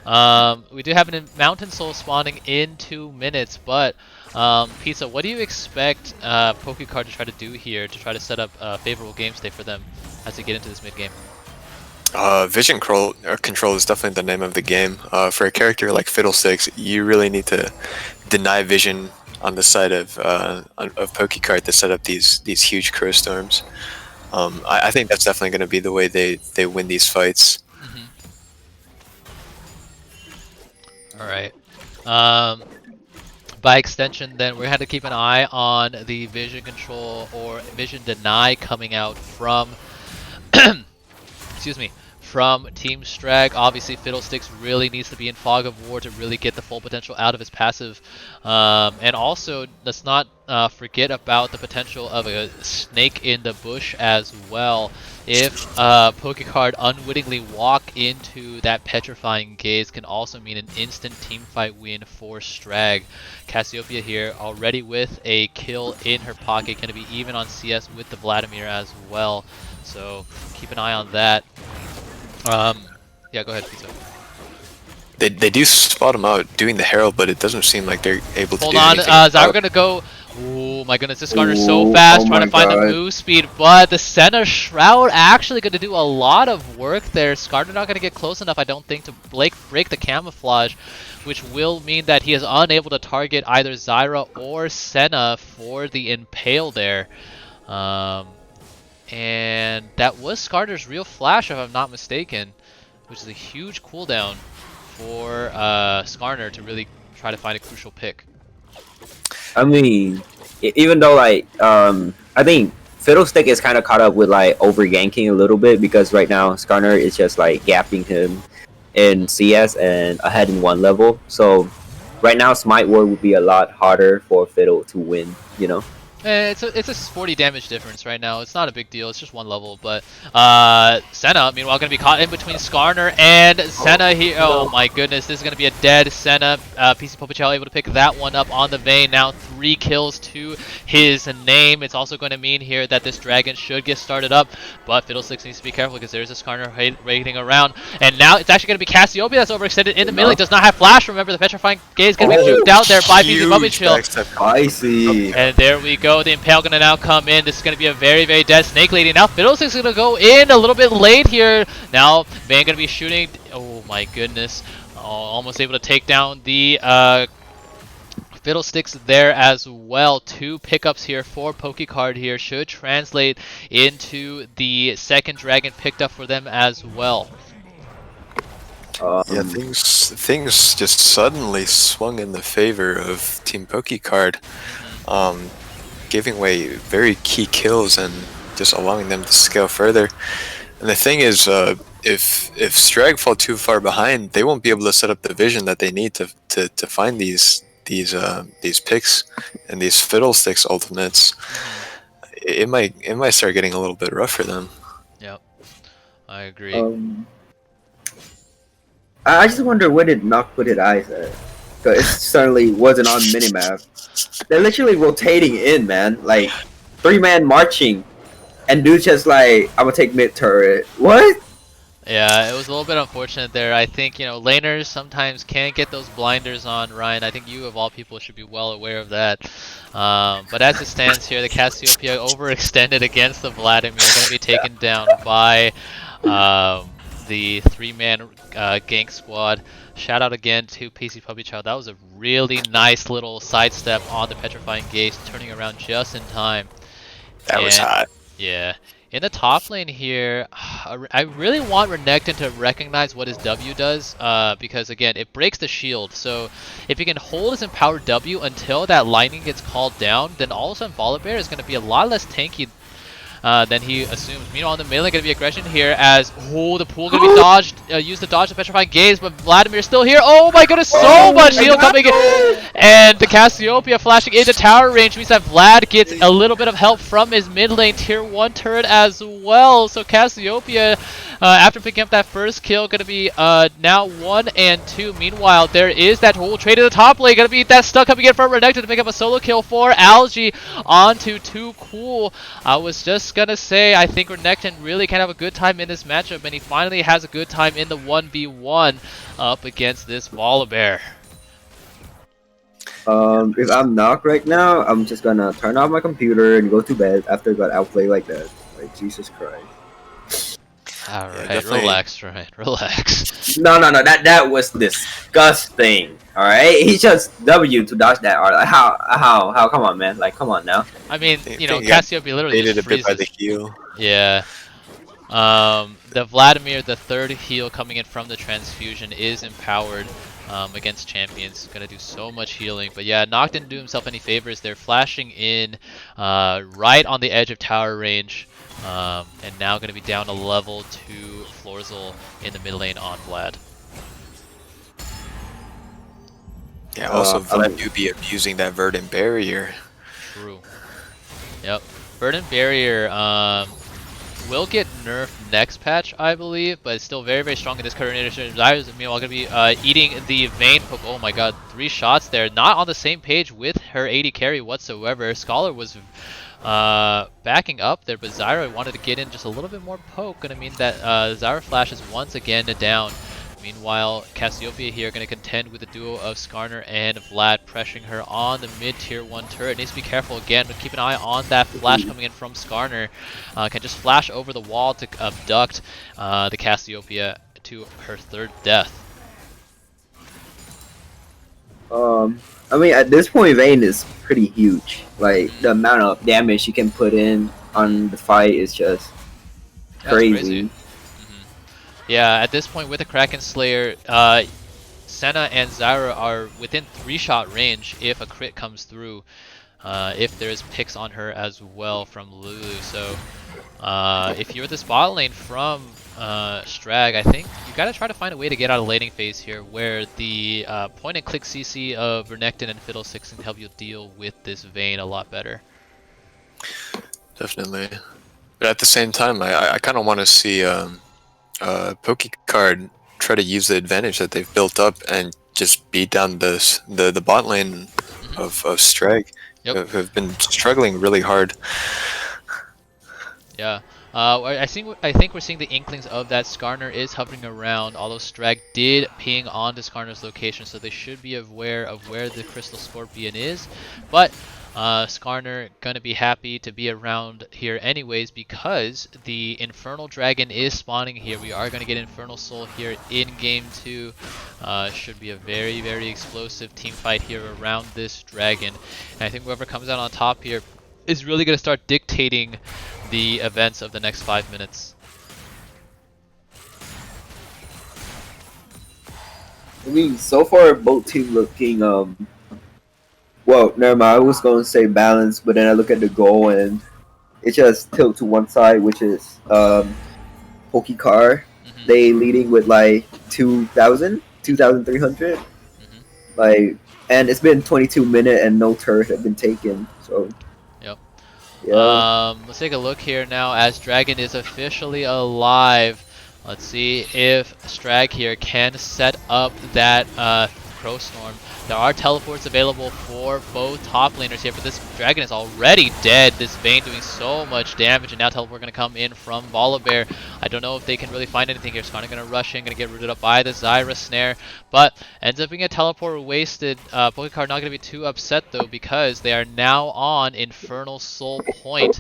We do have a Mountain Soul spawning in 2 minutes, but Pizza, what do you expect Pokey Card to try to do here to try to set up a favorable game state for them as we get into this mid game? Vision control is definitely the name of the game. For a character like Fiddlesticks, you really need to deny vision on the side of Pokey Card to set up these huge crow storms. I think that's definitely going to be the way they win these fights. Alright. By extension, then, we had to keep an eye on the vision control or vision deny coming out from excuse me, from Team Strag. Obviously, Fiddlesticks really needs to be in Fog of War to really get the full potential out of his passive. And also, let's not forget about the potential of a snake in the bush as well. If Pokecard unwittingly walk into that petrifying gaze, can also mean an instant teamfight win for Strag. Cassiopeia here already with a kill in her pocket, going to be even on CS with the Vladimir as well. So keep an eye on that. Yeah, go ahead, Pizza. They do spot him out doing the Herald, but it doesn't seem like they're able to do anything. Hold on, Zyra gonna go. Oh my goodness, this Skarner's so fast trying to find the move speed, but the Senna Shroud actually gonna do a lot of work there. Skarner not gonna get close enough, I don't think, to break the camouflage, which will mean that he is unable to target either Zyra or Senna for the Impale there. And that was Skarner's real flash, if I'm not mistaken, which is a huge cooldown for Skarner to really try to find a crucial pick. I mean, even though like I think Fiddlestick is kind of caught up with like over ganking a little bit, because right now Skarner is just like gapping him in CS and ahead in 1 level. So right now Smite War would be a lot harder for Fiddle to win, you know. It's a 40 damage difference right now. It's not a big deal. It's just 1 level. But Senna, meanwhile, going to be caught in between Skarner and Senna here. Oh my goodness, this is going to be a dead Senna. PC Popichal able to pick that one up on the vein. Now 3 kills to his name. It's also going to mean here that this dragon should get started up. But Fiddlesticks needs to be careful because there's a Skarner waiting around. And now it's actually going to be Cassiopeia that's overextended in the middle. He does not have flash. Remember, the Petrifying Gaze is going to be juked out there by PC Popichal. I see. And there we go. The Impale gonna now come in. This is gonna be a very, very dead Snake Lady. Now Fiddlesticks gonna go in a little bit late here. Now Van gonna be shooting. Oh my goodness. Almost able to take down the Fiddlesticks there as well. 2 pickups here for Pokecard here should translate into the second dragon picked up for them as well. Yeah, things just suddenly swung in the favor of Team Pokecard. Giving away very key kills and just allowing them to scale further. And the thing is, if Strag fall too far behind, they won't be able to set up the vision that they need to find these picks and these Fiddlesticks ultimates. It might start getting a little bit rough for them. Yep, I agree. I just wonder where did Knock put his eyes at? Because it certainly wasn't on minimap. They're literally rotating in, man. Like 3-man marching, and dude's just like, I'm gonna take mid turret. What? Yeah, it was a little bit unfortunate there. I think, you know, laners sometimes can't get those blinders on, Ryan. I think you, of all people, should be well aware of that. But as it stands here, the Cassiopeia overextended against the Vladimir. Going to be taken down by the 3-man gank squad. Shout out again to PC Popichal. That was a really nice little sidestep on the Petrifying Gaze, turning around just in time. That was hot. Yeah. In the top lane here, I really want Renekton to recognize what his W does, because again, it breaks the shield. So if he can hold his empowered W until that lightning gets called down, then all of a sudden Volibear is going to be a lot less tanky than he assumes. Meanwhile, in the middle, going to be aggression here as the pool going to be dodged, use the dodge the Petrifying Gaze, but Vladimir's still here. Oh my goodness, so much heal coming in, And the Cassiopeia flashing into tower range means that Vlad gets a little bit of help from his mid lane tier 1 turret as well. So Cassiopeia, after picking up that first kill, going to be now 1 and 2. Meanwhile, there is that whole trade to the top lane. Going to be that stuck coming in from Renekton to pick up a solo kill for Algae onto Too Cool. I was just going to say, I think Renekton really can have a good time in this matchup, and he finally has a good time in the 1v1 up against this Volibear. If I'm knocked right now, I'm just gonna turn off my computer and go to bed after I got outplayed like that. Like, Jesus Christ. Alright, relax, Ryan. Relax. No, that was disgusting. Alright? He just W to dodge that. Like, how? Come on, man. Like, come on now. I mean, you know, Cassiopeia literally just freezes. A bit by the heal. Yeah. The Vladimir, the third heal coming in from the transfusion, is empowered against champions. Gonna do so much healing. But yeah, Noct didn't do himself any favors. They're flashing in right on the edge of tower range. And now gonna be down a level to Florzel in the mid lane on Vlad. Yeah, also Vlad do be abusing that verdant barrier. True. Yep. Verdant barrier will get nerfed next patch, I believe, but it's still very, very strong in this current edition. Zyra's meanwhile going to be eating the Vayne poke. Oh my god, 3 shots there. Not on the same page with her AD carry whatsoever. Scholar was backing up there, but Zyra wanted to get in just a little bit more poke. Going to mean that Zyra Flash is once again down. Meanwhile, Cassiopeia here going to contend with the duo of Skarner and Vlad, pressuring her on the mid-tier 1 turret. Needs to be careful again, but keep an eye on that flash coming in from Skarner. Can just flash over the wall to abduct the Cassiopeia to her 3rd death. I mean, at this point, Vayne is pretty huge. Like, the amount of damage she can put in on the fight is just crazy. Yeah, at this point with the Kraken Slayer, Senna and Zyra are within 3-shot range if a crit comes through. If there's picks on her as well from Lulu. So if you're the spot lane from Strag, I think you gotta try to find a way to get out of laning phase here, where the point and click CC of Renekton and Fiddlesticks can help you deal with this Vayne a lot better. Definitely. But at the same time, I kind of want to see Pokey card try to use the advantage that they've built up and just beat down the bot lane of Strag, who have been struggling really hard. Yeah, I think we're seeing the inklings of that. Skarner is hovering around, although Strag did ping onto Skarner's location, so they should be aware of where the Crystal Scorpion is. But Skarner gonna be happy to be around here anyways, because the Infernal Dragon is spawning here. We are gonna get Infernal Soul here in game 2. Should be a very, very explosive team fight here around this dragon. And I think whoever comes out on top here is really gonna start dictating the events of the next 5 minutes. I mean, so far both teams looking well, never mind. I was going to say balance, but then I look at the goal and it just tilts to one side, which is Pokey Car. They leading with like 2,300. Like, and it's been 22 minutes and no turret have been taken. So. Yep. Yeah. Let's take a look here now as Dragon is officially alive. Let's see if Strag here can set up that Crow Storm. There are teleports available for both top laners here, but this dragon is already dead. This Vayne doing so much damage, and now teleport going to come in from Volibear. I don't know if they can really find anything here. Skarner going to rush in, going to get rooted up by the Zyra snare, but ends up being a teleport wasted. Pokecard not going to be too upset though, because they are now on Infernal Soul Point.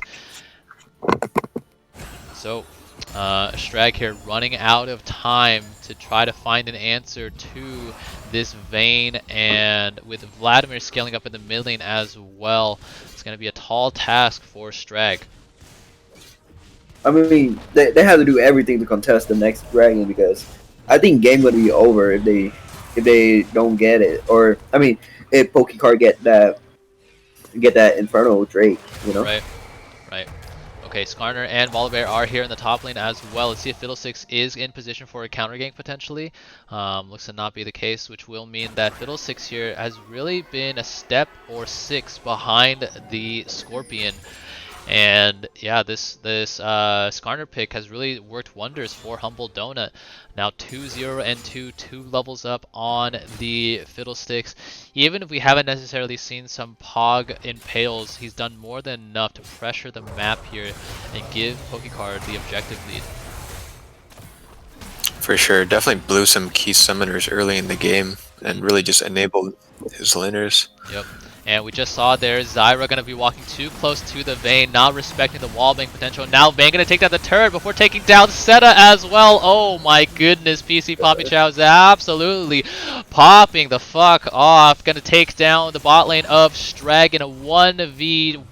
So Strag here running out of time to try to find an answer to this Vayne, and with Vladimir scaling up in the mid lane as well, it's going to be a tall task for Strag. I mean, they have to do everything to contest the next dragon, because I think game going to be over if they don't get it, or I mean, if Pokecard get that Infernal Drake, you know. Right. Okay, Skarner and Volibear are here in the top lane as well. Let's see if Fiddlesticks is in position for a counter gank potentially. Looks to not be the case, which will mean that Fiddlesticks here has really been a step or 6 behind the Scorpion. And yeah, this Skarner pick has really worked wonders for Humble Donut. Now 2-0 and 2 levels up on the Fiddlesticks. Even if we haven't necessarily seen some Pog impales, he's done more than enough to pressure the map here and give Pokecard the objective lead. For sure, definitely blew some key summoners early in the game and really just enabled his laners. Yep. And we just saw there Zyra going to be walking too close to the Vayne, not respecting the wallbang potential. Now Vayne going to take down the turret before taking down Seta as well. Oh my goodness, PC Poppy Chow is absolutely popping the fuck off. Going to take down the bot lane of Strag in a 1v.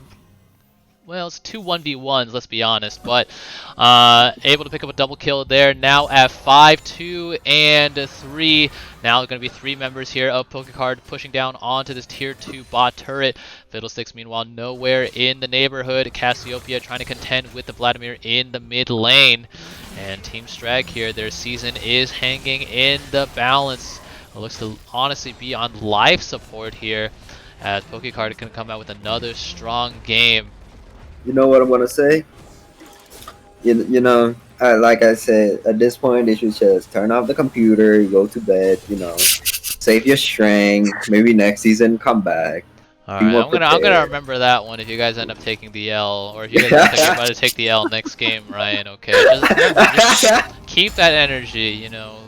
Well, it's 2 1v1s, let's be honest, but able to pick up a double kill there. Now at 5, 2, and 3. Now going to be 3 members here of Pokecard pushing down onto this tier 2 bot turret. Fiddlesticks, meanwhile, nowhere in the neighborhood. Cassiopeia trying to contend with the Vladimir in the mid lane. And Team Strag here, their season is hanging in the balance. It looks to honestly be on life support here, as Pokecard can come out with another strong game. You know what I'm gonna say? You know, like I said, at this point, they should just turn off the computer, go to bed. You know, save your strength. Maybe next season come back. All right, I'm gonna remember that one if you guys end up taking the L, or if you guys are about to take the L next game, Ryan. Okay, just keep that energy. You know,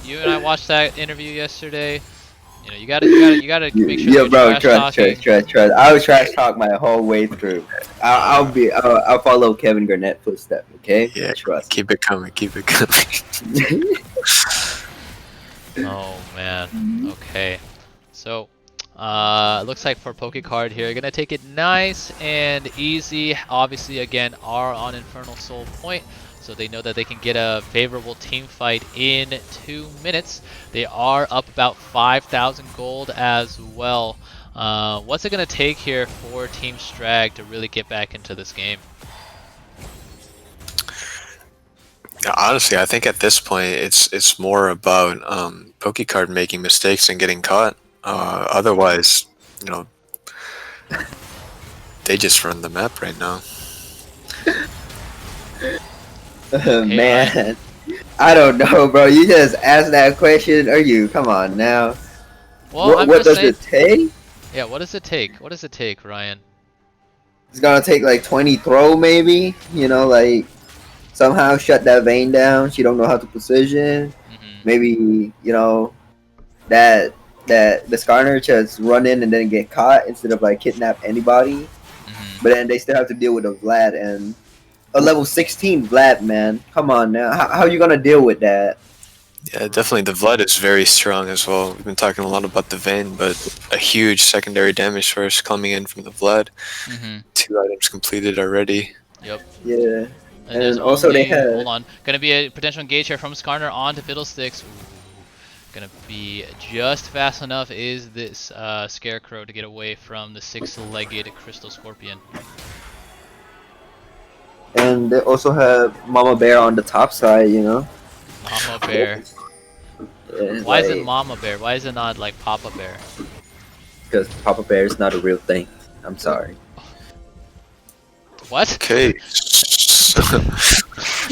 you and I watched that interview yesterday. You know, you gotta make sure. Yeah, bro, trust. I was trash talk my whole way through. I'll follow Kevin Garnett footsteps. Okay. Yeah, trust. Keep it coming. Keep it coming. Oh man. Okay. So, looks like for Pokecard here, you're gonna take it nice and easy. Obviously, again, are on Infernal Soul point, so they know that they can get a favorable team fight in 2 minutes. They are up about 5,000 gold as well. What's it going to take here for Team Strag to really get back into this game? Honestly, I think at this point it's more about Pokecard making mistakes and getting caught. Otherwise, you know, they just run the map right now. Man, I don't know, bro. You just asked that question, or you? Come on now. Well, what does it take? Yeah, what does it take? What does it take, Ryan? It's gonna take like 20 throw, maybe. You know, like somehow shut that Vayne down. She don't know how to precision. Maybe you know that the Skarner just run in and then get caught instead of like kidnap anybody. But then they still have to deal with a Vlad and a level 16 Vlad, man. Come on now. How are you going to deal with that? Yeah, definitely. The Vlad is very strong as well. We've been talking a lot about the Vayne, but a huge secondary damage source coming in from the Vlad. 2 items completed already. Yep. Yeah. And also only, they have... Hold on. Going to be a potential engage here from Skarner onto Fiddlesticks. Going to be just fast enough is this Scarecrow to get away from the 6-legged Crystal Scorpion. And they also have Mama Bear on the top side, you know? Mama Bear. Yeah, Why is it Mama Bear? Why is it not like Papa Bear? Because Papa Bear is not a real thing. I'm sorry. What? Okay.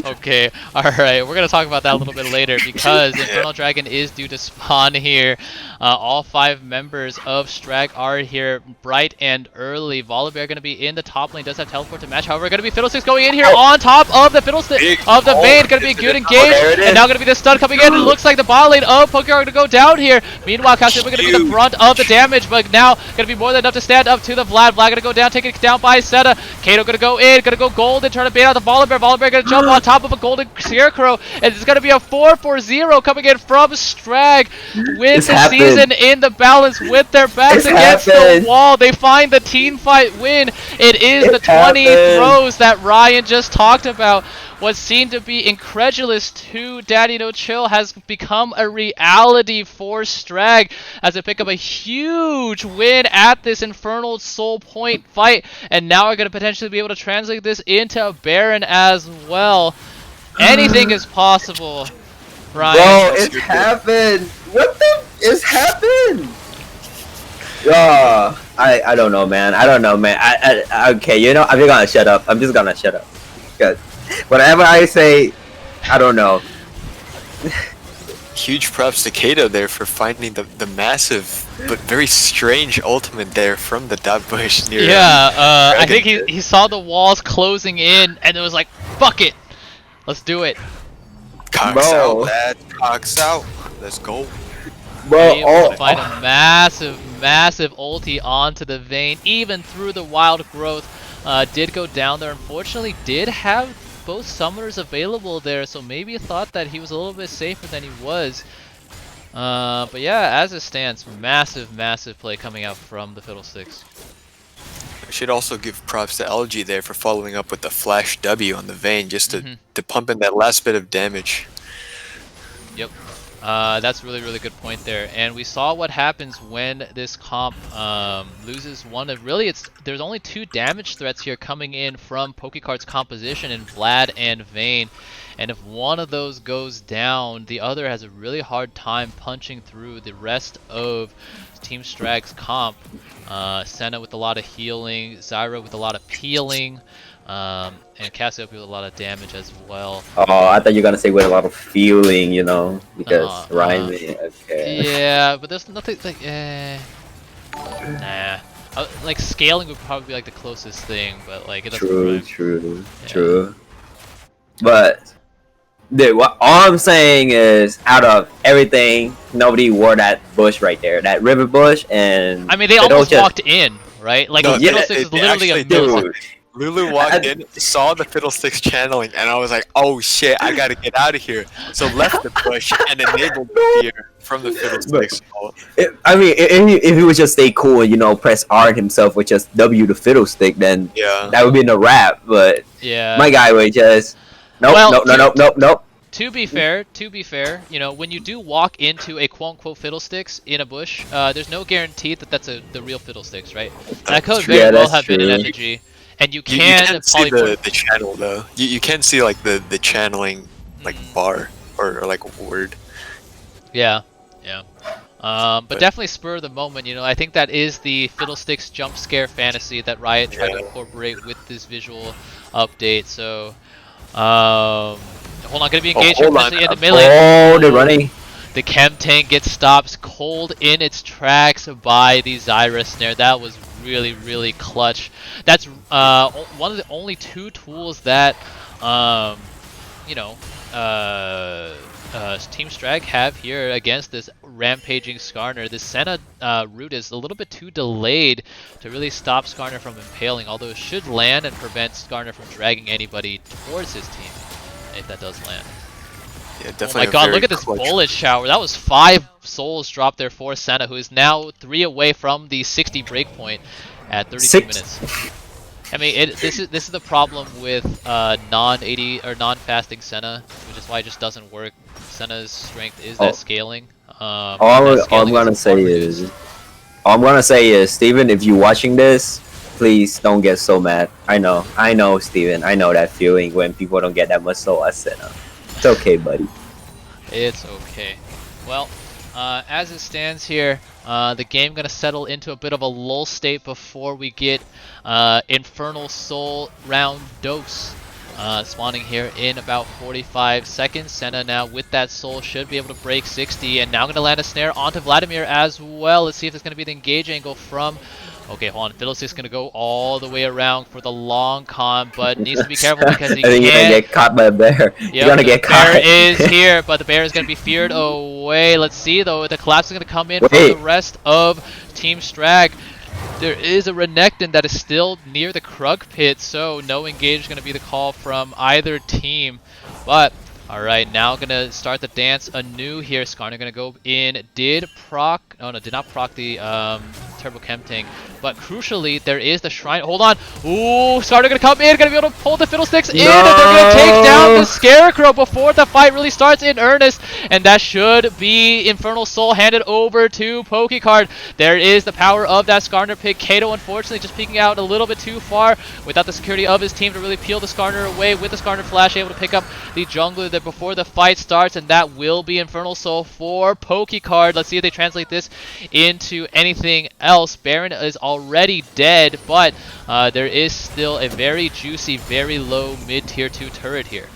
Okay, alright, we're going to talk about that a little bit later because Infernal Dragon is due to spawn here. All 5 members of Strag are here bright and early. Volibear going to be in the top lane, does have teleport to match. However, going to be Fiddlesticks going in here on top of the Fiddlesticks of the Vayne. Going to be good engage, and now going to be the stun coming in. It looks like the bot lane of Pokey are going to go down here. Meanwhile, Cassiopeia going to be the brunt of the damage, but now going to be more than enough to stand up to the Vlad. Vlad going to go down, taken down by Seta. Kato going to go in, going to go gold and try to bait out the Volibear. Volibear going to jump on on top of a golden scarecrow, and it's gonna be a 4-4-0 coming in from Strag with the season in the balance with their backs against the wall. They find the team fight win. It is the 20 throws that Ryan just talked about. What seemed to be incredulous to Daddy No Chill has become a reality for Strag as they pick up a huge win at this Infernal Soul Point fight, and now are going to potentially be able to translate this into Baron as well. Anything is possible, Brian. Bro, it's happened. What the is happened? I don't know, man. I don't know, man. Okay, you know, I'm just gonna shut up. I'm just gonna shut up. Because whatever I say, I don't know. Huge props to Kato there for finding the massive but very strange ultimate there from the dot bush near. Yeah, I think he saw the walls closing in and it was like, fuck it, let's do it. Cocks out, lad. Cocks out. Let's go. Able to find a massive ulti onto the Vayne, even through the wild growth. Did go down there. Unfortunately, did have both summoners available there, so maybe thought that he was a little bit safer than he was. But yeah, as it stands, massive play coming out from the Fiddlesticks. I should also give props to LG there for following up with the flash W on the Vayne just to pump in that last bit of damage. Yep. That's really good point there, and we saw what happens when this comp loses one of there's only 2 damage threats here coming in from Pokeycard's composition in Vlad and Vayne, and if one of those goes down, the other has a really hard time punching through the rest of Team Strag's comp. Senna with a lot of healing, Zyra with a lot of peeling, and Cassiopeia with a lot of damage as well. Oh, I thought you were gonna say with a lot of feeling, you know, because Ryan. Okay. Yeah, but there's nothing like, nah. Like scaling would probably be like the closest thing, but like it doesn't. True. But dude, all I'm saying is, out of everything, nobody wore that bush right there, that river bush, and I mean they almost walked in, right? Like Fiddlesticks is literally a millisecond. Lulu walked in, saw the Fiddlesticks channeling, and I was like, oh shit, I gotta get out of here. So left the bush and enabled the fear from the Fiddlesticks. I mean, if he would just stay cool and, you know, press R himself with just W the Fiddlestick, then that would be a wrap. But my guy would just, nope. To be fair, you know, when you do walk into a quote-unquote Fiddlesticks in a bush, there's no guarantee that that's the real Fiddlesticks, right? That could very well have been an effigy. And you can see the channel though. You can see like the channeling like bar or like word. Yeah. But definitely spur of the moment, you know. I think that is the Fiddlesticks jump scare fantasy that Riot tried to incorporate with this visual update. So hold on, gonna be engaged in the melee. Oh, they're running. The Chem Tank gets stopped cold in its tracks by the Zyra snare. That was really clutch. That's one of the only 2 tools that you know Team Strag have here against this rampaging Skarner. This Senna route is a little bit too delayed to really stop Skarner from impaling, although it should land and prevent Skarner from dragging anybody towards his team if that does land. Yeah, definitely. Oh my god, look at this bullet shower. That was 5 souls dropped there for Senna, who is now 3 away from the 60 breakpoint at 32 minutes. I mean, this is the problem with non-AD or non-fasting Senna, which is why it just doesn't work. Senna's strength is that scaling. All I'm gonna say is, Steven, if you're watching this, please don't get so mad. I know, Steven. I know that feeling when people don't get that much soul as Senna. It's okay, buddy. It's okay. Well, as it stands here, the game gonna settle into a bit of a lull state before we get Infernal Soul round dose spawning here in about 45 seconds. Senna now with that soul should be able to break 60, and now gonna land a snare onto Vladimir as well. Let's see if there's gonna be the engage angle from. Okay, hold on. Fiddlestick's gonna go all the way around for the long con, but needs to be careful because he can't. You're gonna get caught by a bear. You're gonna get caught. The bear is here, but the bear is gonna be feared away. Let's see though, the collapse is gonna come in from the rest of Team Strag. There is a Renekton that is still near the Krug pit, so no engage is going to be the call from either team. But, alright, now going to start the dance anew here. Skarner going to go in. Did not proc the Turbo Chem tank. But crucially, there is the Shrine. Hold on. Ooh, Skarner going to come in. Going to be able to pull the Fiddlesticks in. And they're going to take down the Scarecrow before the fight really starts in earnest. And that should be Infernal Soul handed over to Pokey. There is the power of that Skarner pick. Kato, unfortunately, just peeking out a little bit too far without the security of his team to really peel the Skarner away. With the Skarner Flash, able to pick up the jungler there before the fight starts. And that will be Infernal Soul for Pokey. Let's see if they translate this into anything else. Baron is already dead, but there is still a very juicy, very low mid-tier 2 turret here.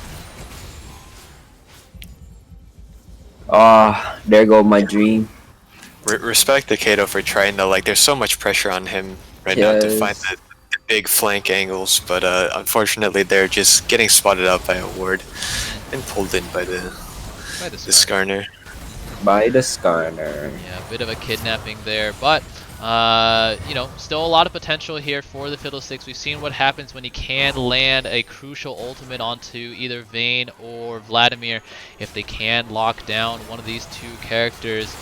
Ah, there go my dream. Respect to Kato for trying to, like, there's so much pressure on him right now to find the big flank angles, but unfortunately they're just getting spotted out by a ward and pulled in by the Skarner. By the Skarner. Yeah, a bit of a kidnapping there, but you know, still a lot of potential here for the Fiddlesticks. We've seen what happens when he can land a crucial ultimate onto either Vayne or Vladimir. If they can lock down one of these two characters,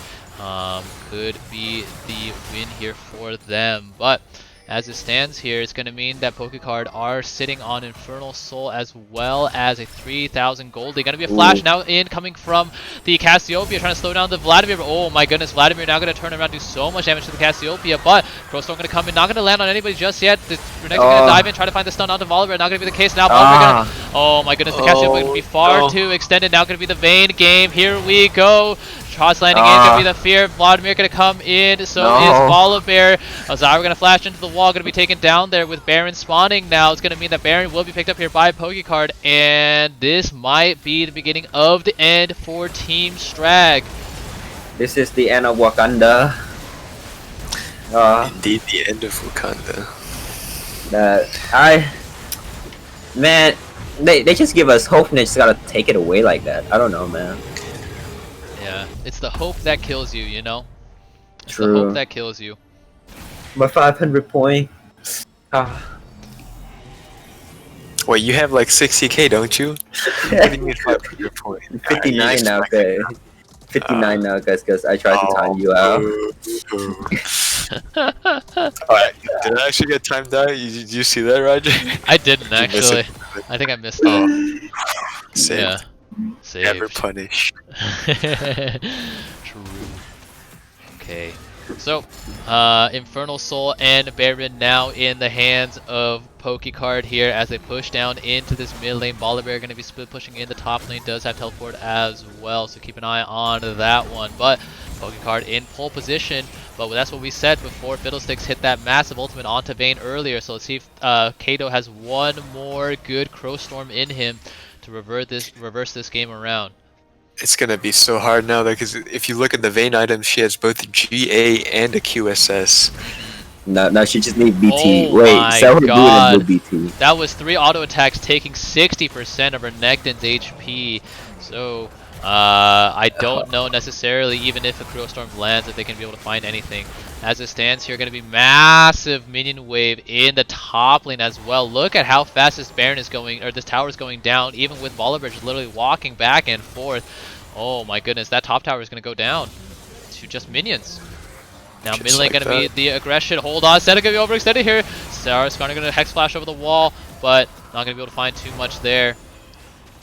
could be the win here for them. But as it stands here, it's going to mean that Pokecard are sitting on Infernal Soul as well as a 3,000 gold. They're going to be a flash now in coming from the Cassiopeia, trying to slow down the Vladimir. But oh my goodness, Vladimir now going to turn around and do so much damage to the Cassiopeia. But Crowstorm going to come in, not going to land on anybody just yet. The next going to dive in, try to find the stun onto Volibear. Not going to be the case now. Volibear gonna, oh my goodness, the Cassiopeia going to be far too extended. Now going to be the Vayne game. Here we go. Tross landing in, gonna be the fear. Vladimir gonna come in, so is Volibear. Zyra gonna flash into the wall, gonna be taken down there with Baron spawning now. It's gonna mean that Baron will be picked up here by Pokecard, and this might be the beginning of the end for Team Strag. This is the end of Wakanda. Indeed, the end of Wakanda. Man, they just give us hope and they just gotta take it away like that. I don't know, man. Yeah, it's the hope that kills you, you know? It's True. the hope that kills you. My 500 point. Wait, you have like 60k, don't you? What do you mean 500 point? 59 now, guys. 59 now, guys, because I tried to time you out. Alright, did I actually get timed out? Did you see that, Roger? I didn't actually. I think I missed it. Saved. Yeah. Saved. Never punished. True. Okay. So, Infernal Soul and Baron now in the hands of Pokecard here as they push down into this mid lane. Volibear going to be split pushing in the top lane, does have teleport as well, so keep an eye on that one. But Pokecard in pole position, but that's what we said before Fiddlesticks hit that massive ultimate onto Vayne earlier. So let's see if Kato has one more good Crowstorm in him to reverse this game around. It's gonna be so hard now, though, because if you look at the Vayne items, she has both GA and a QSS. No, she just needs BT. Oh Wait, sell her God. boot and BT. That was 3 auto attacks taking 60% of her Renekton's HP. So, I don't know necessarily, even if a Crowstorm lands, if they can be able to find anything. As it stands here, going to be massive minion wave in the top lane as well. Look at how fast this Baron is going, or this tower is going down, even with Volibear just literally walking back and forth. Oh my goodness, that top tower is going to go down to just minions. Now mid lane going to be the aggression. Hold on, Seta going to be overextended here. Skarner going to Hex Flash over the wall, but not going to be able to find too much there.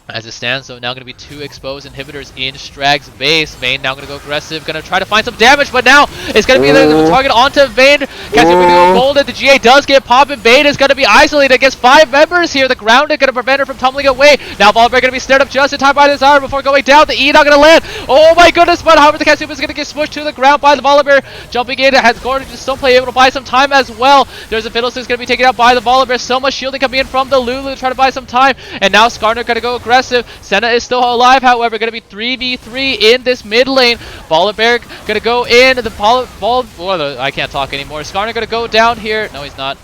As it stands, though, now going to be 2 exposed inhibitors in Strag's base. Vayne now going to go aggressive, going to try to find some damage, but now it's going to be the target onto Vayne. Cassie going to go golden. The GA does get popped, and Vayne is going to be isolated against 5 members here. The ground is going to prevent her from tumbling away. Now Volibear going to be snared up just in time by the Zyra before going down. The E not going to land. Oh my goodness, but however the Cassie is going to get smushed to the ground by the Volibear. Jumping in, has Gordon just still play able to buy some time as well. There's a Fiddlesticks going to be taken out by the Volibear. So much shielding coming in from the Lulu to try to buy some time. And now Skarner going to go aggressive. aggressive. Senna is still alive, however, going to be 3v3 in this mid lane. Volibear going to go in. I can't talk anymore. Skarner going to go down here. No, he's not.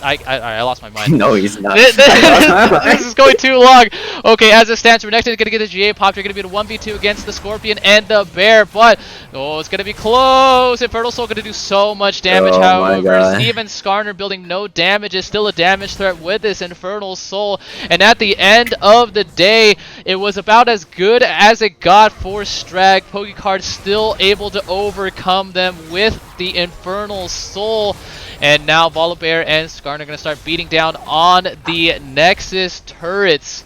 I lost my mind. No, he's not. This is going too long. Okay, as it stands, Renekton is going to get the GA popped. You're going to be a 1v2 against the Scorpion and the Bear, but it's going to be close. Infernal Soul going to do so much damage, however. Even Skarner building no damage is still a damage threat with this Infernal Soul. And at the end of the day, it was about as good as it got for Strag. Pokecard still able to overcome them with the Infernal Soul. And now Volibear and Skarner are going to start beating down on the Nexus turrets.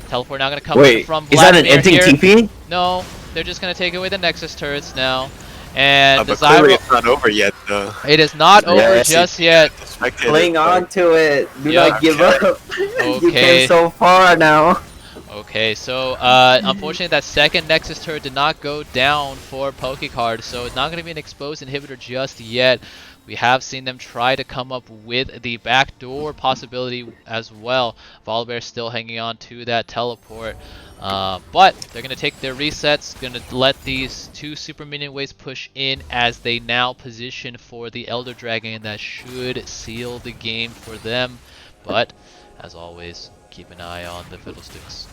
Teleport now going to come in from Vladimir. Is that an empty TP? No, they're just going to take away the Nexus turrets now. And but clearly it's not over yet, though. It is not over just yet. Cling on to it. Do not give up. Okay. You came so far now. Okay, so unfortunately that second Nexus turret did not go down for Pokecard, so it's not going to be an exposed inhibitor just yet. We have seen them try to come up with the backdoor possibility as well. Volibear still hanging on to that teleport. But they're going to take their resets, going to let these two super minion waves push in as they now position for the Elder Dragon that should seal the game for them. But, as always, keep an eye on the Fiddlesticks.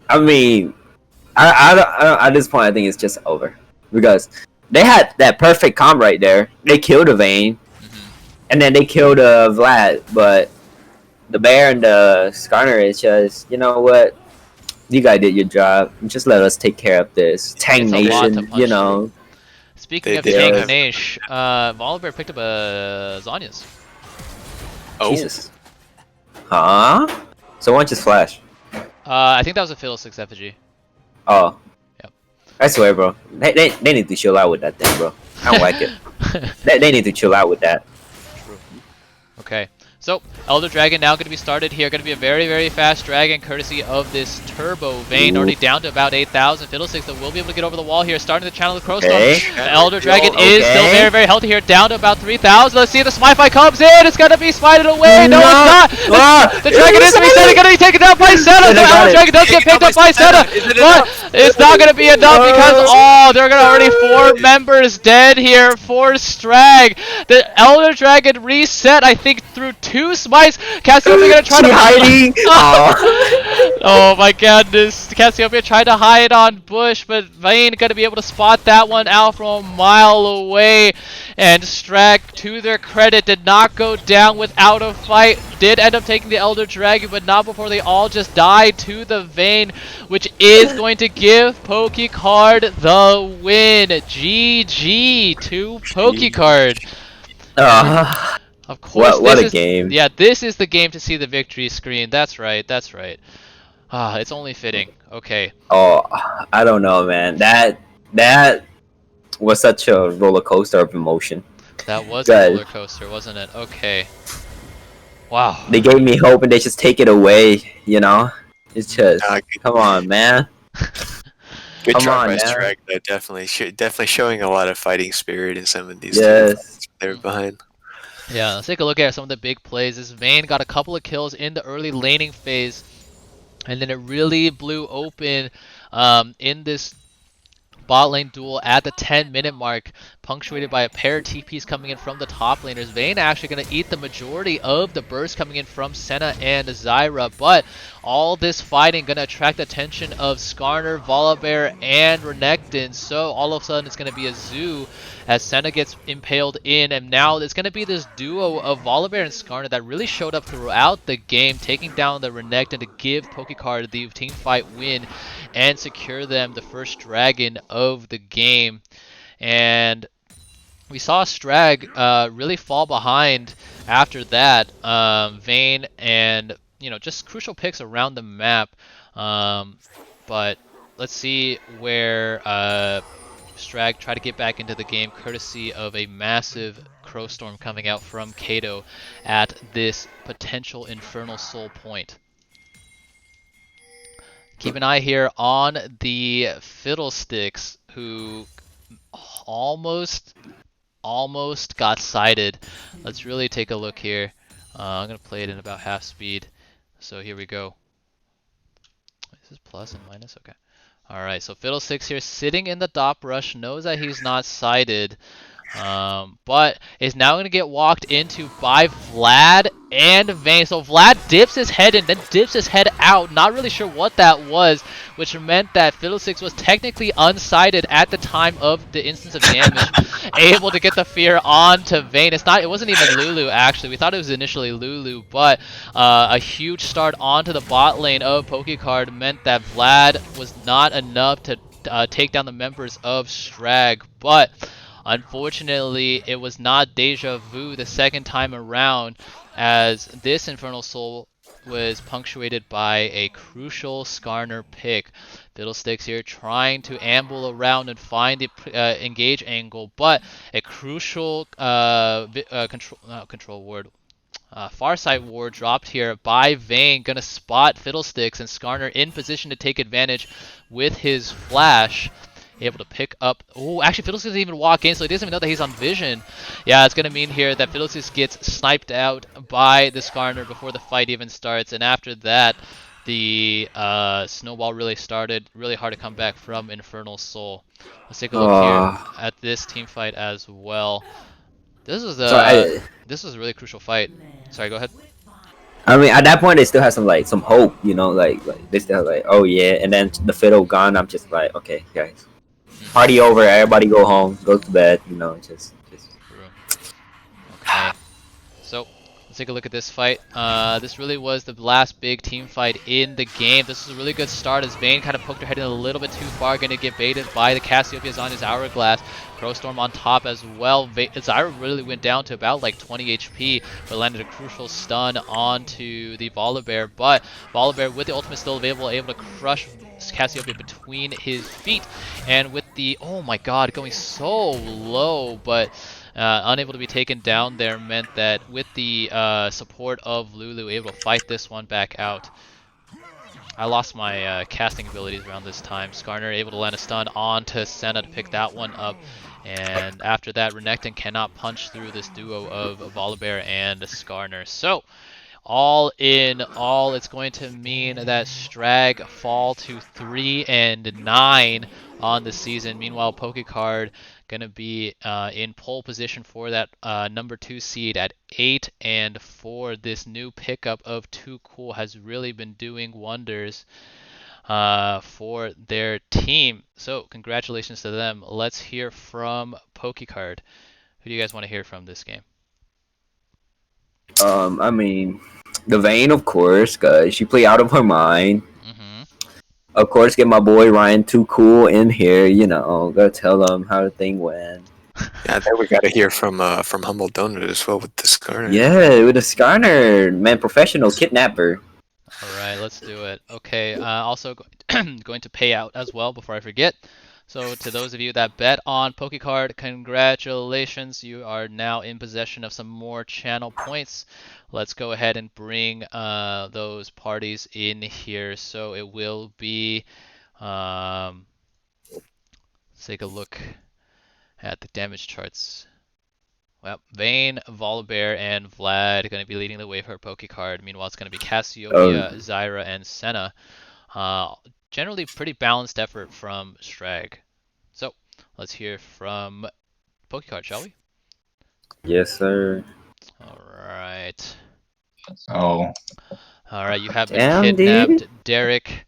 I mean, at this point, I think it's just over. Because they had that perfect comp right there. They killed a Vayne, and then they killed a Vlad, but the Bear and the Skarner is just, you know what? You guys did your job. Just let us take care of this. Tang Nation, you know. Speaking of Tang Nation, Volibear picked up a Zhonya's. Oh. Jesus. Huh? So one just flash. I think that was a Fiddlesticks effigy. Oh. Yep. I swear, bro. They need to chill out with that thing, bro. I don't like it. They need to chill out with that. True. Okay. So, Elder Dragon now going to be started here. Going to be a very, very fast dragon courtesy of this Turbo Vayne. Already down to about 8,000. Fiddlesticks that will be able to get over the wall here. Starting to channel the Crow Storm. The Elder Dragon is still very, very healthy here. Down to about 3,000. Let's see if the Smite Fight comes in. It's going to be smited away. No, it's not. The Dragon is resetting. Going to be taken down by Senna. The Elder Dragon does get picked up by Senna. But it's not going to be enough because, they're going to already 4 members dead here for Strag. The Elder Dragon reset, I think, through 2 smites. Cassiopeia gonna try to hide. Oh my goodness. Cassiopeia tried to hide on Bush, but Vayne gonna be able to spot that one out from a mile away. And Strag, to their credit, did not go down without a fight. Did end up taking the Elder Dragon, but not before they all just died to the Vayne, which is going to give Pokecard the win. GG to Pokecard. Of course, what a game. Yeah, this is the game to see the victory screen. That's right, that's right. It's only fitting. Okay. Oh, I don't know, man. That was such a roller coaster of emotion. That was a roller coaster, wasn't it? Okay. Wow. They gave me hope and they just take it away, you know? It's just, come on, man. Good job by Strag. Definitely showing a lot of fighting spirit in some of these teams they're behind. Yeah, let's take a look at some of the big plays. This Vayne got a couple of kills in the early laning phase, and then it really blew open in this bot lane duel at the 10-minute mark, punctuated by a pair of TPs coming in from the top laners. Vayne actually going to eat the majority of the burst coming in from Senna and Zyra, but all this fighting going to attract the attention of Skarner, Volibear, and Renekton, so all of a sudden it's going to be a zoo as Senna gets impaled in, and now it's going to be this duo of Volibear and Skarner that really showed up throughout the game, taking down the Renekton to give Pokecard the team fight win and secure them the first dragon of the game. And we saw Strag really fall behind after that. Vayne and, just crucial picks around the map. But let's see where Strag try to get back into the game courtesy of a massive Crow Storm coming out from Kato at this potential Infernal Soul point. Keep an eye here on the Fiddlesticks, who almost got sighted. Let's really take a look here. I'm going to play it in about half speed. So here we go. Is this plus and minus? Okay. Alright, so Fiddlesticks here sitting in the dop rush, knows that he's not sighted, but is now going to get walked into by Vlad and Vayne. So Vlad dips his head in, then dips his head out. Not really sure what that was, which meant that Fiddlesticks was technically unsighted at the time of the instance of damage, able to get the fear onto Vayne. It wasn't even Lulu actually. We thought it was initially Lulu, but a huge start onto the bot lane of Pokecard meant that Vlad was not enough to take down the members of Strag, but unfortunately, it was not deja vu the second time around, as this Infernal Soul was punctuated by a crucial Skarner pick. Fiddlesticks here trying to amble around and find the engage angle, but a crucial control ward. Farsight ward dropped here by Vayne, gonna spot Fiddlesticks, and Skarner in position to take advantage with his flash. Able to pick up. Oh, actually, Fiddlesticks doesn't even walk in, so he doesn't even know that he's on vision. Yeah, it's going to mean here that Fiddlesticks gets sniped out by the Skarner before the fight even starts. And after that, the snowball really started. Really hard to come back from Infernal Soul. Let's take a look here at this team fight as well. This was this was a really crucial fight. Sorry, go ahead. I mean, at that point, they still have some hope, you know, like they still have like, oh yeah, and then the fiddle gone. I'm just like, okay, guys. Party over, everybody go home, go to bed, you know, just. Okay. So, let's take a look at this fight. This really was the last big team fight in the game. This was a really good start as Vayne kind of poked her head in a little bit too far, going to get baited by the Cassiopeia's on his Hourglass. Crowstorm on top as well. Zyra really went down to about like 20 HP, but landed a crucial stun onto the Volibear. But Volibear, with the ultimate still available, able to crush Cassiopeia between his feet. And with the, oh my god, going so low, but unable to be taken down there, meant that with the support of Lulu, able to fight this one back out. I lost my casting abilities around this time. Skarner able to land a stun onto Senna to pick that one up. And after that, Renekton cannot punch through this duo of Volibear and Skarner. So, all in all, it's going to mean that Strag fall to 3-9 on the season. Meanwhile, Pokecard going to be in pole position for that number 2 seed at 8-4. This new pickup of Too Cool has really been doing wonders for their team. So congratulations to them. Let's hear from Pokecard. Who do you guys want to hear from this game? I mean, the Vayne, of course, guys. She played out of her mind. Of course, get my boy Ryan Too Cool in here. You know, gotta tell him how the thing went. Yeah, I think we gotta hear from Humble Donut as well with the Skarner. Yeah, with the Skarner, man, professional kidnapper. All right, let's do it. Okay, also going to pay out as well before I forget. So to those of you that bet on Pokecard, congratulations. You are now in possession of some more channel points. Let's go ahead and bring those parties in here. So it will be, let's take a look at the damage charts. Well, Vayne, Volibear, and Vlad are going to be leading the way for Pokecard. Meanwhile, it's going to be Cassiopeia, Zyra, and Senna. Generally pretty balanced effort from Strag. So, let's hear from Pokecard, shall we? Yes, sir. Alright. Alright, you have been kidnapped, Derek.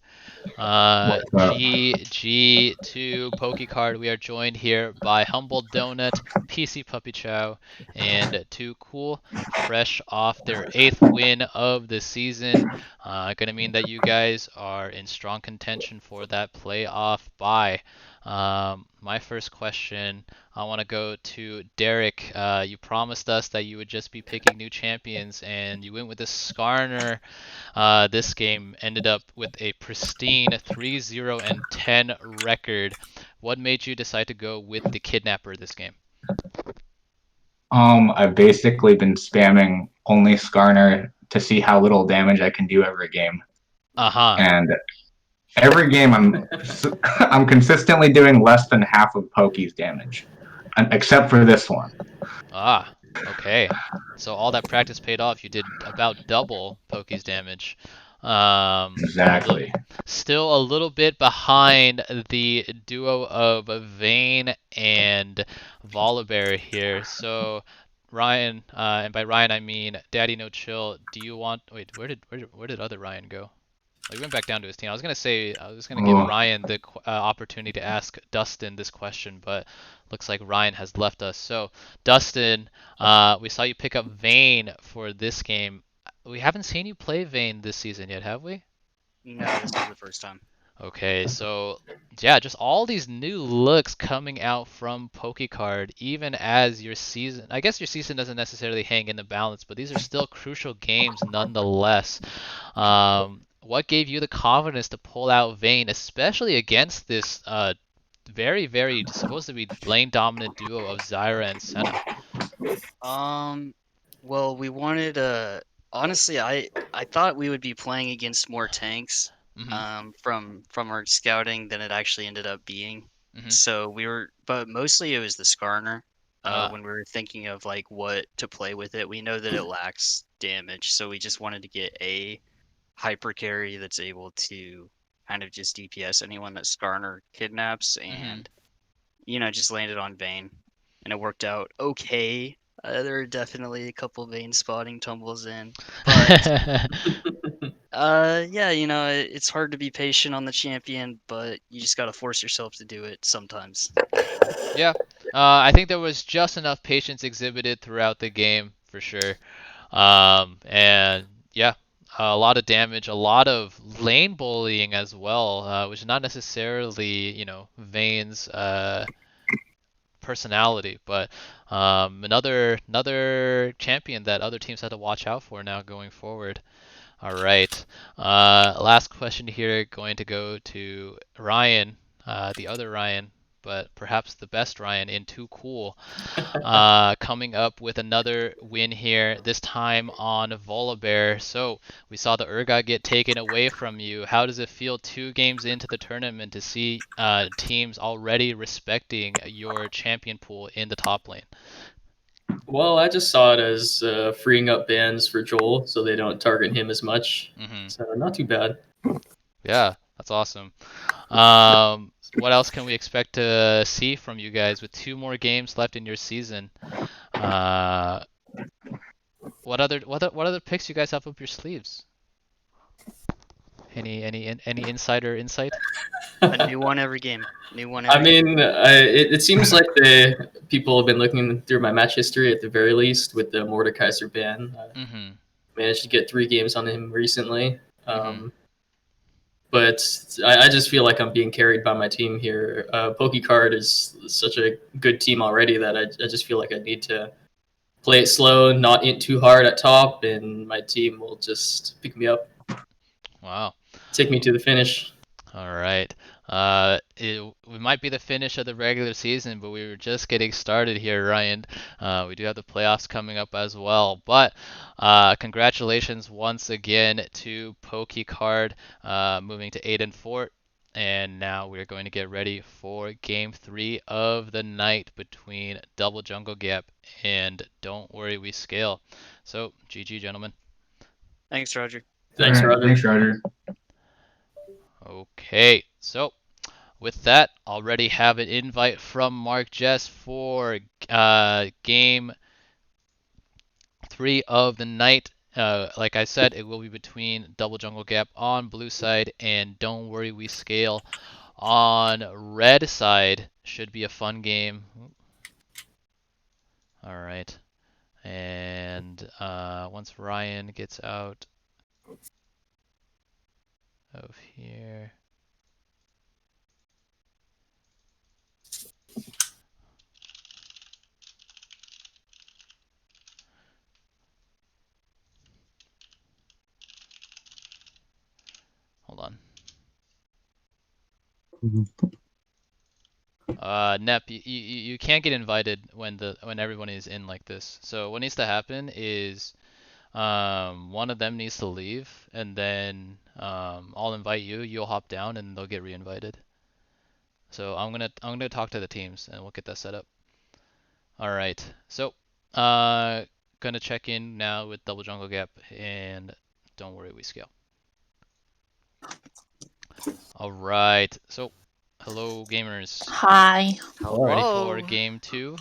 GG to Pokecard. We are joined here by Humble Donut, PC Puppy Chow, and Too Cool, fresh off their 8th win of the season. Gonna mean that you guys are in strong contention for that playoff bye. My first question, I want to go to Derek. You promised us that you would just be picking new champions, and you went with the Skarner. This game ended up with a pristine 3-0-10 record. What made you decide to go with the Kidnapper this game? I've basically been spamming only Skarner to see how little damage I can do every game. And every game I'm consistently doing less than half of Pokey's damage, except for this one. Okay. So all that practice paid off. You did about double Pokey's damage. Exactly. Still a little bit behind the duo of Vayne and Volibear here. So Ryan, and by Ryan I mean Daddy No Chill. Do you want? Wait, where did other Ryan go? Oh, he went back down to his team. I was gonna give Ryan the opportunity to ask Dustin this question, but looks like Ryan has left us. So Dustin, we saw you pick up Vayne for this game. We haven't seen you play Vayne this season yet, have we? No, this is the first time. Okay, so yeah, just all these new looks coming out from PokeCard, even as your season, I guess your season doesn't necessarily hang in the balance, but these are still crucial games nonetheless. What gave you the confidence to pull out Vayne, especially against this very, very supposed to be lane dominant duo of Zyra and Senna? Well, we wanted honestly, I thought we would be playing against more tanks from our scouting than it actually ended up being. So but mostly it was the Skarner. When we were thinking of like what to play with it, we know that it lacks damage, so we just wanted to get a hyper carry that's able to kind of just DPS anyone that Skarner kidnaps, and just landed on Vayne, and it worked out okay. There are definitely a couple Vayne spotting tumbles in, but yeah, it's hard to be patient on the champion, but you just gotta force yourself to do it sometimes. Yeah, I think there was just enough patience exhibited throughout the game for sure. And yeah, a lot of damage, a lot of lane bullying as well, which is not necessarily, Vayne's personality, but another champion that other teams have to watch out for now going forward. All right. Last question here going to go to Ryan, the other Ryan, but perhaps the best Ryan in Too Cool, coming up with another win here, this time on Volibear. So we saw the Urgot get taken away from you. How does it feel 2 games into the tournament to see teams already respecting your champion pool in the top lane? Well, I just saw it as freeing up bans for Joel so they don't target him as much. So not too bad. Yeah, that's awesome. What else can we expect to see from you guys with 2 more games left in your season? What other picks you guys have up your sleeves? Any insider insight? A new one every game. I mean, it seems like the people have been looking through my match history at the very least with the Mordekaiser ban. Managed to get 3 games on him recently. But I just feel like I'm being carried by my team here. PokeCard is such a good team already that I just feel like I need to play it slow, not int too hard at top, and my team will just pick me up. Wow. Take me to the finish. All right. It might be the finish of the regular season, but we were just getting started here, Ryan. We do have the playoffs coming up as well. But congratulations once again to PokeCard, moving to 8-4. And now we're going to get ready for Game 3 of the night between Double Jungle Gap and Don't Worry We Scale. So, GG, gentlemen. Thanks, Roger. Thanks, Roger. Thanks, Roger. Okay, so with that, already have an invite from Mark Jess for Game 3 of the night. Like I said, it will be between Double Jungle Gap on blue side and Don't Worry We Scale on red side. Should be a fun game. All right. And once Ryan gets out of here. Hold on. Nep, you can't get invited when everyone is in like this. So what needs to happen is one of them needs to leave, and then I'll invite you. You'll hop down, and they'll get re-invited. So I'm gonna talk to the teams, and we'll get that set up. All right. So gonna check in now with Double Jungle Gap, and Don't Worry We Scale. All right. So, hello, gamers. Hi. Ready for game 2?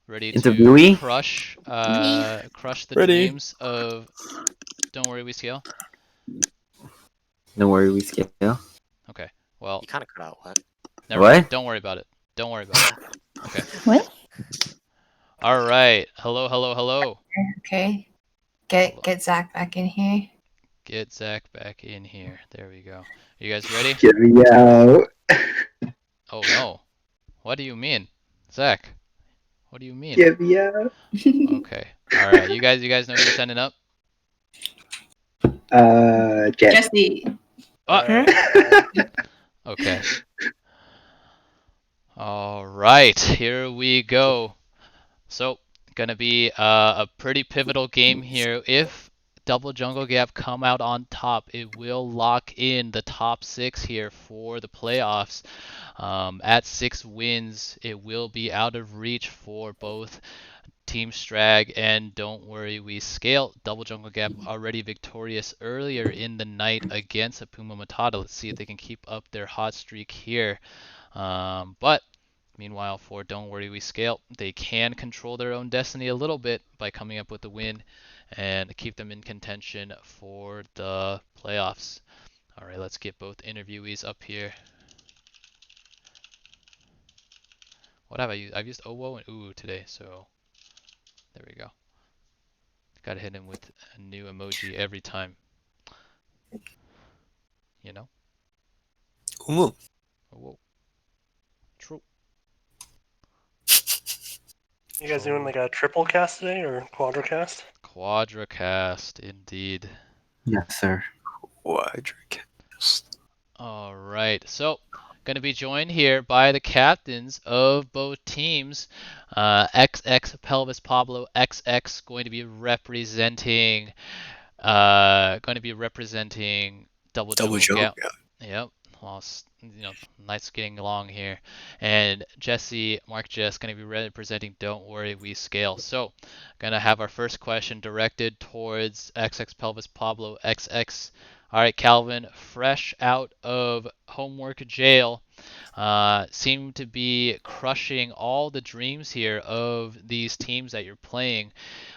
Ready to Interviewee? crush the Ready. dreams of Don't Worry We Scale? Don't worry, we scale. Okay. Well, You kind of cut out what? Never What? mind. Don't worry about it. Don't worry about it. Okay. What? All right. Hello, hello, hello. Okay. Get Zach back in here. Get Zach back in here. There we go. Are you guys ready? Get me out. Oh no. What do you mean? Zach? What do you mean? Get me out. Okay. All right. You guys know who's sending up? Jesse. Okay. All right. Here we go. So, gonna be a pretty pivotal game here. If Double Jungle Gap come out on top, it will lock in the top 6 here for the playoffs. At 6 wins, it will be out of reach for both Team Strag and Don't Worry We Scale. Double Jungle Gap already victorious earlier in the night against Hapuuma Matata. Let's see if they can keep up their hot streak here. But meanwhile, for Don't Worry We Scale, they can control their own destiny a little bit by coming up with a win and keep them in contention for the playoffs. All right, let's get both interviewees up here. What have I used? I've used Owo and Uwu today, so there we go. Gotta hit him with a new emoji every time. You know? Uwu. Owo. True. You guys doing like a triple cast today or quadricast? Quadracast, indeed. Yes, sir. Quadracast. All right, so going to be joined here by the captains of both teams. XX Pelvis Pablo, XX going to be representing Double Jungle Gap. Yep. Well, nice getting along here. And Mark Jess, going to be representing Don't Worry We Scale. So, going to have our first question directed towards XX Pelvis Pablo, XX. All right, Calvin, fresh out of homework jail, seem to be crushing all the dreams here of these teams that you're playing.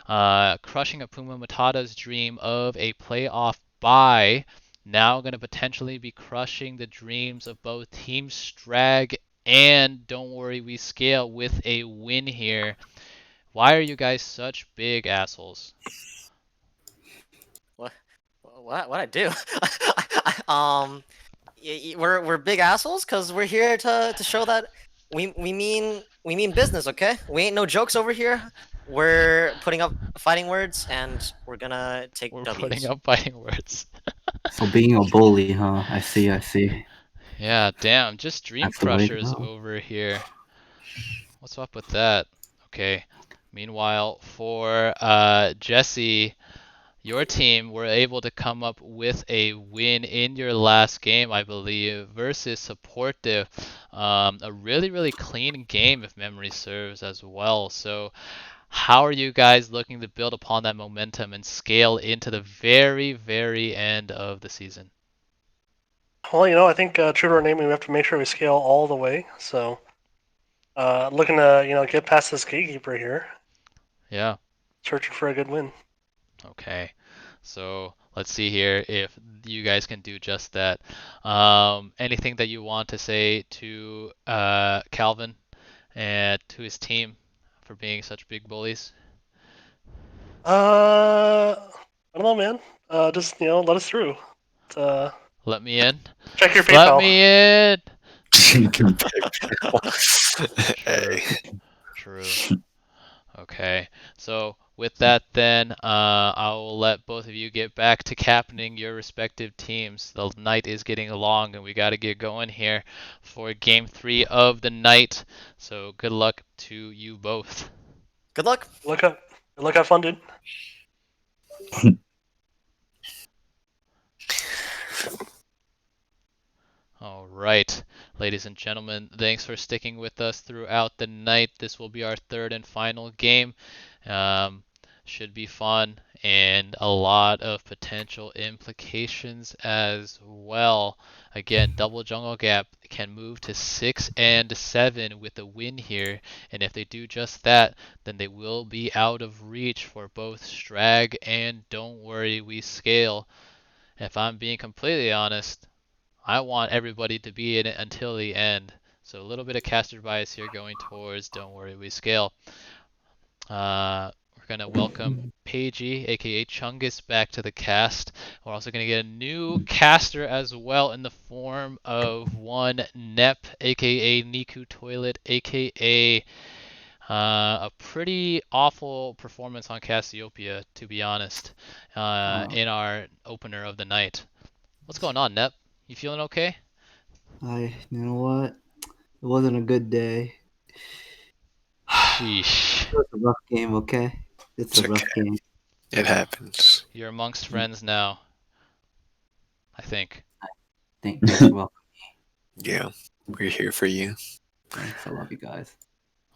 Crushing Hapuuma Matata's dream of a playoff bye. Now going to potentially be crushing the dreams of both Team Strag and Don't Worry We Scale with a win here. Why are you guys such big assholes? What I do? We're big assholes because we're here to show that we mean business, okay? We ain't no jokes over here. We're putting up fighting words and we're gonna take W's. Putting up fighting words. So being a bully, huh? I see. Yeah, damn, just dream crushers over here. What's up with that? Okay. Meanwhile, for Jesse, your team were able to come up with a win in your last game, I believe, versus Supportive. A really, really clean game, if memory serves as well. So, how are you guys looking to build upon that momentum and scale into the very, very end of the season? Well, I think true to our name, we have to make sure we scale all the way. So, looking to get past this gatekeeper here. Yeah. Searching for a good win. Okay. So let's see here if you guys can do just that. Anything that you want to say to Calvin and to his team for being such big bullies? I don't know, man. Just let us through. Let me in. Check your PayPal. Let me in. True. Okay. So with that, then I will let both of you get back to captaining your respective teams. The night is getting long, and we got to get going here for Game 3 of the night. So good luck to you both. Good luck. Good luck. Have fun, dude. All right, ladies and gentlemen, thanks for sticking with us throughout the night. This will be our third and final game. should be fun, and a lot of potential implications as well. Again, double jungle gap can move to 6 and 7 with a win here, and if they do just that, then they will be out of reach for both Strag and Don't Worry We Scale. If I'm being completely honest, I want everybody to be in it until the end. So a little bit of caster bias here going towards Don't Worry We Scale. We're going to welcome Pagey, aka Chungus, back to the cast. We're also going to get a new caster as well in the form of one Nep, aka Niku Toilet, aka a pretty awful performance on Cassiopeia, to be honest, in our opener of the night. What's going on, Nep? You feeling okay? You know what? It wasn't a good day. Sheesh. It was a rough game, okay? It's a rough game. It happens. You're amongst friends now, I think. Thanks for welcoming me. Yeah, we're here for you. Thanks, I love you guys.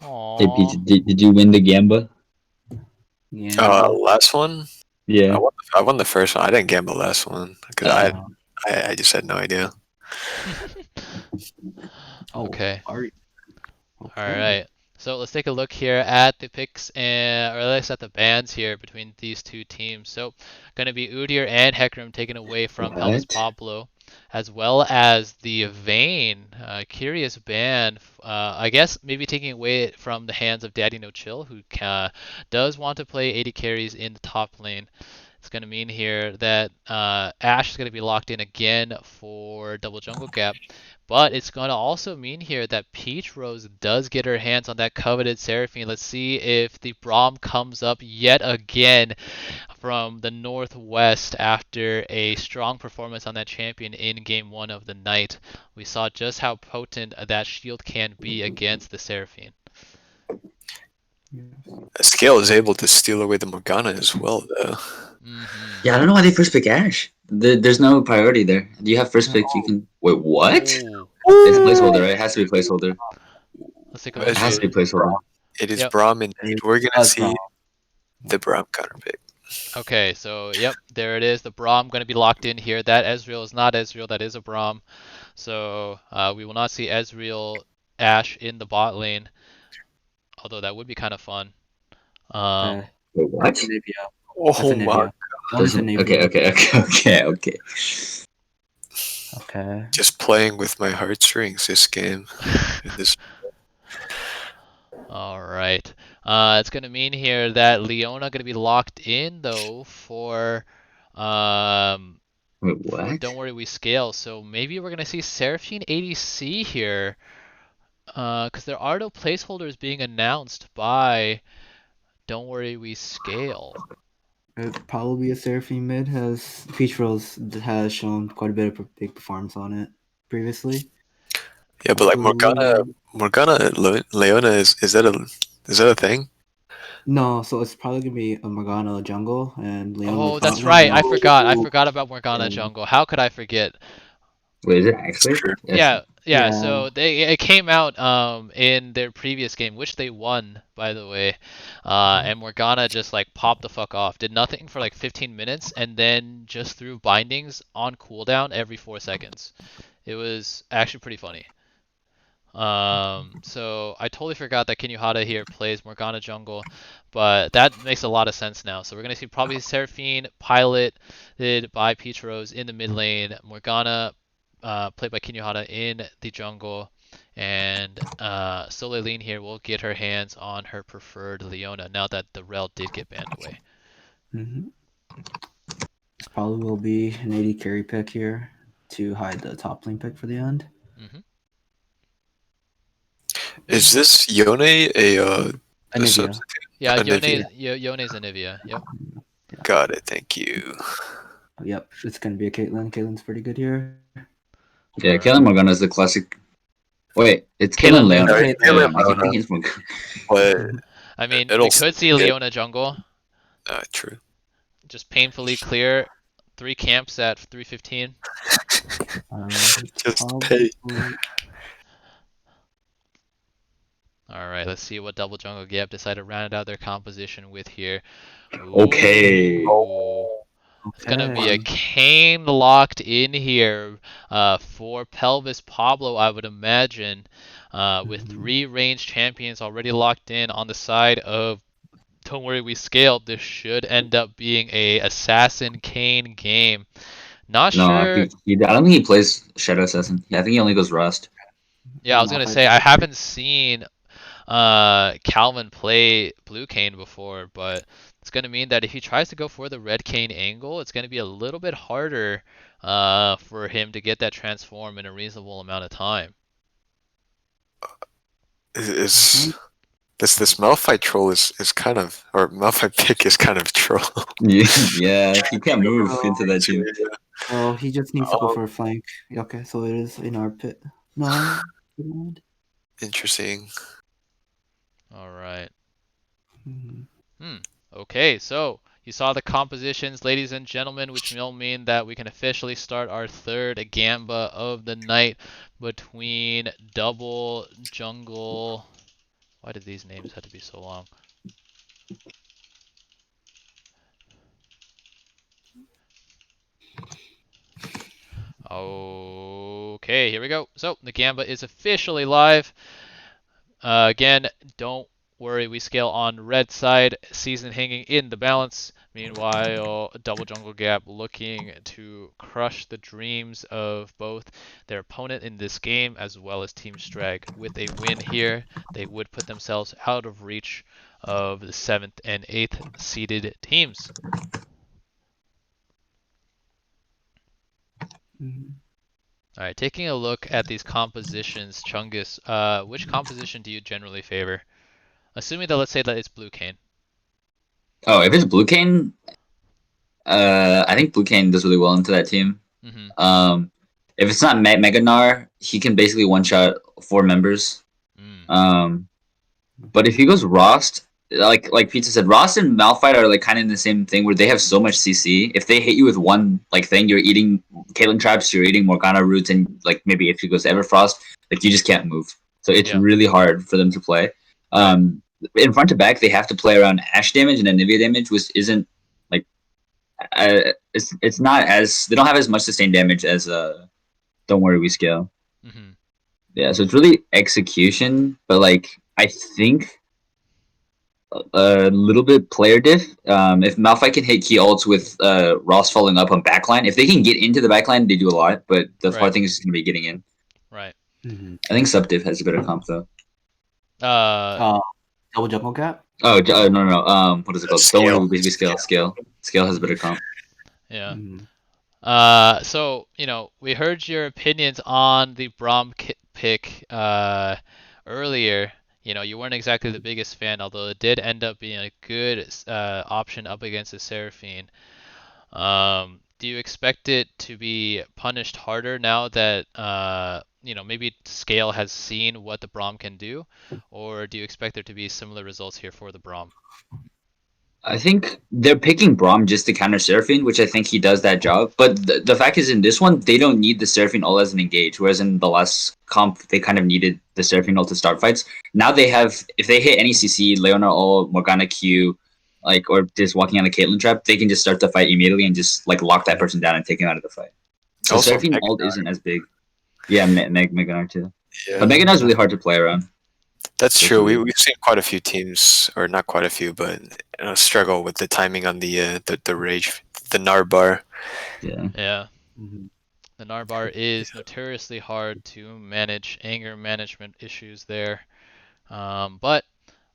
Hey, Pete, did you win the Gamba? Yeah. Last one? Yeah. I won the first one. I didn't gamble the last one because I just had no idea. Okay. Okay. All right. So let's take a look here at the picks, or at least at the bans here between these two teams. So going to be Udyr and Hecarim taken away from Pelvis Pablo, as well as the Vayne. Curious ban, I guess maybe taking away from the hands of Daddy No Chill, who does want to play 80 carries in the top lane. It's going to mean here that Ashe is going to be locked in again for double jungle gap. But it's going to also mean here that Peach Rose does get her hands on that coveted Seraphine. Let's see if the Braum comes up yet again from the northwest after a strong performance on that champion in game 1 of the night. We saw just how potent that shield can be against the Seraphine. Scale is able to steal away the Morgana as well, though. Yeah, I don't know why they first pick Ashe. There's no priority there. Do you have first pick? You can. Wait, what? It's a placeholder, right? It has to be placeholder. Let's take a It look. has to be placeholder. It is Braum indeed. We're gonna see the Braum counter pick. Okay, so yep, there it is. The Braum going to be locked in here. That Ezreal is not Ezreal. That is a Braum. So we will not see Ezreal Ashe in the bot lane. Although that would be kind of fun. Wait, what? Oh my god. Okay. Okay. Just playing with my heartstrings this game. All right. It's going to mean here that Leona going to be locked in though for Wait, what? Don't Worry We Scale. So maybe we're going to see Seraphine ADC here. Because there are no placeholders being announced by Don't Worry We Scale. It'd probably be a Seraphine mid. Peach Rose has shown quite a bit of big performance on it previously. Yeah, but like Morgana, Leona is that a thing? No, so it's probably gonna be a Morgana jungle and Leona. Oh, that's right. I forgot about Morgana jungle. How could I forget? Wait, is it actually? Yeah. So it came out in their previous game, which they won, by the way. And Morgana just like popped the fuck off, did nothing for like 15 minutes, and then just threw bindings on cooldown every 4 seconds. It was actually pretty funny. So I totally forgot that Kinuhata here plays Morgana jungle, but that makes a lot of sense now. So we're gonna see probably Seraphine piloted by Peach Rose in the mid lane, Morgana played by Kinuhata in the jungle, and Soleilene here will get her hands on her preferred Leona now that the Rel did get banned away. This probably will be an 80 carry pick here to hide the top lane pick for the end. Is this Yone a substitute? Yeah, Anivia. Yone's Anivia. Yep. Got it. Thank you. Yep, it's gonna be a Caitlyn. Caitlyn's pretty good here. Yeah, Caitlyn Morgana is the classic. Wait, it's Caitlyn Leona. I mean, we could see Leona jungle. True. Just painfully clear 3 camps at 315. Just pay. All right, let's see what Double Jungle Gap decided to round out their composition with here. Okay. It's going to be a Kane locked in here for Pelvis Pablo, I would imagine, with 3 range champions already locked in on the side of Don't Worry We Scaled. This should end up being a Assassin Kane game. Not sure. I don't think he plays Shadow Assassin. I think he only goes Rust. Yeah, I was going to say, I haven't seen Calvin play Blue Kane before, but it's going to mean that if he tries to go for the Red Kane angle, it's going to be a little bit harder for him to get that transform in a reasonable amount of time. This Malphite troll is kind of, or Malphite pick is kind of troll. Yeah, he can't move into that team. Oh, he just needs to go for a flank. Okay, so it is in our pit. No. Interesting. All right. Okay, so you saw the compositions, ladies and gentlemen, which will mean that we can officially start our third Gamba of the night between Double Jungle. Why did these names have to be so long? Okay, here we go. So the Gamba is officially live. Again, don't worry, we scale on red side, season hanging in the balance. Meanwhile, Double Jungle Gap looking to crush the dreams of both their opponent in this game as well as Team Strag. With a win here, they would put themselves out of reach of the 7th and 8th seeded teams. All right, taking a look at these compositions, Chungus, which composition do you generally favor? Assuming that, let's say that it's Blue Kane. Oh, if it's Blue Kane, I think Blue Kane does really well into that team. If it's not Mega Gnar, he can basically one-shot 4 members. But if he goes Rost, like Pizza said, Rost and Malphite are like kind of in the same thing where they have so much CC. If they hit you with one like thing, you're eating Caitlyn traps, you're eating Morgana roots, and like maybe if he goes Everfrost, like you just can't move. So it's really hard for them to play. In front to back, they have to play around Ashe damage and Anivia damage, which isn't like it's not as they don't have as much sustained damage as Don't Worry We Scale. Yeah, so it's really execution, but like I think a little bit player diff. If Malphite can hit key ults with Ross falling up on backline, if they can get into the backline, they do a lot. But the hard thing is going to be getting in. Right. I think sub diff has a better comp though. Double Jungle Gap. Oh no. What is it called? Don't Worry We Scale. Scale has a better comp. Yeah. So we heard your opinions on the Braum pick earlier. You weren't exactly the biggest fan, although it did end up being a good option up against the Seraphine. Do you expect it to be punished harder now that maybe Scale has seen what the Braum can do, or do you expect there to be similar results here for the Braum? I think they're picking Braum just to counter Seraphine, which I think he does that job. But the fact is, in this one, they don't need the Seraphine ult as an engage, whereas in the last comp, they kind of needed the Seraphine ult to start fights. Now they have, if they hit any CC, Leona ult, Morgana Q, or just walking on a Caitlyn trap, they can just start the fight immediately and just lock that person down and take him out of the fight. So also, Seraphine ult isn't as big. Yeah, Mega Gnar too. Yeah. But Mega Gnar is really hard to play around. That's true. We've seen quite a few teams, or not quite a few, but struggle with the timing on the rage, the Gnar bar. Yeah. The Gnar bar is notoriously hard to manage. Anger management issues there. But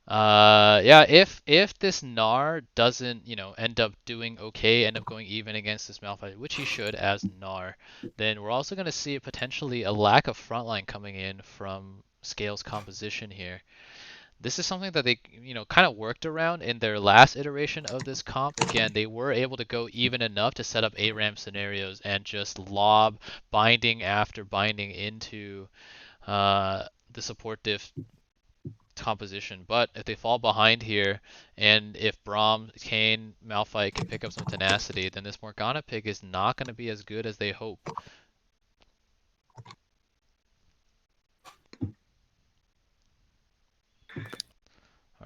if this Gnar doesn't end up doing okay, end up going even against this Malphite, which he should as Gnar, then we're also going to see potentially a lack of frontline coming in from Scale's composition here. This is something that they kind of worked around in their last iteration of this comp. Again, they were able to go even enough to set up ARAM scenarios and just lob binding after binding into the support diff composition. But if they fall behind here, and if Braum, Kane, Malphite can pick up some tenacity, then this Morgana pick is not going to be as good as they hope.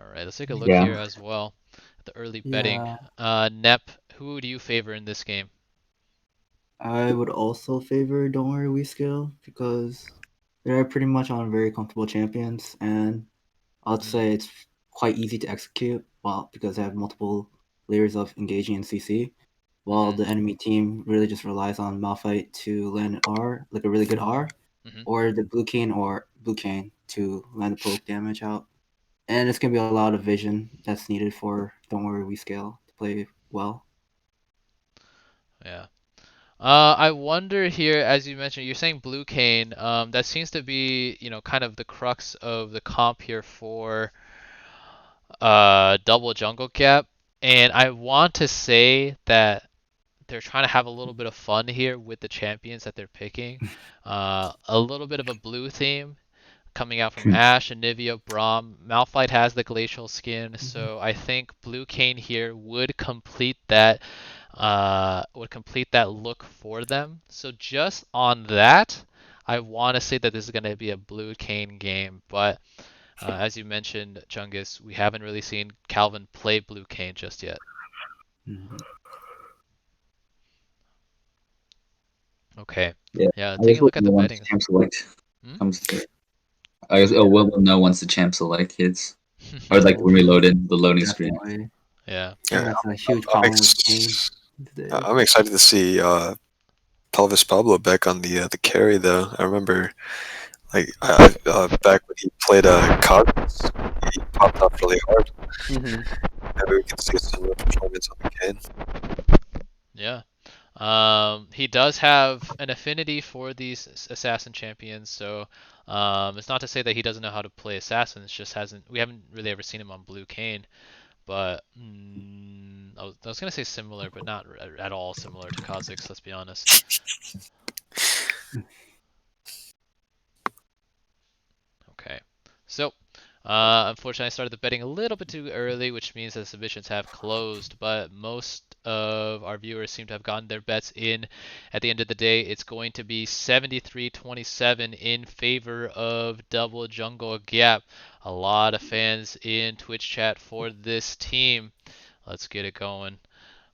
Alright, let's take a look Yeah. here as well at the early betting. Nep, who do you favor in this game? I would also favor Don't Worry We Scale because they're pretty much on very comfortable champions, and I'd say it's quite easy to execute because they have multiple layers of engaging in CC, while the enemy team really just relies on Malphite to land an R, like a really good R, or the Blue Cane to land the poke damage out. And it's going to be a lot of vision that's needed for Don't Worry We Scale to play well. Yeah. I wonder here, as you mentioned, you're saying Blue Cane. That seems to be, kind of the crux of the comp here for double jungle gap. And I want to say that they're trying to have a little bit of fun here with the champions that they're picking. A little bit of a blue theme coming out from Ashe, Anivia, Braum. Malphite has the glacial skin, so I think Blue Cane here would complete that look for them. So just on that, I want to say that this is going to be a Blue Cane game, but as you mentioned, Chungus, we haven't really seen Calvin play Blue Cane just yet. Okay. Yeah, taking a look at the betting. Champ select comes to I guess we'll know once the champ select hits. Or like when we load in the loading screen. Yeah. That's a huge problem with Kane. I'm excited to see Pelvis Pablo back on the carry though. I remember back when he played Cosmos, he popped off really hard. Maybe we can see a similar performance on the Kane. Yeah. He does have an affinity for these assassin champions, so it's not to say that he doesn't know how to play assassins. Just we haven't really ever seen him on Blue Cane. But I was gonna say similar, but not at all similar to Kha'Zix. Let's be honest. Okay, so unfortunately, I started the betting a little bit too early, which means that submissions have closed. But most of our viewers seem to have gotten their bets in. At the end of the day, it's going to be 73-27 in favor of double jungle gap. A lot of fans in Twitch chat for this team. Let's get it going.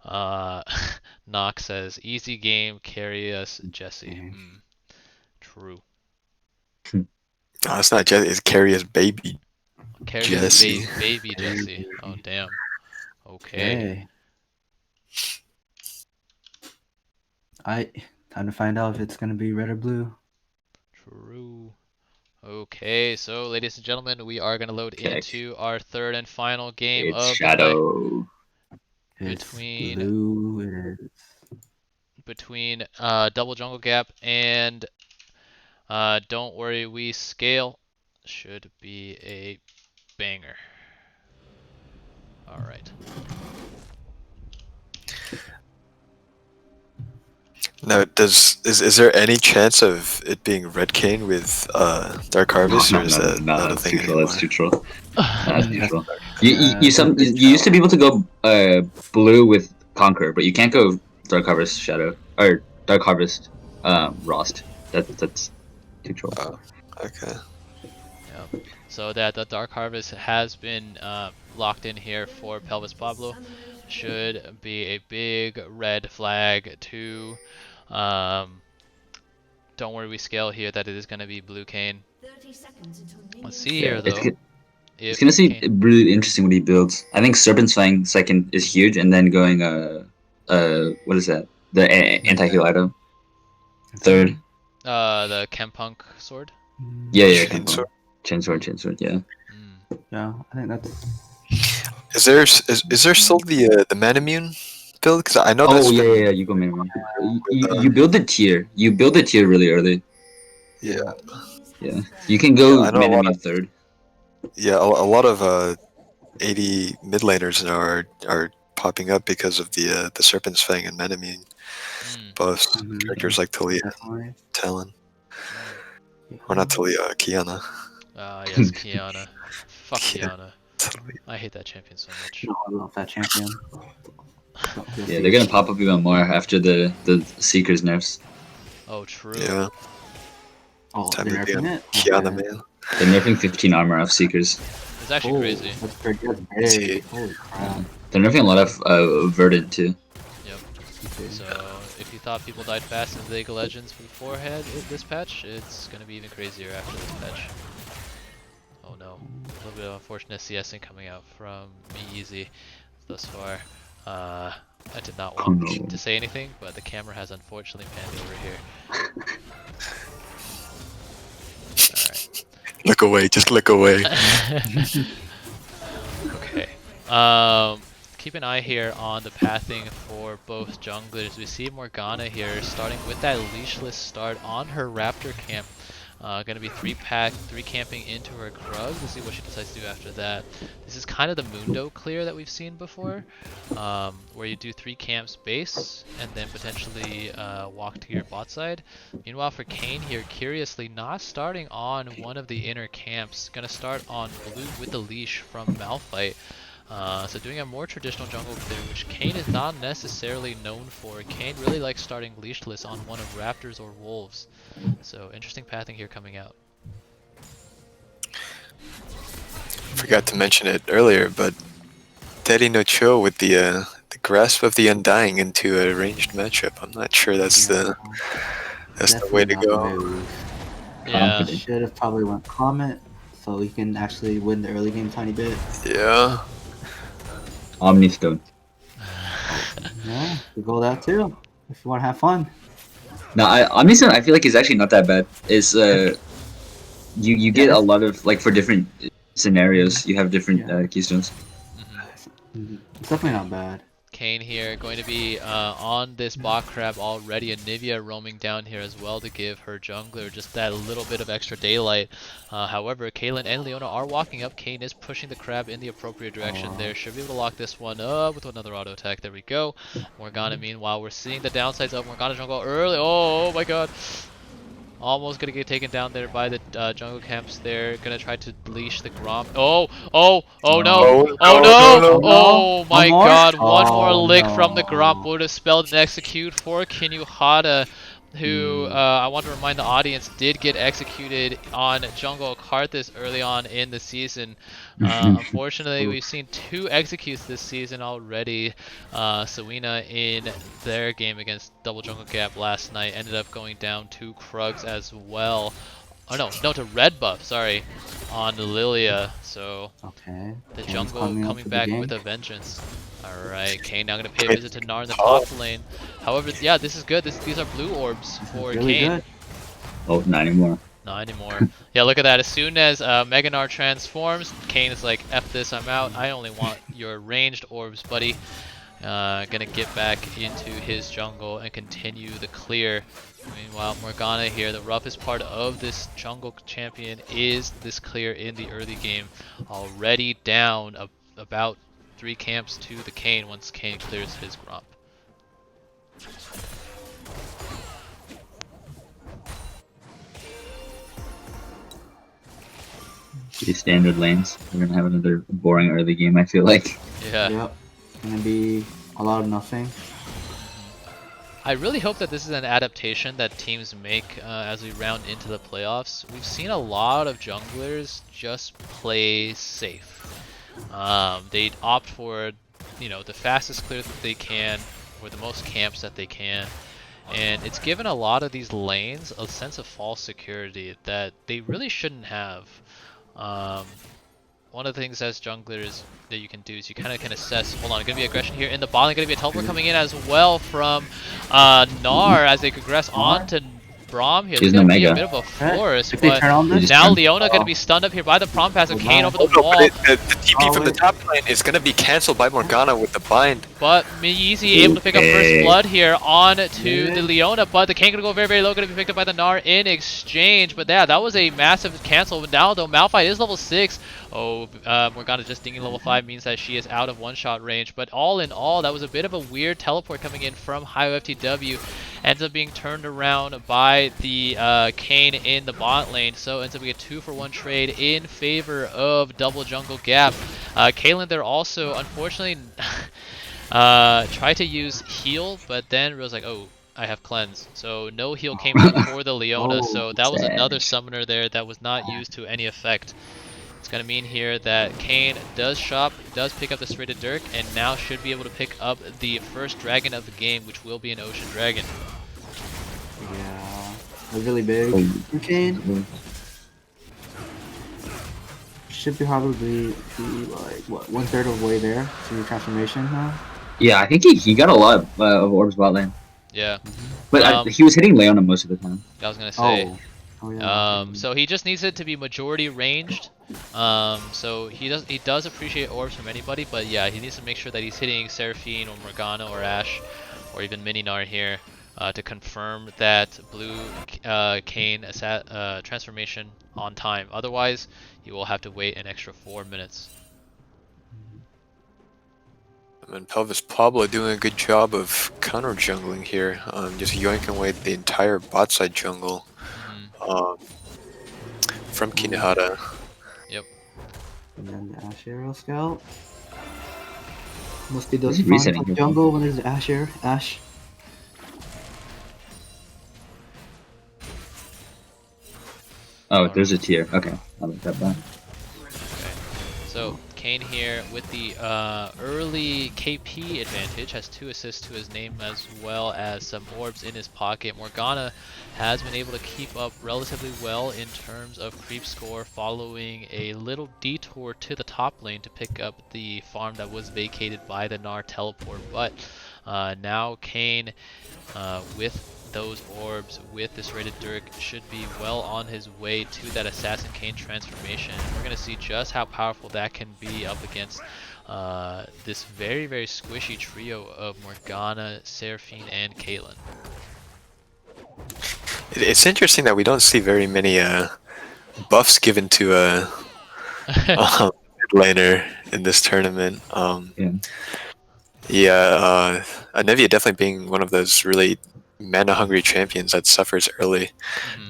Nox says, easy game, carry us, Jesse. True. No, it's not Jesse, it's carry us, baby. Carry Jesse. Us, baby Jesse. Oh, damn. Okay. Time to find out if it's going to be red or blue. True. Okay, so ladies and gentlemen, we are going to load into our third and final game of Shadow. Between Double Jungle Gap and Don't Worry We Scale. Should be a banger. All right. Now, is there any chance of it being Red Cane with Dark Harvest, or is that not a thing anymore? That's too troll. That's too troll. You used to be able to go blue with Conquer, but you can't go Dark Harvest Shadow or Dark Harvest Rost. That's too troll. Oh, okay. Yeah. So that the Dark Harvest has been locked in here for Pelvis Pablo. Should be a big red flag to Don't Worry We Scale here that it is going to be Blue Cane. Let's see here though. It's gonna see really interesting what he builds. I think Serpent's Fang second is huge, and then going what is that? The anti-heal item. Third. The Kempunk sword. Yeah, Kempunk. Chain sword, yeah. Yeah, I think that's. Is there still the Manamune build? Because I know. Oh yeah, you go Manamune. You build the tier. You build the tier really early. Yeah. Yeah. You can go Manamune third. Yeah, a lot of 80 mid laners now are popping up because of the Serpent's Fang and Manamune buffs. Characters like Talia, Talon, or not Talia, Kiana. Yes, Kiana. Fuck Kiana. I hate that champion so much. No, I love that champion. Yeah, they're gonna pop up even more after the Seekers nerfs. Oh, true. Yeah. Oh, time they're to be nerfing it? Kiana, man. They're nerfing 15 armor off Seekers. It's actually crazy. That's big. Holy crap. They're nerfing a lot of Verdant too. Yep. So if you thought people died fast in League of Legends beforehand this patch, it's gonna be even crazier after this patch. Oh no, a little bit of unfortunate CSing coming out from me easy thus far. I did not want to say anything, but the camera has unfortunately panned over here. Alright. Look away, just look away. Okay. Keep an eye here on the pathing for both junglers. We see Morgana here starting with that leashless start on her Raptor camp. Gonna be 3 camping into her Krug. We'll see what she decides to do after that. This is kind of the Mundo clear that we've seen before, where you do 3 camps base and then potentially walk to your bot side. Meanwhile for Kayn here, curiously not starting on one of the inner camps, gonna start on blue with the leash from Malphite. So doing a more traditional jungle clear, which Kayn is not necessarily known for. Kayn really likes starting leashless on one of Raptors or Wolves. So interesting pathing here coming out. Forgot to mention it earlier, but Daddy No Chill with the grasp of the Undying into a ranged matchup. I'm not sure that's the way to go. Yeah. Should have probably went Comet, so he can actually win the early game a tiny bit. Yeah. Omni Stone. Yeah, we go that too. If you want to have fun. No, Omni Stone I feel like is actually not that bad. It's you get a lot of like for different scenarios. You have different keystones. It's definitely not bad. Kayn here going to be on this bot crab already, and Nivea roaming down here as well to give her jungler just that little bit of extra daylight. However, Caitlyn and Leona are walking up. Kayn is pushing the crab in the appropriate direction there. Should be able to lock this one up with another auto attack. There we go. Morgana, meanwhile, we're seeing the downsides of Morgana jungle early. Oh my god. Almost gonna get taken down there by the jungle camps there. Gonna try to leash the Gromp. Oh no! Oh my god, one more lick from the Gromp would have spelled an execute for Kinuhata, who I want to remind the audience did get executed on jungle Karthus early on in the season. Unfortunately, we've seen 2 executes this season already. Sawina in their game against Double Jungle Gap last night ended up going down 2 Krugs as well. Oh no, to red buff, sorry, on Lilia. So the jungle coming back with a vengeance. Alright, Kayn now gonna pay a visit to Gnar in the top lane. However, yeah, this is good. These are blue orbs for Kayn. Oh, not anymore. Not anymore. Yeah, look at that. As soon as Mega Gnar transforms, Kayn is like, F this, I'm out. I only want your ranged orbs, buddy. Gonna get back into his jungle and continue the clear. Meanwhile, Morgana here, the roughest part of this jungle champion is this clear in the early game. Already down about 3 camps to the Kayn once Kayn clears his Gromp. These standard lanes. We're gonna have another boring early game, I feel like. Yeah. Yep. Gonna be a lot of nothing. I really hope that this is an adaptation that teams make as we round into the playoffs. We've seen a lot of junglers just play safe. They opt for, the fastest clear that they can, or the most camps that they can. And it's given a lot of these lanes a sense of false security that they really shouldn't have. One of the things as junglers that you can do is you kind of can assess. Hold on, gonna be aggression here in the bottom. Gonna be a teleport coming in as well from Gnar as they progress on to Braum here. There's gonna be a bit of a forest, but now Leona gonna be stunned up here by the prompt pass of Kayn over the wall. The TP from the top lane is gonna be cancelled by Morgana with the bind. But Easy able to pick up first blood here on to the Leona, but the Kayn gonna go very, very low, gonna be picked up by the Gnar in exchange. But yeah, that was a massive cancel. But now though, Malphite is level 6. Oh, Morgana just dinging level 5 means that she is out of one-shot range. But all in all, that was a bit of a weird teleport coming in from HiFTW. Ends up being turned around by the Kayn in the bot lane. So ends up being a 2-for-1 trade in favor of Double Jungle Gap. Caitlyn there also, unfortunately, tried to use heal, but then realized like, oh, I have cleanse. So no heal came for the Leona. So that was another summoner there that was not used to any effect. It's going to mean here that Kane does pick up the Serrated Dirk, and now should be able to pick up the first dragon of the game, which will be an Ocean Dragon. Yeah, that's really big for Kane. Should probably be like, what, 1/3 of the way there to transformation now? Yeah, I think he got a lot of orbs bot lane. Yeah. But he was hitting Leona most of the time. I was going to say. Oh, yeah. So he just needs it to be majority ranged. So he does appreciate orbs from anybody, but yeah, he needs to make sure that he's hitting Seraphine or Morgana or Ashe or even Mininar here to confirm that blue Kane transformation on time. Otherwise, he will have to wait an extra 4 minutes. And Pelvis Pablo doing a good job of counter jungling here, just yoinking away the entire bot side jungle from Kinuhara. Yep. And then the Ashe Arrow Scout. Must be those fun jungle when there's the Ashe. Oh, there's a tier. Okay, I'll make that back. Okay. So Kane here with the early KP advantage, has 2 assists to his name as well as some orbs in his pocket. Morgana has been able to keep up relatively well in terms of creep score, following a little detour to the top lane to pick up the farm that was vacated by the Gnar teleport. But now Kane with those orbs, with this Serrated Dirk, should be well on his way to that Assassin Kane transformation. We're going to see just how powerful that can be up against this very, very squishy trio of Morgana, Seraphine, and Caitlyn. It's interesting that we don't see very many buffs given to a mid laner in this tournament. Anivia definitely being one of those really mana hungry champions that suffers early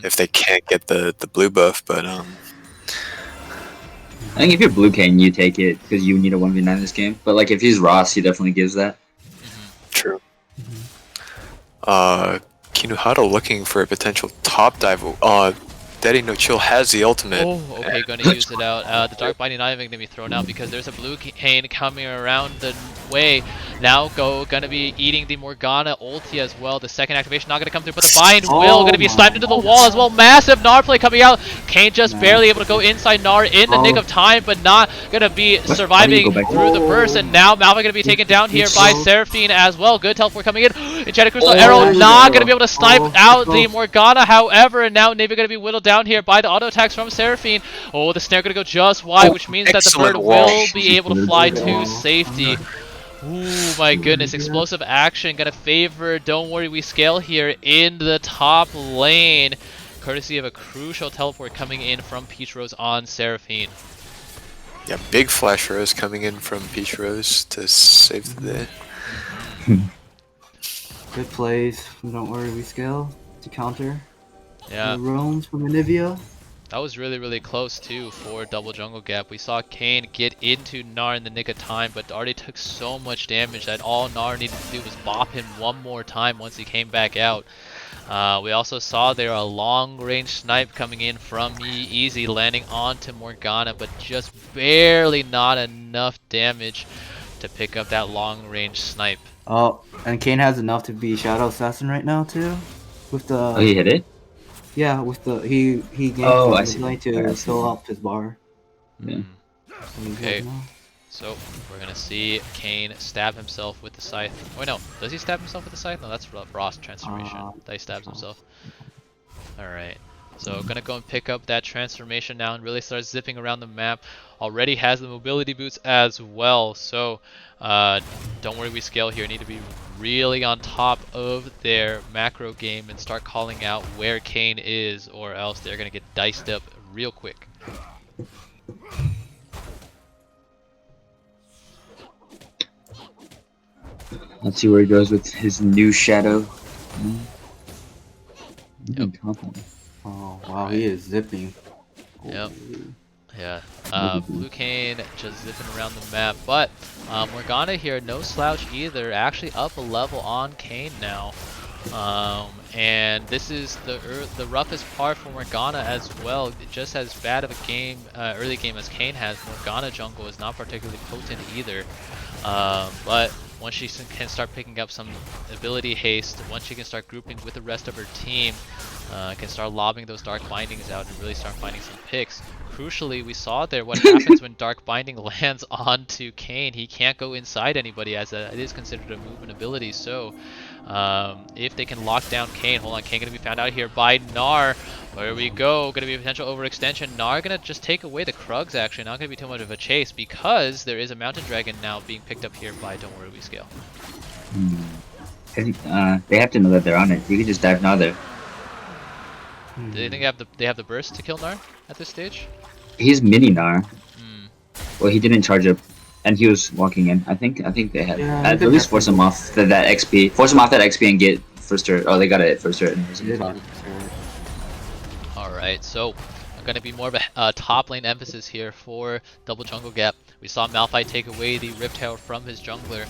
if they can't get the blue buff, but I think if you're blue Kane, you take it because you need a 1v9 in this game. But like if he's Ross, he definitely gives that. True. Kinuhara looking for a potential top dive. Daddy No Chill has the ultimate. Oh, okay, gonna use it out. The Dark Binding not even gonna be thrown out because there's a blue Kane coming around the way. Now gonna be eating the Morgana ulti as well. The second activation not gonna come through, but the bind will gonna be slammed into the wall as well. Massive Gnar play coming out. Kane just barely able to go inside Gnar in the nick of time, but not gonna be surviving through the burst. And now Malva gonna be taken down here by Seraphine as well. Good teleport coming in. Enchanted Crystal Arrow not gonna be able to snipe out the Morgana, however, and now Navy gonna be whittled down here by the auto attacks from Seraphine. Oh, the snare gonna go just wide, which means that the bird will be able to fly to safety. Ooh, my goodness, explosive action gonna favor Don't Worry We Scale here in the top lane, courtesy of a crucial teleport coming in from Peach Rose on Seraphine. Yeah, big flash rose coming in from Peach Rose to save the day. Good plays from Don't Worry We Scale to counter. Yeah. The roams from Anivia. That was really, really close too for double jungle gap. We saw Kane get into Gnar in the nick of time, but already took so much damage that all Gnar needed to do was bop him one more time once he came back out. We also saw there a long range snipe coming in from Easy, landing onto Morgana, but just barely not enough damage to pick up that long range snipe. Oh, and Kane has enough to be Shadow Assassin right now too, with the. Oh, he hit it. Yeah, with the he gained to fill up his bar. Yeah. Okay, so we're gonna see Kane stab himself with the scythe. Oh no, does he stab himself with the scythe? No, that's Frost transformation. That he stabs himself. Alright, so gonna go and pick up that transformation now and really start zipping around the map. Already has the mobility boots as well, so Don't Worry We Scale here. Need to be really on top of their macro game and start calling out where Kane is, or else they're gonna get diced up real quick. Let's see where he goes with his new shadow. Yep. Oh wow, he is zipping. Yep. Yeah. Blue Kane just zipping around the map, but Morgana here, no slouch either. Actually up a level on Kane now. And this is the roughest part for Morgana as well. Just as bad of a game, early game as Kayn has, Morgana jungle is not particularly potent either. But once she can start picking up some ability haste, once she can start grouping with the rest of her team, can start lobbing those Dark Bindings out and really start finding some picks. Crucially, we saw there what happens when Dark Binding lands onto Kayn. He can't go inside anybody as it is considered a movement ability. So if they can lock down Kayn, hold on, Kayn gonna be found out here by Gnar. Where we go, gonna be a potential overextension. Gnar gonna just take away the Krugs actually, not gonna be too much of a chase because there is a Mountain Dragon now being picked up here by Don't Worry We Scale. They have to know that they're on it. You can just dive Gnar there. Do they think they have the burst to kill Gnar at this stage? He's mini Gnar. Well, he didn't charge up, and he was walking in. I think they had at least force him off that XP. Force him off that XP and get first turret. Oh, they got it at first turret. Alright, so going to be more of a top lane emphasis here for double jungle gap. We saw Malphite take away the Rift Herald from his jungler,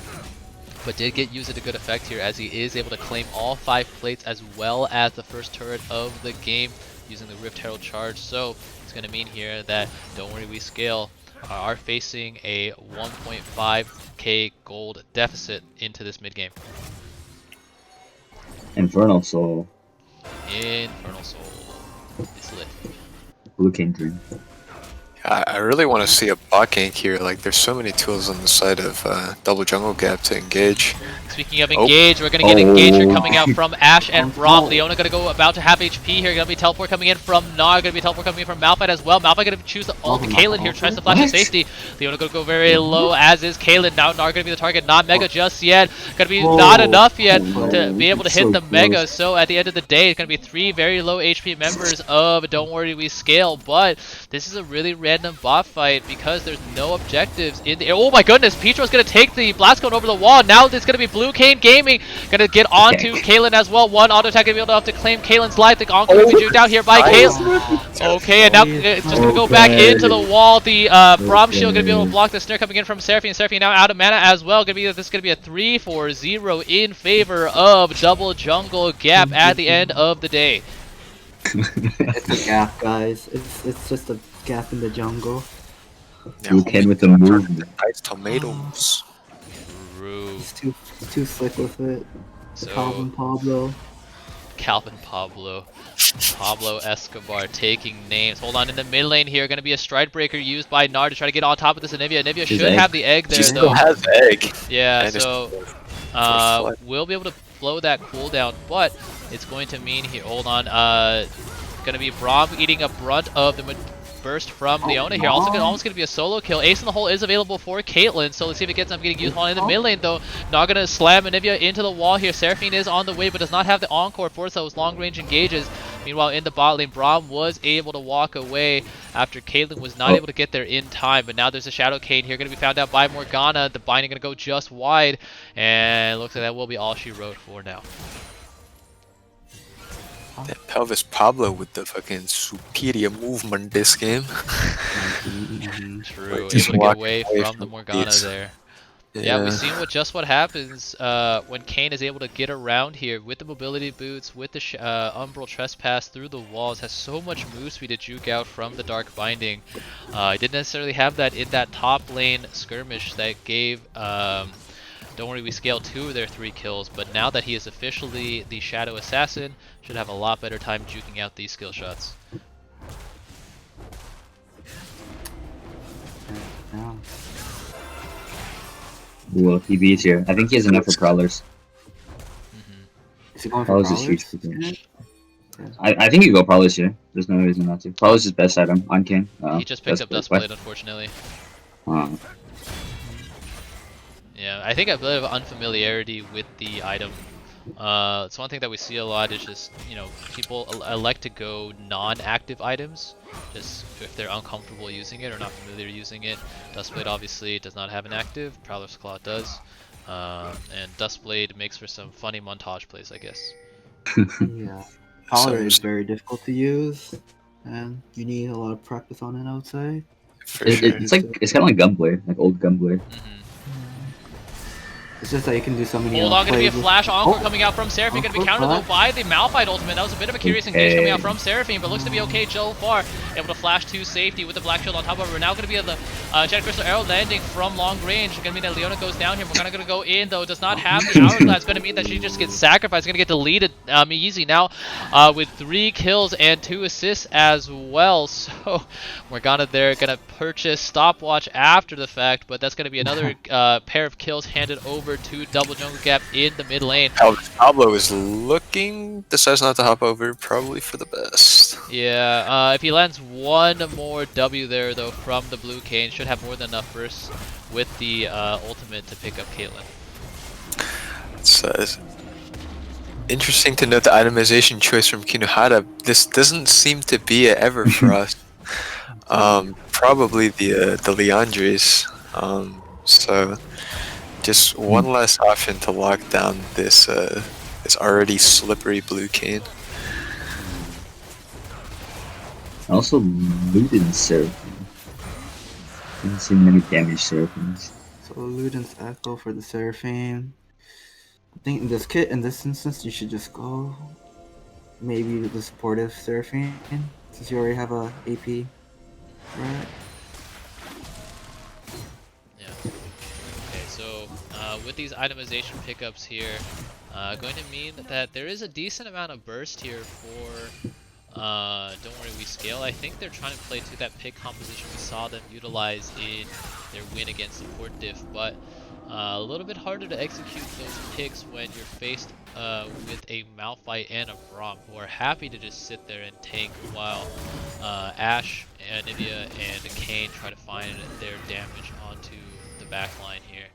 but did get used at a good effect here as he is able to claim all 5 plates as well as the first turret of the game using the Rift Herald charge. So it's going to mean here that Don't Worry We Scale are facing a 1.5k gold deficit into this mid game. Infernal Soul. Infernal Soul. It's lit. Blue King Dream. I really want to see a bot gank here. Like, there's so many tools on the side of double jungle gap to engage. Speaking of engage, we're going to get engager coming out from Ashe and Braum. Leona going to go about to half HP here. Going to be teleport coming in from Gnar. Going to be teleport coming in from Malphite as well. Malphite going to choose the ult. Kaylin here tries to flash to safety. Leona going to go very low, as is Kaylin. Now Gnar going to be the target. Not Mega just yet. Going to be not enough yet to be able to hit the Mega. So at the end of the day, it's going to be 3 very low HP members of Don't Worry We Scale. But this is a really random bot fight because there's no objectives in the. Oh my goodness, Petro's going to take the blast cone over the wall. Now it's going to be Blue Kayn Gaming going to get onto Kaylin as well. One auto attack going to be able to claim Kaylin's life. The Encore will be juked out here by Kaylin. Okay, and now it's just going to go back into the wall. The Braum shield going to be able to block the snare coming in from Seraphine. Seraphine now out of mana as well. This is going to be a 3-4-0 in favor of double jungle gap at the end of the day. It's a gap, guys. It's just a gap in the jungle. Blue Kayn with the movement. Nice tomatoes. He's too slick with it. So, Calvin Pablo. Pablo Escobar taking names. Hold on, in the mid lane here, going to be a stride breaker used by Gnar to try to get on top of this Anivia. Anivia should have the egg there, though. She still has the egg. Yeah, so we'll be able to blow that cooldown, but it's going to mean here. Hold on, going to be Braum eating a brunt of the burst from Leona here. Also almost going to be a solo kill. Ace in the hole is available for Caitlyn, so let's see if it gets up getting used. While in the mid lane though, not going to slam Anivia into the wall here. Seraphine is on the way but does not have the Encore for those long range engages. Meanwhile in the bot lane, Braum was able to walk away after Caitlyn was not able to get there in time, but now there's a Shadow Kayn here going to be found out by Morgana. The binding going to go just wide, and looks like that will be all she wrote for now. That Pelvis Pablo with the fucking superior movement this game. True, able to get away from the Morgana there. Yeah, we've seen what happens when Kayn is able to get around here with the mobility boots, with the Umbral Trespass through the walls. Has so much move speed to juke out from the Dark Binding. I didn't necessarily have that in that top lane skirmish that gave Don't Worry We Scale 2 of their 3 kills, but now that he is officially the Shadow Assassin, should have a lot better time juking out these skill shots. Well, TB's here. I think he has enough for Prowlers. Is he going for Prowlers is huge for him. I think you go Prowlers here. There's no reason not to. Prowlers is best item on Kayn. He just picked up Dustblade, unfortunately. Yeah, I think a bit of unfamiliarity with the item. It's one thing that we see a lot is just, you know, people elect to go non-active items just if they're uncomfortable using it or not familiar using it. Dustblade obviously does not have an active, Prowler's Claw does. And Dustblade makes for some funny montage plays, I guess. Yeah. Prowler is very difficult to use, and you need a lot of practice on it, I would say. It's kind of like Gunblade, like old Gunblade. It's just that you can do so many. Hold on, gonna be a flash encore Oh. coming out from Seraphine, gonna be countered though by the Malphite ultimate. That was a bit of a curious engage coming out from Seraphine, but looks to be okay so far. Able to flash to safety with the Black Shield on top of her. Now gonna be the Jet Crystal Arrow landing from long range. Gonna mean that Leona goes down here. Morgana gonna go in though, does not have the Hourglass. Gonna mean that she just gets sacrificed, gonna get deleted easy now with 3 kills and 2 assists as well. So Morgana there gonna purchase Stopwatch after the fact, but that's gonna be another pair of kills handed over to Double Jungle Gap in the mid lane. Pablo is looking, decides not to hop over, probably for the best. Yeah, if he lands one more W there though from the Blue Cane, should have more than enough bursts with the ultimate to pick up Caitlyn. It's interesting to note the itemization choice from Kinohara. This doesn't seem to be it ever for us. Probably the Leandres. So just one less option to lock down this this already slippery Blue Cane. Also, Luden's Seraphine. Didn't see many damage Seraphines. So Luden's Echo for the Seraphine. I think in this kit, in this instance, you should just go maybe with the supportive Seraphine, since you already have a AP, right? Yeah. Okay, so with these itemization pickups here, going to mean that there is a decent amount of burst here for Don't Worry We Scale. I think they're trying to play to that pick composition we saw them utilize in their win against support diff, but a little bit harder to execute those picks when you're faced with a Malphite and a Braum who are happy to just sit there and tank while Ashe, Nivea, and Kane try to find their damage onto the back line here.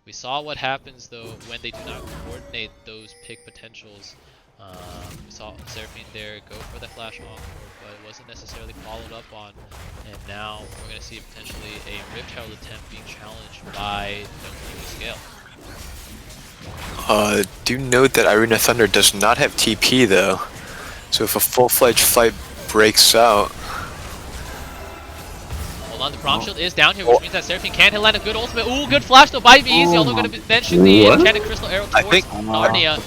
We saw what happens though when they do not coordinate those pick potentials. We saw Seraphine there go for the flash encore, but it wasn't necessarily followed up on, and now we're going to see potentially a Rift Herald attempt being challenged by Don't Worry We Scale. Do note that Irina Thunder does not have TP though, so if a full-fledged fight breaks out... Hold on, the Braum shield is down here, which means that Seraphine can land a good ultimate. Ooh, good flash though by VZ, although going to bench the enchanted crystal arrow towards Narnia.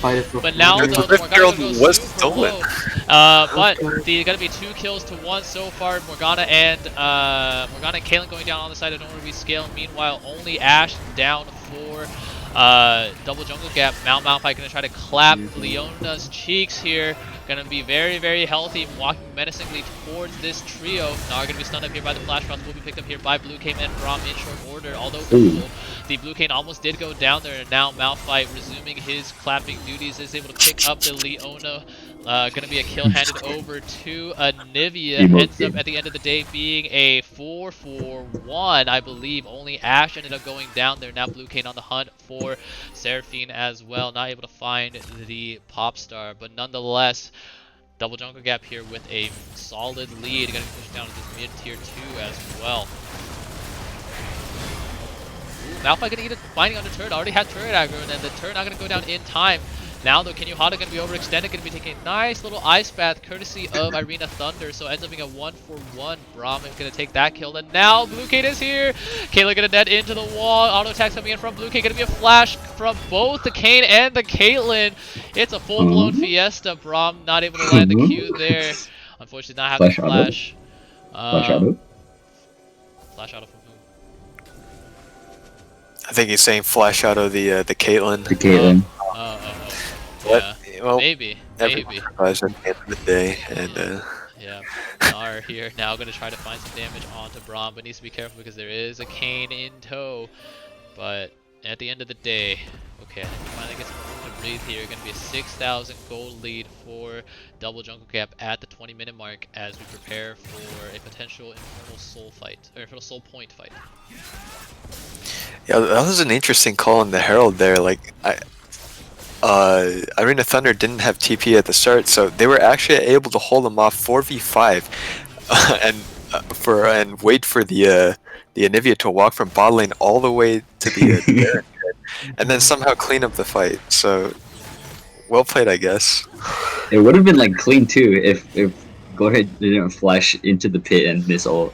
But now though, the Morgana goes super low. But they're going to be 2 kills to 1 so far. Morgana and Caitlyn going down on the side of Don't Worry We Scale. Meanwhile, only Ashe down for Double Jungle Gap. Malphite going to try to clap Leona's cheeks here. Going to be very, very healthy, walking menacingly towards this trio. Now going to be stunned up here by the Flash Frost. Will be picked up here by Blue Cane and Braum in short order. Although the Blue Cane almost did go down there, and now Malphite resuming his clapping duties is able to pick up the Leona. Gonna be a kill handed over to Nivea. Ends up at the end of the day being a 4-4-1, I believe. Only Ashe ended up going down there. Now Blue Cane on the hunt for Seraphine as well. Not able to find the pop star, but nonetheless, Double Jungle Gap here with a solid lead. Gonna be pushed down to this mid tier 2 as well. Malphite gonna eat a binding on the turret. Already had turret aggro, and then the turret not gonna go down in time. Now though, Kenyuhara gonna be overextended, gonna be taking a nice little ice bath courtesy of Irina Thunder, so ends up being a 1-for-1. Braum is gonna take that kill, and now Blue Cane is here. Kayla gonna net into the wall. Auto attacks coming in from Blue Cane, gonna be a flash from both the Kane and the Caitlyn. It's a full-blown fiesta. Braum not able to land the Q there. Unfortunately, not having flash. Flash auto. Flash auto from who? I think he's saying flash out of the Caitlyn. The Caitlyn. Yeah, well, maybe. At the end of the day, and yeah, Nar here now going to try to find some damage onto Braum, but needs to be careful because there is a Kane in tow. But at the end of the day, okay, I think we finally get some room to breathe here. Going to be a 6,000 gold lead for Double Jungle Gap at the 20-minute mark as we prepare for a potential Infernal Soul fight, or Infernal Soul Point fight. Yeah, that was an interesting call on the Herald there. Like, Irina Thunder didn't have TP at the start, so they were actually able to hold them off 4v5, and wait for the Anivia to walk from bot lane all the way to the and then somehow clean up the fight. So, well played, I guess. It would have been like clean too if go ahead didn't flash into the pit and miss ult.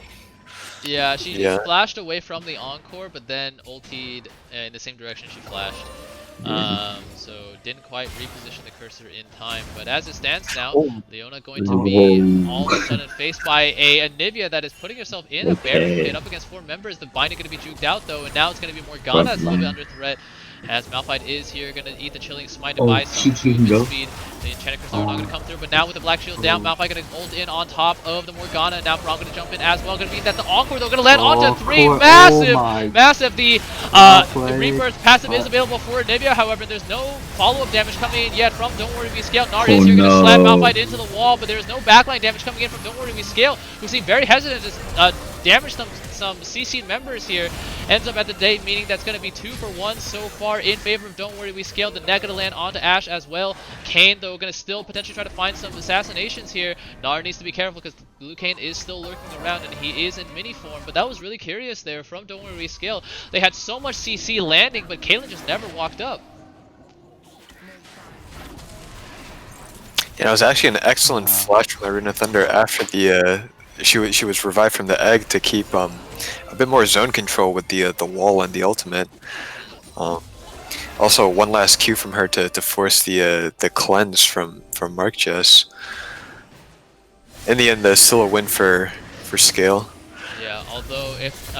Yeah, she flashed away from the Encore, but then ultied in the same direction she flashed. So didn't quite reposition the cursor in time. But as it stands now, Leona going to be all of a sudden faced by a Anivia that is putting herself in a Baron pit up against 4 members. The binding going to be juked out though, and now it's going to be Morgana that's a little bit under threat. As Malphite is here, going to eat the Chilling Smite to buy some movement speed. The Enchanted Crystal are not going to come through, but now with the Black Shield down, Malphite going to ult in on top of the Morgana. Now Braum going to jump in as well. Going to be that the Encore though, going to land onto 3. Massive. The Rebirth passive is available for Anivia. However, there's no follow-up damage coming in yet from Don't Worry We Scale. Nar is here going to slam Malphite into the wall, but there's no backline damage coming in from Don't Worry We Scale, who seem very hesitant to damage some CC members here. Ends up at the day, meaning that's going to be 2 for 1 so far in favor of Don't Worry We Scale. The net going to land onto Ashe as well. Kane, though, going to still potentially try to find some assassinations here. Nar needs to be careful because Blue Kane is still lurking around and he is in mini form. But that was really curious there from Don't Worry We Scale. They had so much CC landing, but Caitlyn just never walked up. Yeah, it was actually an excellent flash from Arena Thunder after the she was revived from the egg to keep a bit more zone control with the wall and the ultimate. Also, one last Q from her to force the cleanse from Mark Jess. In the end, still a win for Scale. Yeah, although if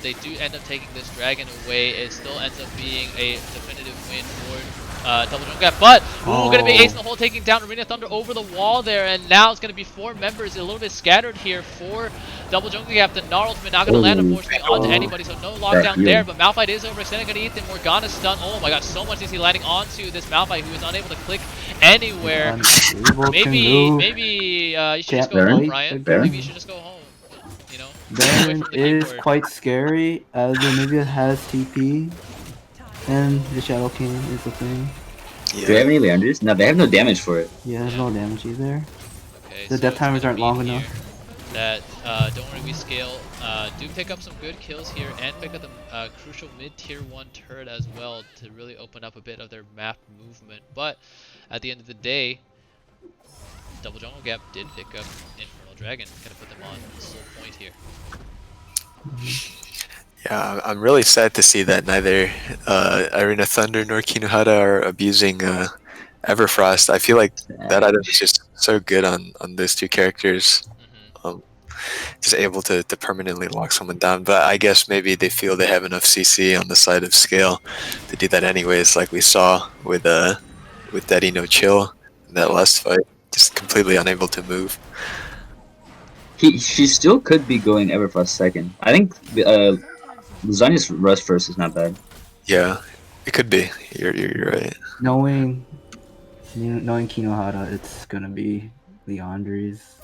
they do end up taking this dragon away, it still ends up being a definitive win for Double Jungle Gap. But going to be Ace in the hole taking down Arena Thunder over the wall there, and now it's going to be 4 members a little bit scattered here for Double Jungle Gap. The Gnar ultimate not going to land unfortunately onto anybody, so no lockdown there. But Malphite is overextended, going to eat the Morgana stun. Oh my god, so much is he landing onto this Malphite who is unable to click anywhere. Maybe you should just go home, Ryan. Maybe you should just go home. You know, Baron is quite scary as Anivia has TP and the Shadow King is the thing. Yeah. Do they have any Leanders? No, they have no damage for it. Yeah, there's no damage either. Okay, the death timers aren't long enough. That Don't Worry We Scale do pick up some good kills here and pick up the crucial mid-tier 1 turret as well to really open up a bit of their map movement. But at the end of the day, Double Jungle Gap did pick up Infernal Dragon, kind of put them on slow point here. Yeah, I'm really sad to see that neither Arena Thunder nor Kinohara are abusing Everfrost. I feel like that item is just so good on those 2 characters. Just able to permanently lock someone down. But I guess maybe they feel they have enough CC on the side of Scale to do that anyways, like we saw with Daddy No Chill in that last fight. Just completely unable to move. She still could be going Everfrost second. I think Lasagna's Rust first is not bad. Yeah, it could be. You're right. Knowing Kinohara, it's gonna be Leandri's.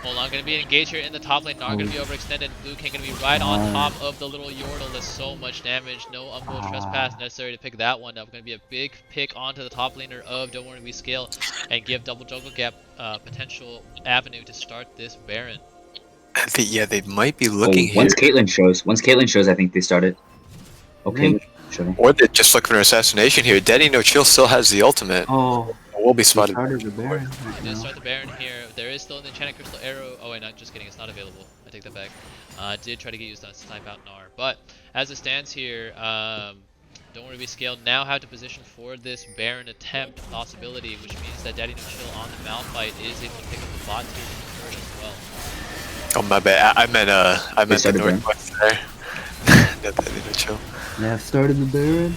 Hold on, going to be engaged here in the top lane. Gnar going to be overextended. Blue King going to be right on top of the little Yordle. There's so much damage. No Unbold Trespass necessary to pick that one up. Going to be a big pick onto the top laner of Don't Worry We Scale and give Double Jungle Gap potential avenue to start this Baron. Yeah, they might be looking here. Once Caitlyn shows, I think they started. Okay. Or they're just looking for an assassination here. Daddy No Chill still has the ultimate. Oh. Will be spotted. The Baron start the Baron here. There is still an Enchanted Crystal Arrow. Oh wait, no, just kidding. It's not available. I take that back. Did try to get used on snipe out Gnar. But as it stands here, Don't Worry We Scale now have to position for this Baron attempt possibility, which means that Daddy No Chill on the Malphite is able to pick up the bot tier first as well. Oh my bad. I meant the northwest there. Daddy No Chill. They have started the Baron.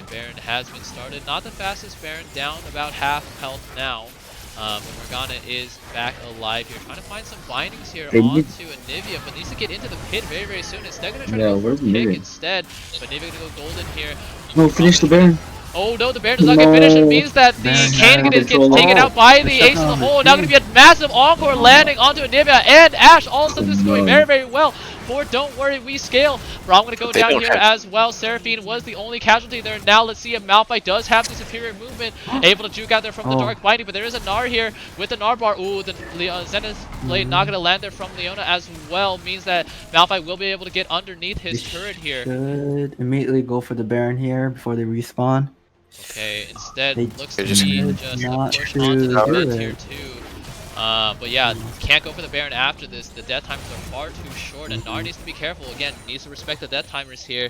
Baron has been started. Not the fastest Baron, down about half health now. But Morgana is back alive here. Trying to find some bindings here onto Anivia, but needs to get into the pit very, very soon. Instead, going to try to go for a pick instead. But Anivia going to go golden here. No, finish the Baron. Oh no, the Baron does not get finished. It means that the Kane gets taken out by the Ace in the hole. Now going to be a massive encore landing onto Anivia and Ashe. All of a sudden, this is going very, very well for Don't Worry We Scale. Braum going to go down here as well. Seraphine was the only casualty there. Now let's see if Malphite does have the superior movement, able to juke out there from the Dark Binding. But there is a Gnar here with the Gnar bar. Ooh, the Zenith Blade not going to land there from Leona as well. Means that Malphite will be able to get underneath his turret here. Should immediately go for the Baron here before they respawn. Okay, instead looks to be just a push onto the mid tier 2. But yeah, can't go for the Baron after this. The death timers are far too short, and Nar needs to be careful. Again, needs to respect the death timers here.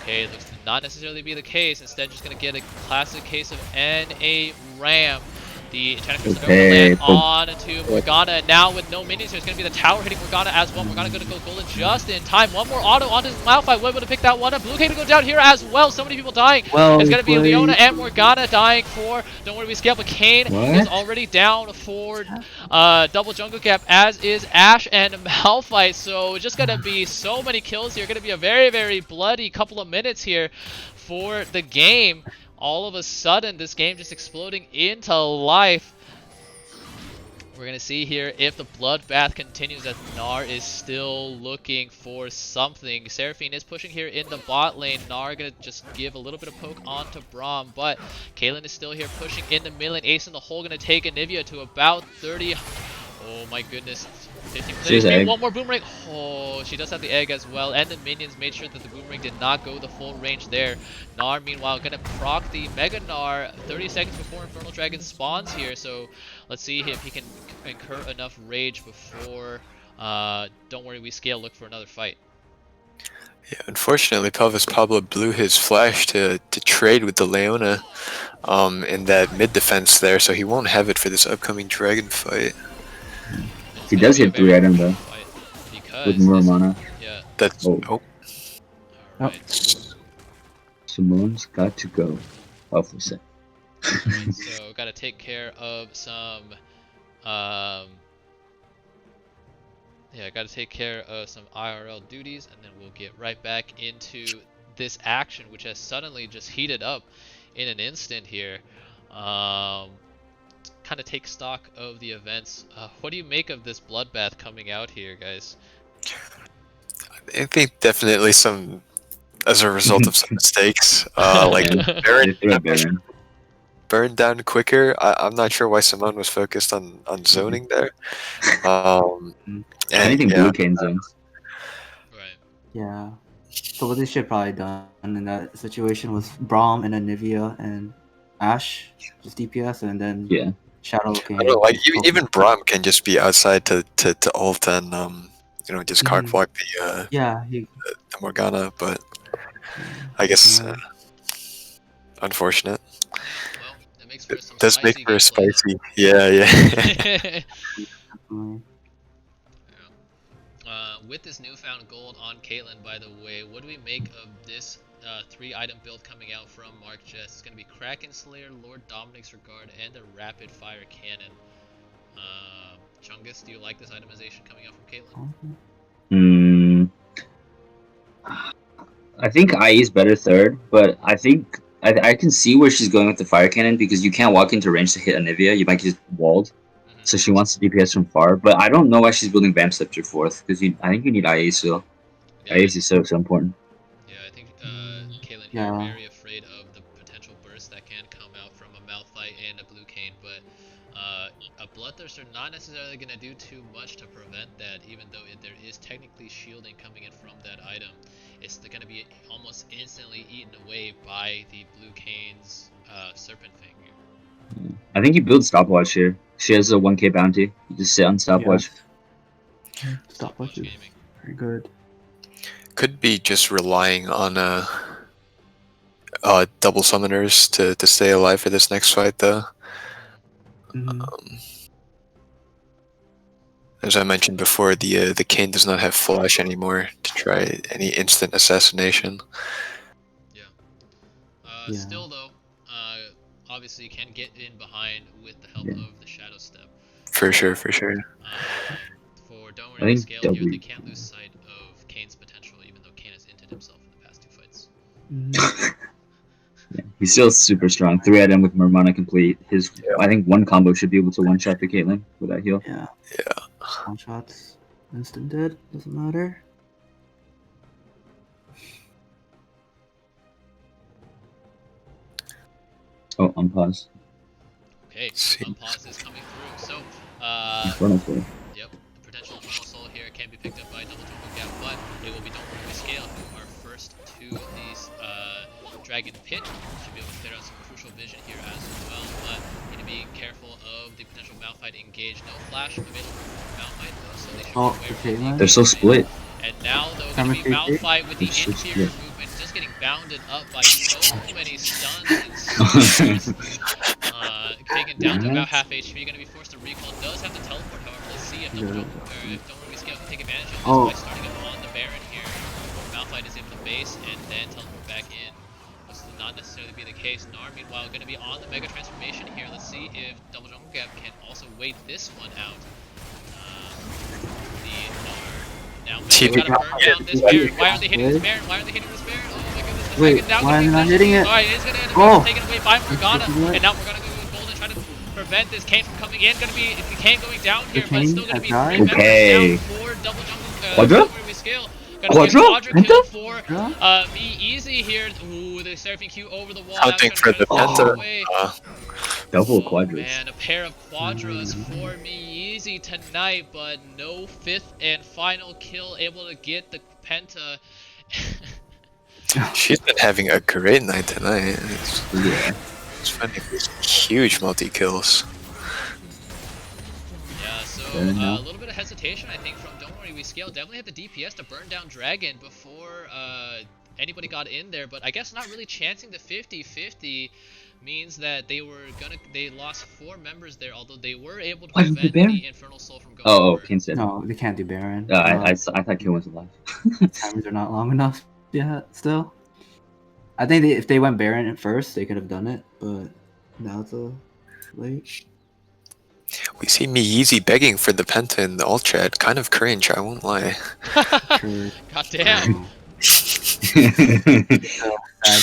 Okay, looks to not necessarily be the case. Instead, just going to get a classic case of NA Ram. The Enchantress overland on to Morgana, and now with no minions, there's going to be the tower hitting Morgana as well. Morgana going to go golden just in time. One more auto onto Malphite, able to pick that one up. Blue K to go down here as well. So many people dying. Well it's going to be played. Leona and Morgana dying for Don't Worry We Scale, but Kane is already down for double jungle gap, as is Ashe and Malphite. So just going to be so many kills here. Going to be a very, very bloody couple of minutes here for the game. All of a sudden, this game just exploding into life. We're going to see here if the bloodbath continues, as Gnar is still looking for something. Seraphine is pushing here in the bot lane. Gnar going to just give a little bit of poke onto Braum, but Caitlyn is still here pushing in the mid lane. Ace in the hole going to take Anivia to about 30. Oh my goodness. 15%. One more boomerang. Oh, she does have the egg as well. And the minions made sure that the boomerang did not go the full range there. Gnar, meanwhile, going to proc the Mega Gnar 30 seconds before Infernal Dragon spawns here. So let's see if he can incur enough rage before Don't Worry We Scale look for another fight. Yeah, unfortunately, Pelvis Pablo blew his flash to trade with the Leona in that mid defense there, so he won't have it for this upcoming dragon fight. He does hit 3 items though. With more mana. Yeah. That's Simone's got to go. Off the set. So gotta take care of some gotta take care of some IRL duties, and then we'll get right back into this action, which has suddenly just heated up in an instant here. Kind of take stock of the events. What do you make of this bloodbath coming out here, guys? I think definitely some, as a result of some mistakes, like burn down quicker. I'm not sure why Simone was focused on zoning there. Anything blue cane zones. Yeah. So what they should probably done in that situation was Braum and Anivia and Ashe, just DPS, and then Shadow King. I don't know, like even Braum can just be outside to ult and just card block the the Morgana, but I guess unfortunate. Well, it makes for some does make for a spicy. Yeah. With this newfound gold on Caitlyn, by the way, what do we make of this 3-item build coming out from Mark Jess? It's going to be Kraken Slayer, Lord Dominic's Regard, and a Rapid Fire Cannon. Chungus, do you like this itemization coming out from Caitlyn? I think IE is better third, but I think I can see where she's going with the Fire Cannon, because you can't walk into range to hit Anivia. You might get walled. So she wants to DPS from far, but I don't know why she's building Vamp Scepter fourth, because I think you need IE still. IE is so important. Yeah, I think Caitlyn, you're very afraid of the potential burst that can come out from a Malphite and a Blue Cane, but a Bloodthirster not necessarily going to do too much to prevent that, even though there is technically shielding coming in from that item. It's going to be almost instantly eaten away by the Blue Cane's Serpent Fang. I think you build Stopwatch here. She has a 1k bounty. You just sit on Stopwatch. Stopwatch is very good. Could be just relying on double summoners to stay alive for this next fight, though. As I mentioned before, the Kane does not have flash anymore to try any instant assassination. Still though, obviously can get in behind with the help of the Shadow Step. For sure. For Don't Worry Scale here, they can't lose sight of Kane's potential, even though Kane has inted himself in the past 2 fights. He's still super strong. 3-item with Morgana complete. I think one combo should be able to one-shot the Caitlyn with that heal. Yeah. One shots, instant dead, doesn't matter. Oh, unpause. Okay, unpause is coming through. So, Infernal Soul. Yep, the potential Infernal Soul here can be picked up by double jump gap, but it will be Don't Worry We Scale who are first to these Dragon Pit. Should be able to clear out some crucial vision here as well, but need to be careful of the potential Malphite engage. No flash available for Malphite though, so they should be aware of the They're so split. and now, though, going to be Malphite with the inferior movement, just getting bounded up by so many stuns and stuns. Taken down to about half HP, going to be forced to recall. Does have to teleport, however. Let's see if Don't Worry Scale can take advantage of this by starting him on the Baron here. Malphite is able to base and then teleport back in. This will not necessarily be the case. Gnar, meanwhile, going to be on the Mega Transformation here. Let's see if Double Jungle Gap can also wait this one out. Now, we gotta burn down this Baron. Why aren't they hitting this Baron? Why aren't they hitting this Baron? Oh my goodness, the Wait, dragon why are they not hitting it? Alright, it's gonna end up taken away by Morgana. And now Morgana going to go golden, trying to prevent this Kane from coming in. Gonna be Kane going down here, but it's still gonna be 3 members down for Double Jungle. Where we scale. Quadra kill for Me Easy here. Ooh, the Seraphine Q over the wall. Hunting for the Penta. Double quadras. Man, a pair of quadras for Me Easy tonight, but no 5th and final kill able to get the Penta. She's been having a great night tonight. It's finding these huge multi-kills. Yeah, so a little bit of hesitation, I think, from Don't Worry We Scale. Definitely had the DPS to burn down Dragon before anybody got in there, but I guess not really chancing the 50-50 means that they lost 4 members there, although they were able to prevent the Infernal Soul from going Oh, over. Kinston. No, they can't do Baron. I thought Kin was alive. Timers are not long enough yet, still. I think if they went Baron at first, they could have done it, but now it's late. We see Me Easy begging for the Penta in the ult chat. Kind of cringe, I won't lie. God damn. Sad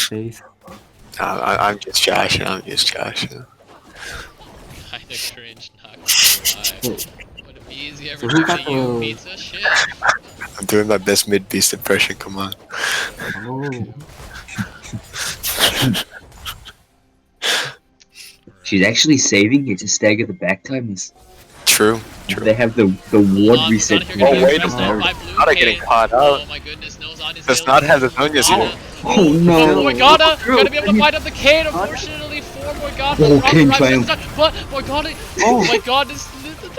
face. I'm just joshing. I'm just joshing. Kinda cringe, not gonna lie. Would it be easy ever to you pizza shit? I'm doing my best mid beast impression. Come on. Oh. She's actually saving it to stagger the back timers. True. They have the ward reset. Oh wait a minute. Not getting caught out. Oh my goodness, Nose on his Does not have the Zonias here. Oh no! Oh, Morgana gonna be able to fight up the Kane. Unfortunately for Morgana, but Morgana. Oh my god, this.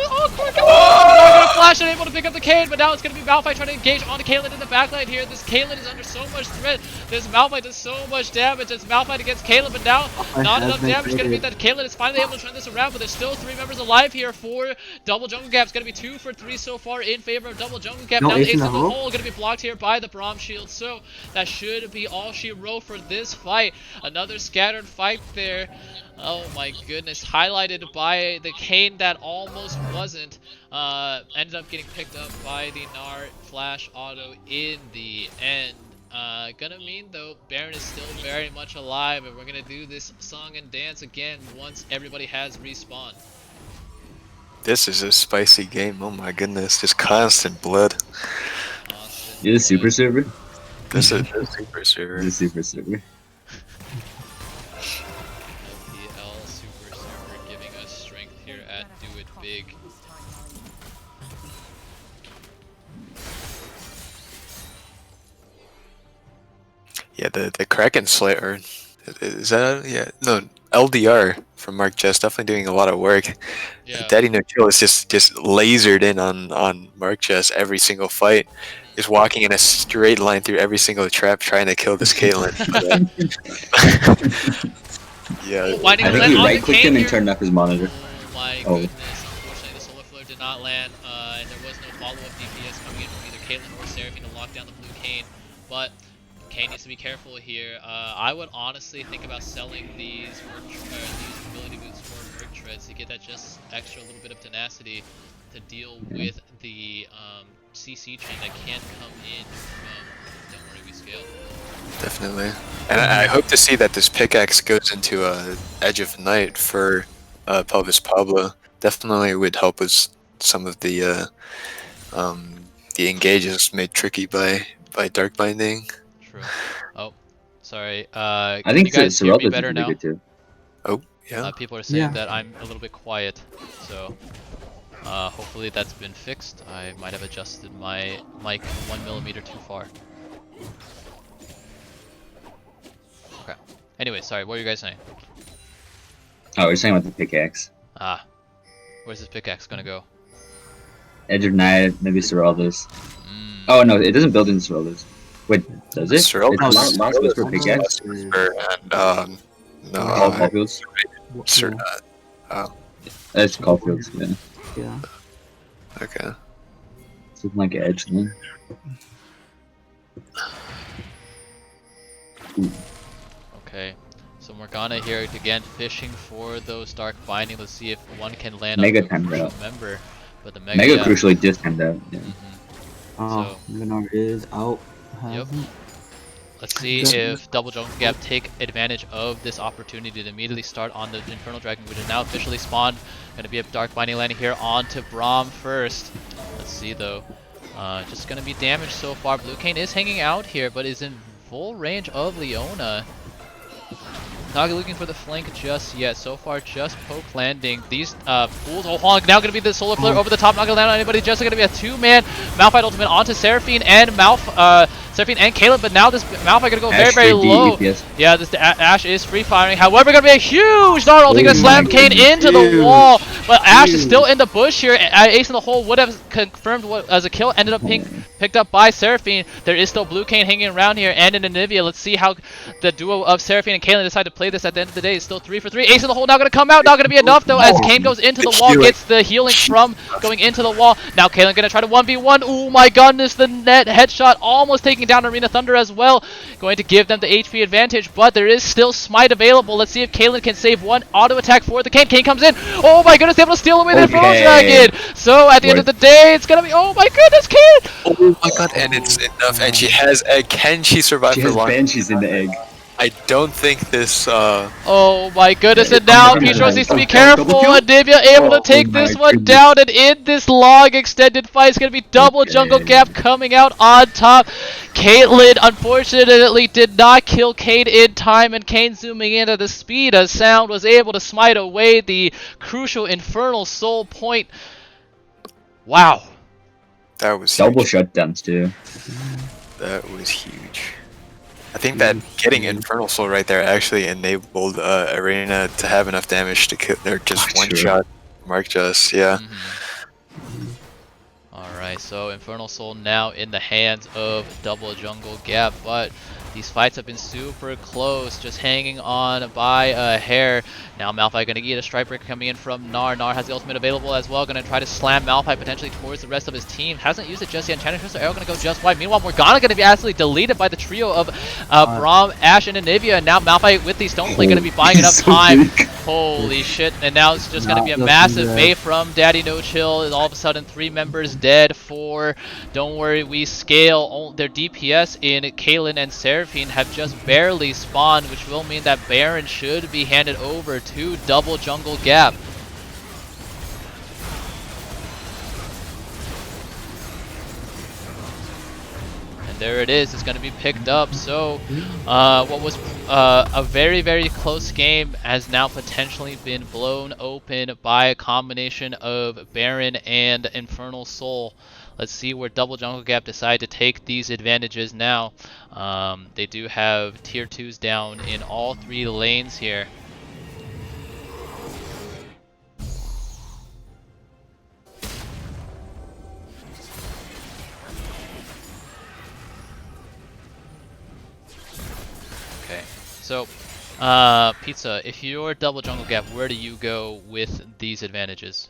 Oh Morgana! Oh, gonna flash and able to pick up the Kane, but now it's gonna be Malphite trying to engage onto Caitlyn in the backline here. This Caitlyn is under so much threat. This Malphite does so much damage. It's Malphite against Caitlyn, but now not enough damage. Gonna be that Caitlyn is finally able to turn this around, but there's still 3 members alive here for Double Jungle Gap. It's gonna be 2 for 3 so far in favor of Double Jungle Gap. Now Ace in the hole gonna be blocked here by the Braum Shield, so that should be all she wrote for this fight. Another scattered fight there. Oh my goodness, highlighted by the Kane that almost wasn't. Ended up getting picked up by the Gnar Flash Auto in the end. Gonna mean though, Baron is still very much alive, and we're gonna do this song and dance again once everybody has respawned. This is a spicy game. Oh my goodness, just constant blood. You're the super server? This is the super server. The super server. LPL super server giving us strength here at Do It Big. Yeah, the Kraken Slayer. Is that no LDR from Mark Jess, definitely doing a lot of work. Yeah. Daddy No Chill is just lasered in on Mark Jess every single fight. Just walking in a straight line through every single trap trying to kill this Caitlyn. Yeah. I think he right clicked him and turned up his monitor. Oh my goodness, unfortunately the Solar Flare did not land, and there was no follow-up DPS coming in from either Caitlyn or Seraphine to lock down the blue Kane, but Kane needs to be careful here. I would honestly think about selling these ability boots for Merc Treads to get that just extra little bit of tenacity to deal with the CC chain that can come in from Don't Worry We Scale. Definitely. And I hope to see that this pickaxe goes into Edge of Night for Pelvis Pablo. Definitely would help with some of the engages made tricky by Dark Binding. True. Oh, sorry. I Can think you guys hear me Serapis better is now? pretty good too. Oh, yeah. People are saying that I'm a little bit quiet, so hopefully that's been fixed. I might have adjusted my mic 1 millimeter too far. Okay. Anyway, sorry, what were you guys saying? Oh, we're saying about the pickaxe. Ah. Where's this pickaxe gonna go? Edge of Night, maybe Seralda's. Oh no, it doesn't build in Seralda's. Wait, does it? Seralda's It's for pickaxe. and no, All Caulfields. Oh. It's Caulfields, yeah. Yeah. Okay. Something like Edge then. Okay. So Morgana here again fishing for those Dark Binding. Let's see if one can land Mega on the timed crucial out. member. But the Mega crucially just timed out. Yeah. Oh, Minar is out. Yep. Let's see if Double Jungle Gap take advantage of this opportunity to immediately start on the Infernal Dragon, which is now officially spawned. Going to be a Dark Binding landing here onto Braum first. Let's see though. Just going to be damaged so far. Blue Cane is hanging out here, but is in full range of Leona. Not looking for the flank just yet. So far, just poke landing. These pools. Oh, now going to be the Solar Flare over the top. Not going to land on anybody. Just going to be a two-man Malphite ultimate onto Seraphine and Seraphine and Caleb. But now this Malphite going to go very, very low. Yeah, this Ashe is free firing. However, going to be a huge Dart ulti. Going to slam Kane into the wall. But Ashe is still in the bush here. Ace in the hole would have confirmed what as a kill. Ended up being picked up by Seraphine. There is still Blue Cane hanging around here and an Anivia. Let's see how the duo of Seraphine and Kaylin decide to play this at the end of the day. It's still 3 for 3. Ace in the hole now going to come out. Not going to be enough though as Kane goes into the wall. Gets the healing from going into the wall. Now Kaylin going to try to 1v1. Oh my goodness. The net headshot almost taking down Arena Thunder as well. Going to give them the HP advantage. But there is still Smite available. Let's see if Kaylin can save one auto attack for the Kane. Kane comes in. Oh my goodness. Able to steal away the Infernal Dragon. So at the end of the day, it's going to be. Oh my goodness, Kane. Oh my god, and it's enough, and she has egg. Can she survive for long? Banshees in the egg. I don't think this. Oh my goodness! And now Petros needs to be careful. Anivia able to take this one down, and in this long extended fight, it's gonna be double Jungle Gap coming out on top. Caitlyn unfortunately did not kill Kane in time, and Kane zooming in at the speed of sound was able to smite away the crucial Infernal Soul point. Wow. That was double huge. shutdowns too. That was huge. I think that getting Infernal Soul right there actually enabled Arena to have enough damage to kill their just one shot Mark Just, yeah. Alright, so Infernal Soul now in the hands of Double Jungle Gap, but these fights have been super close, just hanging on by a hair. Now Malphite going to get a Strike Breaker coming in from Gnar. Gnar has the ultimate available as well, going to try to slam Malphite potentially towards the rest of his team. Hasn't used it just yet. Chanting Crystal Arrow going to go just wide. Meanwhile, Morgana going to be absolutely deleted by the trio of Braum, Ashe, and Anivia. And now Malphite with the Stone Plate going to be buying enough time. Holy shit. And now it's just going to be a massive bait from Daddy No Chill. All of a sudden, 3 members dead. 4. Don't worry, we scale. Their DPS in Kaylin and Seraphine have just barely spawned, which will mean that Baron should be handed over to Double Jungle Gap. And there it is. It's going to be picked up. So what was a very, very close game has now potentially been blown open by a combination of Baron and Infernal Soul. Let's see where Double Jungle Gap decide to take these advantages now. They do have tier 2s down in all 3 lanes here. Okay, so Pizza, if you're Double Jungle Gap, where do you go with these advantages?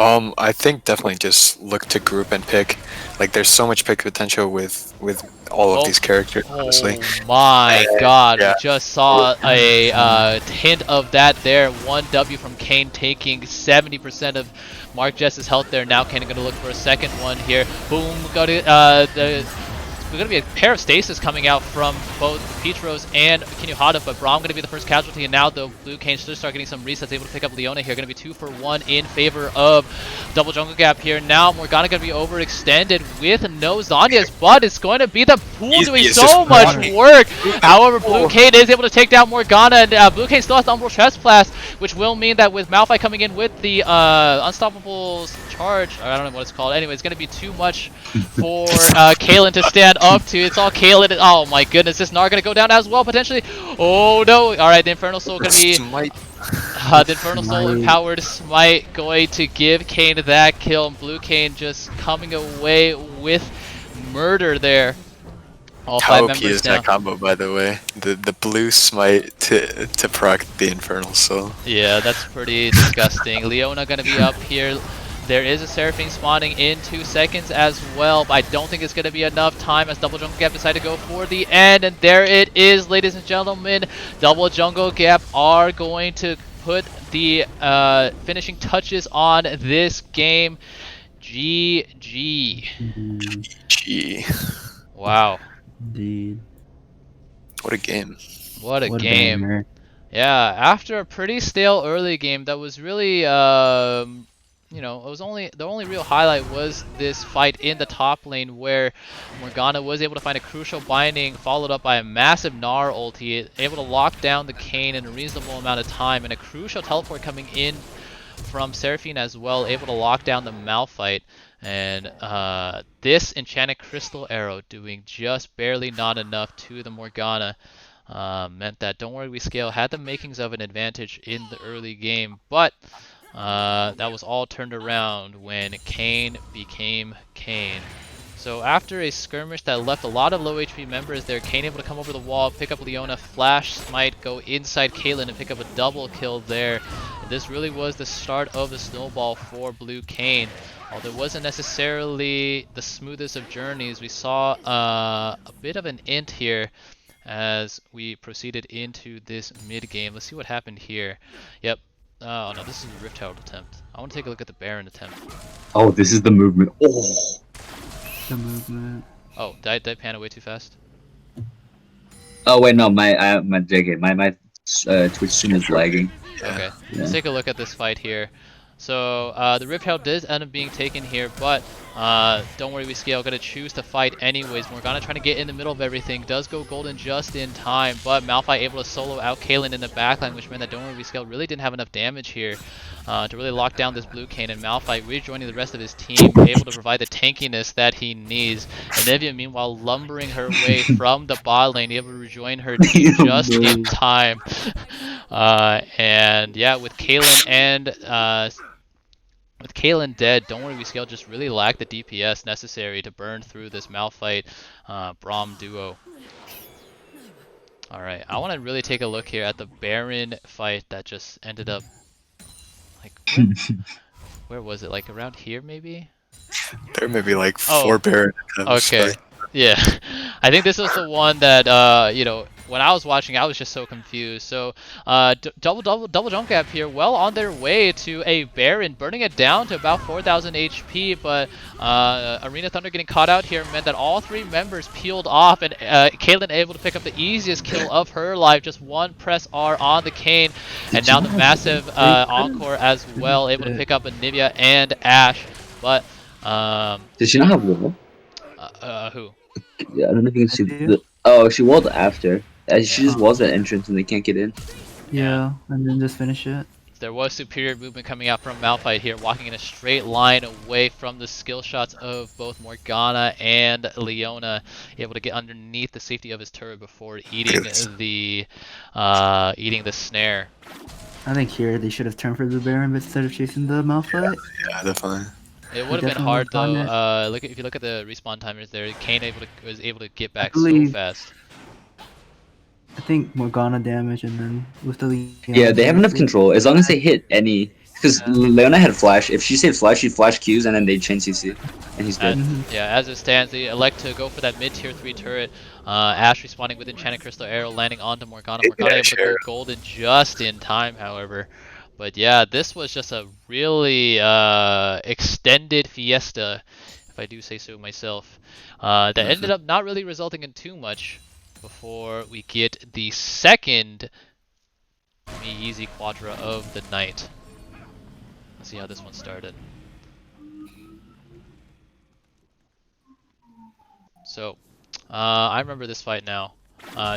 I think definitely just look to group and pick. Like, there's so much pick potential with all of these characters, honestly. Oh my god, we just saw a hint of that there. 1 W from Kane taking 70% of Mark Jess's health there. Now Kane going to look for a second one here. Boom, got it. There's going to be a pair of stasis coming out from both Petros and Kinuhata, but Braum going to be the first casualty, and now the Blue Cane should start getting some resets, able to pick up Leona here. Going to be 2 for 1 in favor of Double Jungle Gap here. Now Morgana going to be overextended with no Zanya's, but it's going to be the pool doing so much work. However, Blue Cane is able to take down Morgana, and Blue Cane still has the Umbral Chest Blast, which will mean that with Malphite coming in with the Unstoppable Charge, I don't know what it's called. Anyway, it's going to be too much for Kaylin to stand up to? It's all Kaylin. Oh my goodness, this Gnar gonna go down as well potentially. Oh no! All right, the Infernal Soul gonna be the Infernal Soul empowered Smite going to give Kane that kill. Blue Kane just coming away with murder there. All How 5 OP members is down. that combo, by the way? The blue smite to proc the Infernal Soul. Yeah, that's pretty disgusting. Leona gonna be up here. There is a Seraphine spawning in 2 seconds as well, but I don't think it's going to be enough time as Double Jungle Gap decided to go for the end. And there it is, ladies and gentlemen. Double Jungle Gap are going to put the finishing touches on this game. GG. G. Wow. Indeed. What a game. What a What a game. banger. Yeah, after a pretty stale early game that was really you know, it was the only real highlight was this fight in the top lane where Morgana was able to find a crucial binding followed up by a massive Gnar ulti, able to lock down the Kayn in a reasonable amount of time, and a crucial teleport coming in from Seraphine as well, able to lock down the Malphite. And this Enchanted Crystal Arrow doing just barely not enough to the Morgana. Meant that Don't Worry We Scale had the makings of an advantage in the early game, but that was all turned around when Kayn became Kayn. So after a skirmish that left a lot of low HP members there, Kayn able to come over the wall, pick up Leona, flash Smite, go inside Kaylin and pick up a double kill there. And this really was the start of the snowball for Blue Kayn. Although it wasn't necessarily the smoothest of journeys, we saw a bit of an int here as we proceeded into this mid game. Let's see what happened here. Yep. Oh no, this is the Rift Herald attempt. I want to take a look at the Baron attempt. Oh, this is the movement. Oh. The movement. Oh, did I pan away too fast? Oh wait, no, my JK, my Twitch stream is lagging. Okay, Yeah. let's take a look at this fight here. So the Rift Herald did end up being taken here, but Don't Worry We Scale gonna choose to fight anyways. Morgana trying to get in the middle of everything, does go golden just in time, but Malphite able to solo out Kaylin in the backline, which meant that Don't Worry We Scale really didn't have enough damage here to really lock down this Blue Kayn, and Malphite rejoining the rest of his team, able to provide the tankiness that he needs. And Nivea meanwhile lumbering her way from the bot lane, able to rejoin her team just in time. And yeah, with Kaylin and with Kaylin dead, Don't Worry We Scale just really lacked the DPS necessary to burn through this Malphite Braum duo. Alright, I want to really take a look here at the Baron fight that just ended up, like, where was it? Like around here maybe? There may be like 4 Baron attempts. Okay, yeah. I think this was the one that, you know, when I was watching, I was just so confused. So, double jump gap here, well on their way to a Baron, burning it down to about 4,000 HP, but Arena Thunder getting caught out here meant that all 3 members peeled off, and Kaylin able to pick up the easiest kill of her life, just 1 press R on the Kayn, and now the massive Encore as well, able to pick up a Nivea and Ashe, but... Did she not have wall? Who? Yeah, I don't know if you can see the... Oh, she walled after. She just walls that entrance and they can't get in. Yeah, and then just finish it. There was superior movement coming out from Malphite here, walking in a straight line away from the skill shots of both Morgana and Leona, able to get underneath the safety of his turret before eating the snare. I think here they should have turned for the Baron instead of chasing the Malphite. Yeah, definitely. It would have been hard though. If you look at the respawn timers there, Kayn was able to get back so fast. I think Morgana damage and then with the Leona. Yeah, they have enough control as long as they hit any. Because Leona had flash. If she saved flash, she'd flash Qs and then they'd chain CC, and he's dead. Yeah, as it stands, they elect to go for that mid tier 3 turret. Ashe respawning with Enchanted Crystal Arrow, landing onto Morgana. Morgana able to go golden just in time, however. But yeah, this was just a really extended fiesta, if I do say so myself, that ended up not really resulting in too much before we get the second easy quadra of the night. Let's see how this one started. So, I remember this fight now.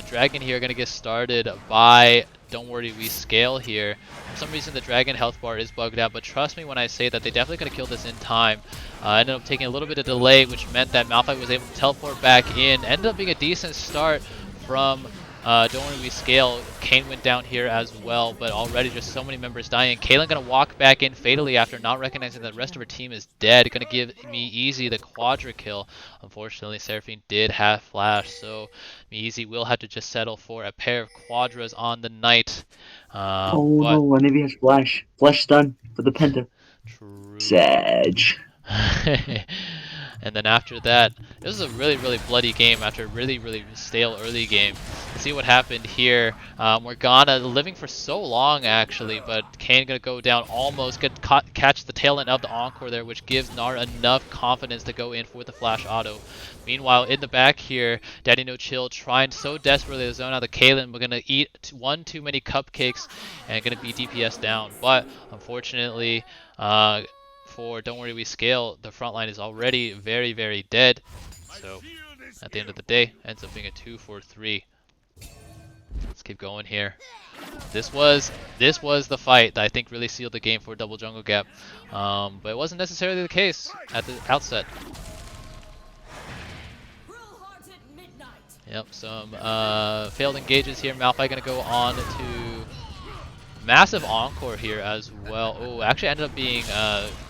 Dragon here gonna get started by Don't Worry We Scale here. For some reason the Dragon health bar is bugged out, but trust me when I say that they definitely could have killed this in time. Ended up taking a little bit of delay, which meant that Malphite was able to teleport back in. Ended up being a decent start from Don't Worry We Scale. Kane went down here as well, but already just so many members dying. Caitlyn gonna walk back in fatally after not recognizing that the rest of her team is dead. Gonna give MeEasy the quadra kill. Unfortunately, Seraphine did have flash, so MeEasy will have to just settle for a pair of quadras on the night. Oh no, Navy has flash. Flash stun for the Penta. True. Sag. And then after that, this was a really, really bloody game after a really, really stale early game. Let's see what happened here. Morgana living for so long, actually, but Kane gonna go down almost, catch the tail end of the Encore there, which gives Nara enough confidence to go in for the flash auto. Meanwhile, in the back here, Daddy No Chill trying so desperately to zone out the Kaylin. We're gonna eat one too many cupcakes and gonna be DPS down. But unfortunately, for Don't Worry We Scale, the front line is already very, very dead. So at the end of the day, ends up being a 2-4-3. Let's keep going here. This was the fight that I think really sealed the game for Double Jungle Gap, but it wasn't necessarily the case at the outset. Yep, some failed engages here. Malphite gonna go on to massive Encore here as well. Oh, actually ended up being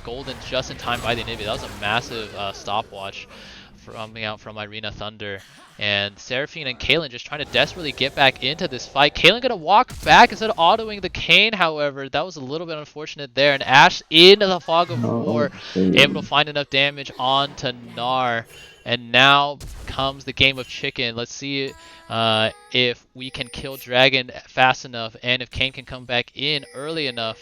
golden just in time by the Navy. That was a massive stopwatch coming out from Irina Thunder. And Seraphine and Kaylin just trying to desperately get back into this fight. Kaylin gonna walk back instead of autoing the Kane, however. That was a little bit unfortunate there. And Ashe into the Fog of War, able to find enough damage onto Gnar. And now comes the game of chicken. Let's see if we can kill Dragon fast enough and if Kane can come back in early enough.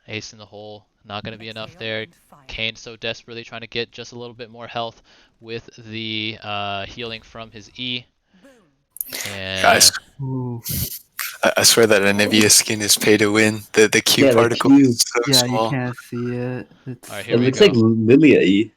Ace in the hole. Not going to be enough there. Kane so desperately trying to get just a little bit more health with the healing from his E. And guys, I swear that Anivia skin is pay to win. The Q particle is so small. You can't see it. Alright, here It we looks go. like Lilia E.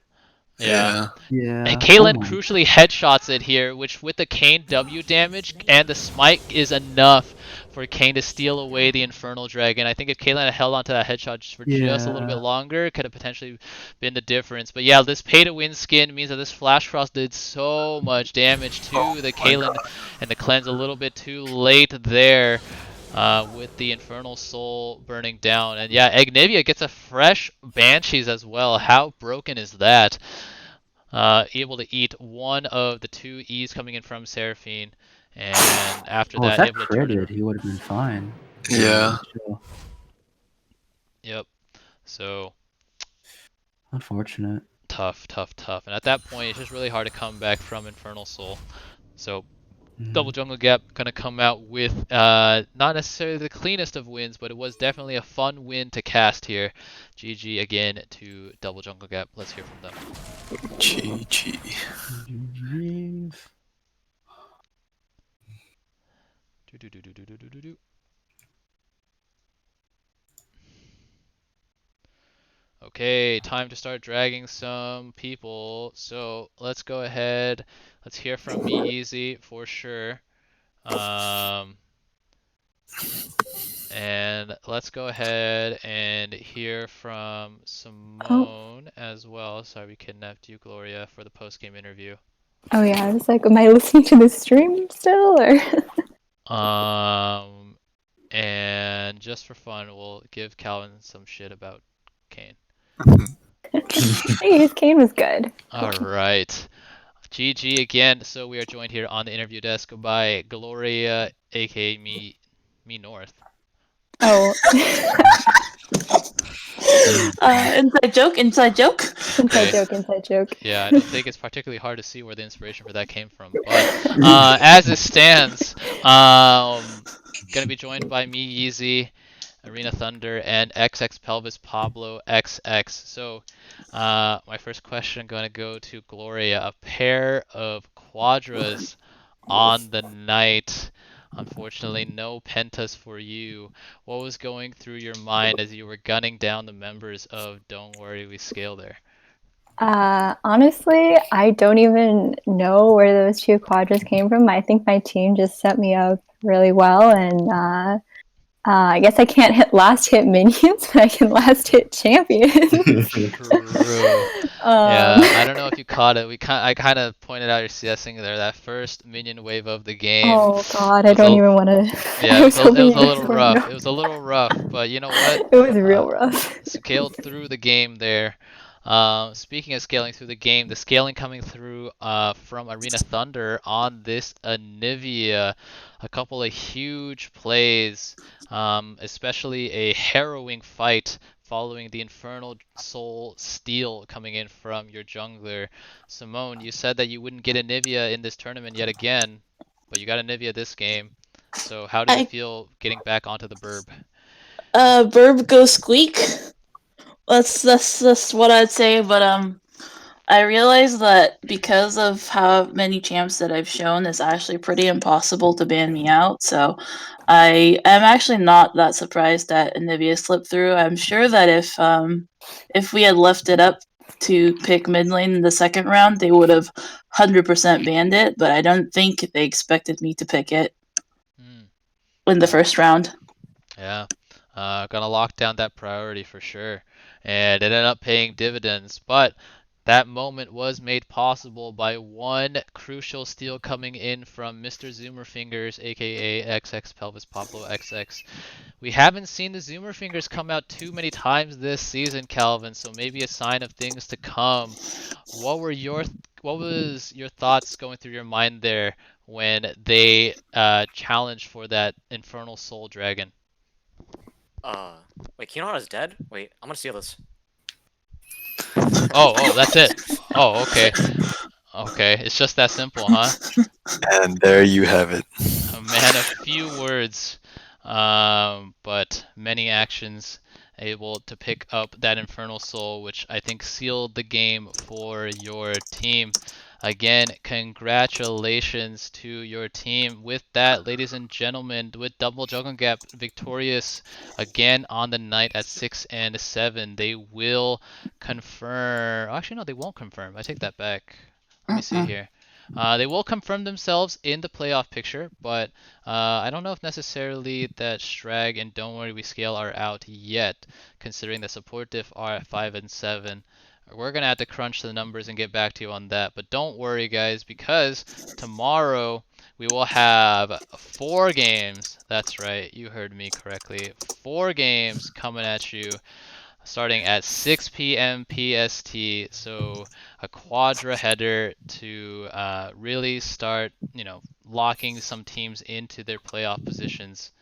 Yeah. Yeah. And Kaylin crucially headshots it here, which with the Kane W damage and the smite is enough for Kane to steal away the Infernal Dragon. I think if Kaylin had held onto that headshot just for just a little bit longer, it could have potentially been the difference. But yeah, this pay-to-win skin means that this Flash Cross did so much damage to the Kaylin, and the cleanse a little bit too late there. With the Infernal Soul burning down. And yeah, Agnivia gets a fresh Banshees as well. How broken is that? Able to eat one of the two E's coming in from Seraphine. And after If that, that able to turn critted, it. he would have been fine. Yeah. Yep. So. Unfortunate. Tough. And at that point, it's just really hard to come back from Infernal Soul. So. Double Jungle Gap gonna come out with not necessarily the cleanest of wins, but it was definitely a fun win to cast here. GG again to Double Jungle Gap. Let's hear from them. GG. Okay, time to start dragging some people. So let's go ahead. Let's hear from MeEasy for sure. And let's go ahead and hear from Simone as well. Sorry we kidnapped you, Gloria, for the post-game interview. Oh yeah, I was like, am I listening to the stream still, or? And just for fun, we'll give Calvin some shit about Kane. Hey, his Kane was good. Alright. GG again. So we are joined here on the interview desk by Gloria, aka me North. Oh. Inside joke. Inside joke. Yeah, I don't think it's particularly hard to see where the inspiration for that came from. But as it stands, gonna be joined by MeEasy, Arena Thunder, and XX Pelvis Pablo XX. So my first question going to go to Gloria. A pair of quadras on the night. Unfortunately, no pentas for you. What was going through your mind as you were gunning down the members of Don't Worry We Scale there? Honestly, I don't even know where those 2 quadras came from. I think my team just set me up really well, and I guess I can't last hit minions, but I can last hit champions. True. Yeah, I don't know if you caught it. I kind of pointed out your CSing there. That first minion wave of the game. Oh God, I don't even want to. Yeah, it was a little rough. It was a little rough, but you know what? It was real rough. Scaled through the game there. Speaking of scaling through the game, the scaling coming through from Arena Thunder on this Anivia. A couple of huge plays, especially a harrowing fight following the Infernal Soul steal coming in from your jungler. Simone, you said that you wouldn't get Anivia in this tournament yet again, but you got Anivia this game. So how did it feel getting back onto the Burb? Burb go squeak. That's what I'd say, but I realized that because of how many champs that I've shown, it's actually pretty impossible to ban me out. So I am actually not that surprised that Anivia slipped through. I'm sure that if we had left it up to pick mid lane in the second round, they would have 100% banned it, but I don't think they expected me to pick it in the first round. Yeah, gonna lock down that priority for sure. And it ended up paying dividends, but that moment was made possible by one crucial steal coming in from Mr. Zoomer Fingers, aka XX Pelvis Pablo XX. We haven't seen the Zoomer Fingers come out too many times this season, Calvin, so maybe a sign of things to come. What was your thoughts going through your mind there when they challenged for that Infernal Soul Dragon? Wait, Kinohara is dead? Wait, I'm gonna steal this. Oh, that's it. Oh, okay. Okay, it's just that simple, huh? And there you have it. A man of few words, but many actions, able to pick up that Infernal Soul, which I think sealed the game for your team. Again, congratulations to your team. With that, ladies and gentlemen, with Double Jungle Gap victorious again on the night at 6 and 7, they will confirm. Actually, no, they won't confirm. I take that back. Let me see here. They will confirm themselves in the playoff picture, but I don't know if necessarily that Strag and Don't Worry We Scale are out yet, considering the support diff are at 5 and 7. We're going to have to crunch the numbers and get back to you on that. But don't worry, guys, because tomorrow we will have 4 games. That's right, you heard me correctly. 4 games coming at you starting at 6 p.m. PST. So a quadra header to really start, locking some teams into their playoff positions.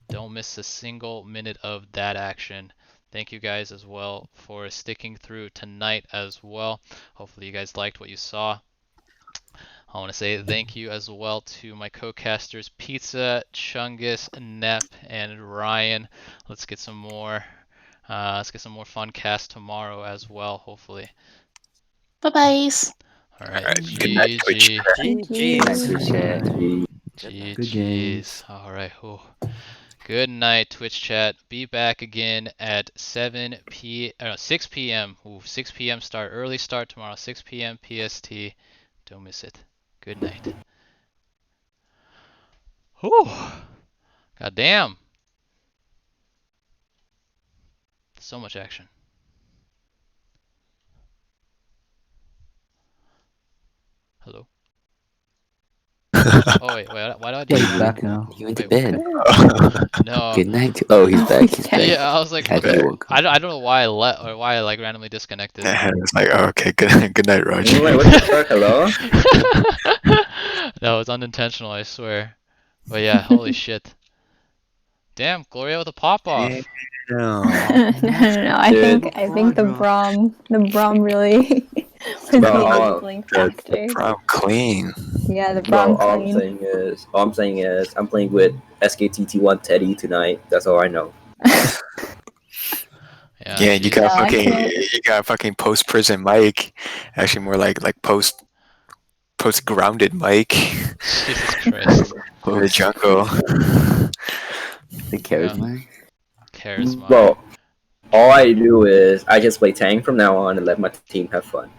Don't miss a single minute of that action. Thank you guys as well for sticking through tonight as well. Hopefully you guys liked what you saw. I want to say thank you as well to my co-casters Pizza, Chungus, Nep, and Ryan. Let's get some more fun casts tomorrow as well, hopefully. Bye-bye. All right. Good night, Twitch. GG's. All right. Oh. Good night, Twitch chat. Be back again at 6 p.m. Ooh, 6 p.m. start. Early start tomorrow, 6 p.m. PST. Don't miss it. Good night. Whew. God damn. So much action. Hello? Oh, wait. Why do I do He's that? back now. He went to bed. No. Good night. Oh, he's back. He's back. Yeah, I was like, I don't know why I like randomly disconnected. It's like, oh, okay, good night, Roger. Wait, what the fuck? Hello? No, it's unintentional, I swear. But yeah, holy shit. Damn, Gloria with a pop-off. No. I think the Braum really was the enabling factor. Braum clean. Yeah, the Braum all clean. I'm saying is I'm playing with SKTT1 Teddy tonight. That's all I know. Yeah, you got fucking post prison Mike. Actually, more like post grounded Mike. Jesus Christ. Over the jungle. The charisma. Well, all I do is I just play tank from now on and let my team have fun.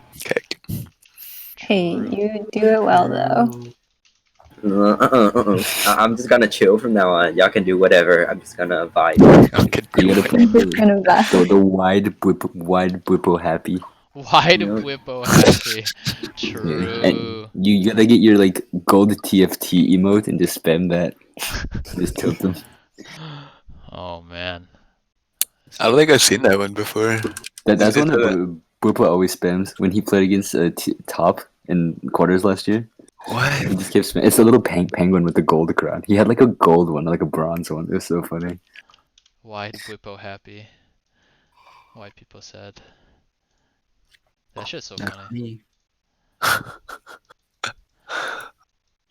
Hey, you do it well though. I'm just gonna chill from now on. Y'all can do whatever. I'm just gonna vibe. You gotta play the wide whippo happy. Wide whippo happy. True. And you gotta get your like gold TFT emote and just spam that. Just tilt them. Oh man. I don't think I've seen that one before. That's one that Whippo always spams when he played against Top in quarters last year. What? He just kept spamming. It's a little penguin with a gold crown. He had like a gold one, like a bronze one. It was so funny. Wide whippo happy. White people said. That shit's so funny.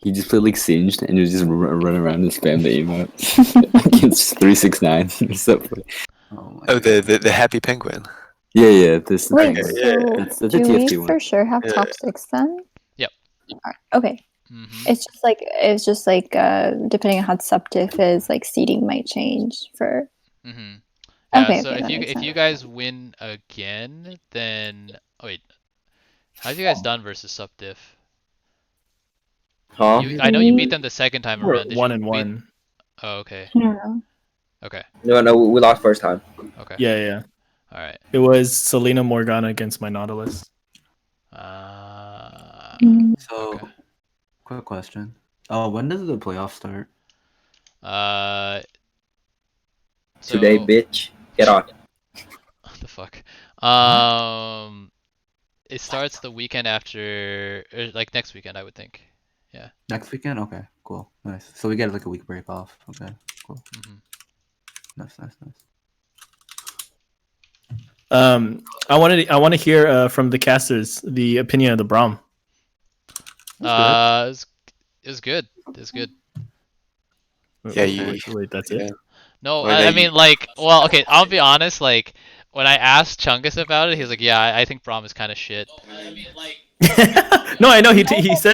He just played like Singed and he was just run around and spam the emote against 369. It's so funny. Oh, the happy penguin. Yeah. This. Wait, Okay, so that's the do TFT we one. for sure have Yeah. top 6 then? Yep. Alright, okay. It's just like depending on how subdiff is, like seeding might change for. Yeah, Okay, so okay, that if makes you sense. guys win again, then wait, how have you guys done versus subdiff? Huh? I know you beat them the second time We're around. Did one you and beat- one. Oh, okay. No. Okay. No, we lost first time. Okay. Yeah. All right. It was Selena Morgana against my Nautilus. So, quick question. When does the playoff start? Today, So, bitch. Get on. what the fuck? It starts the weekend after, or like next weekend, I would think. Yeah. Next weekend? Okay, cool. Nice. So we get like a week break off. Okay, cool. Nice. I want to hear from the casters the opinion of the Braum. It was good. It was good. Yeah, wait, that's it? No, I mean, like, well, okay, I'll be honest, like, when I asked Chungus about it, he was like, yeah, I think Braum is kind of shit. No, I know he said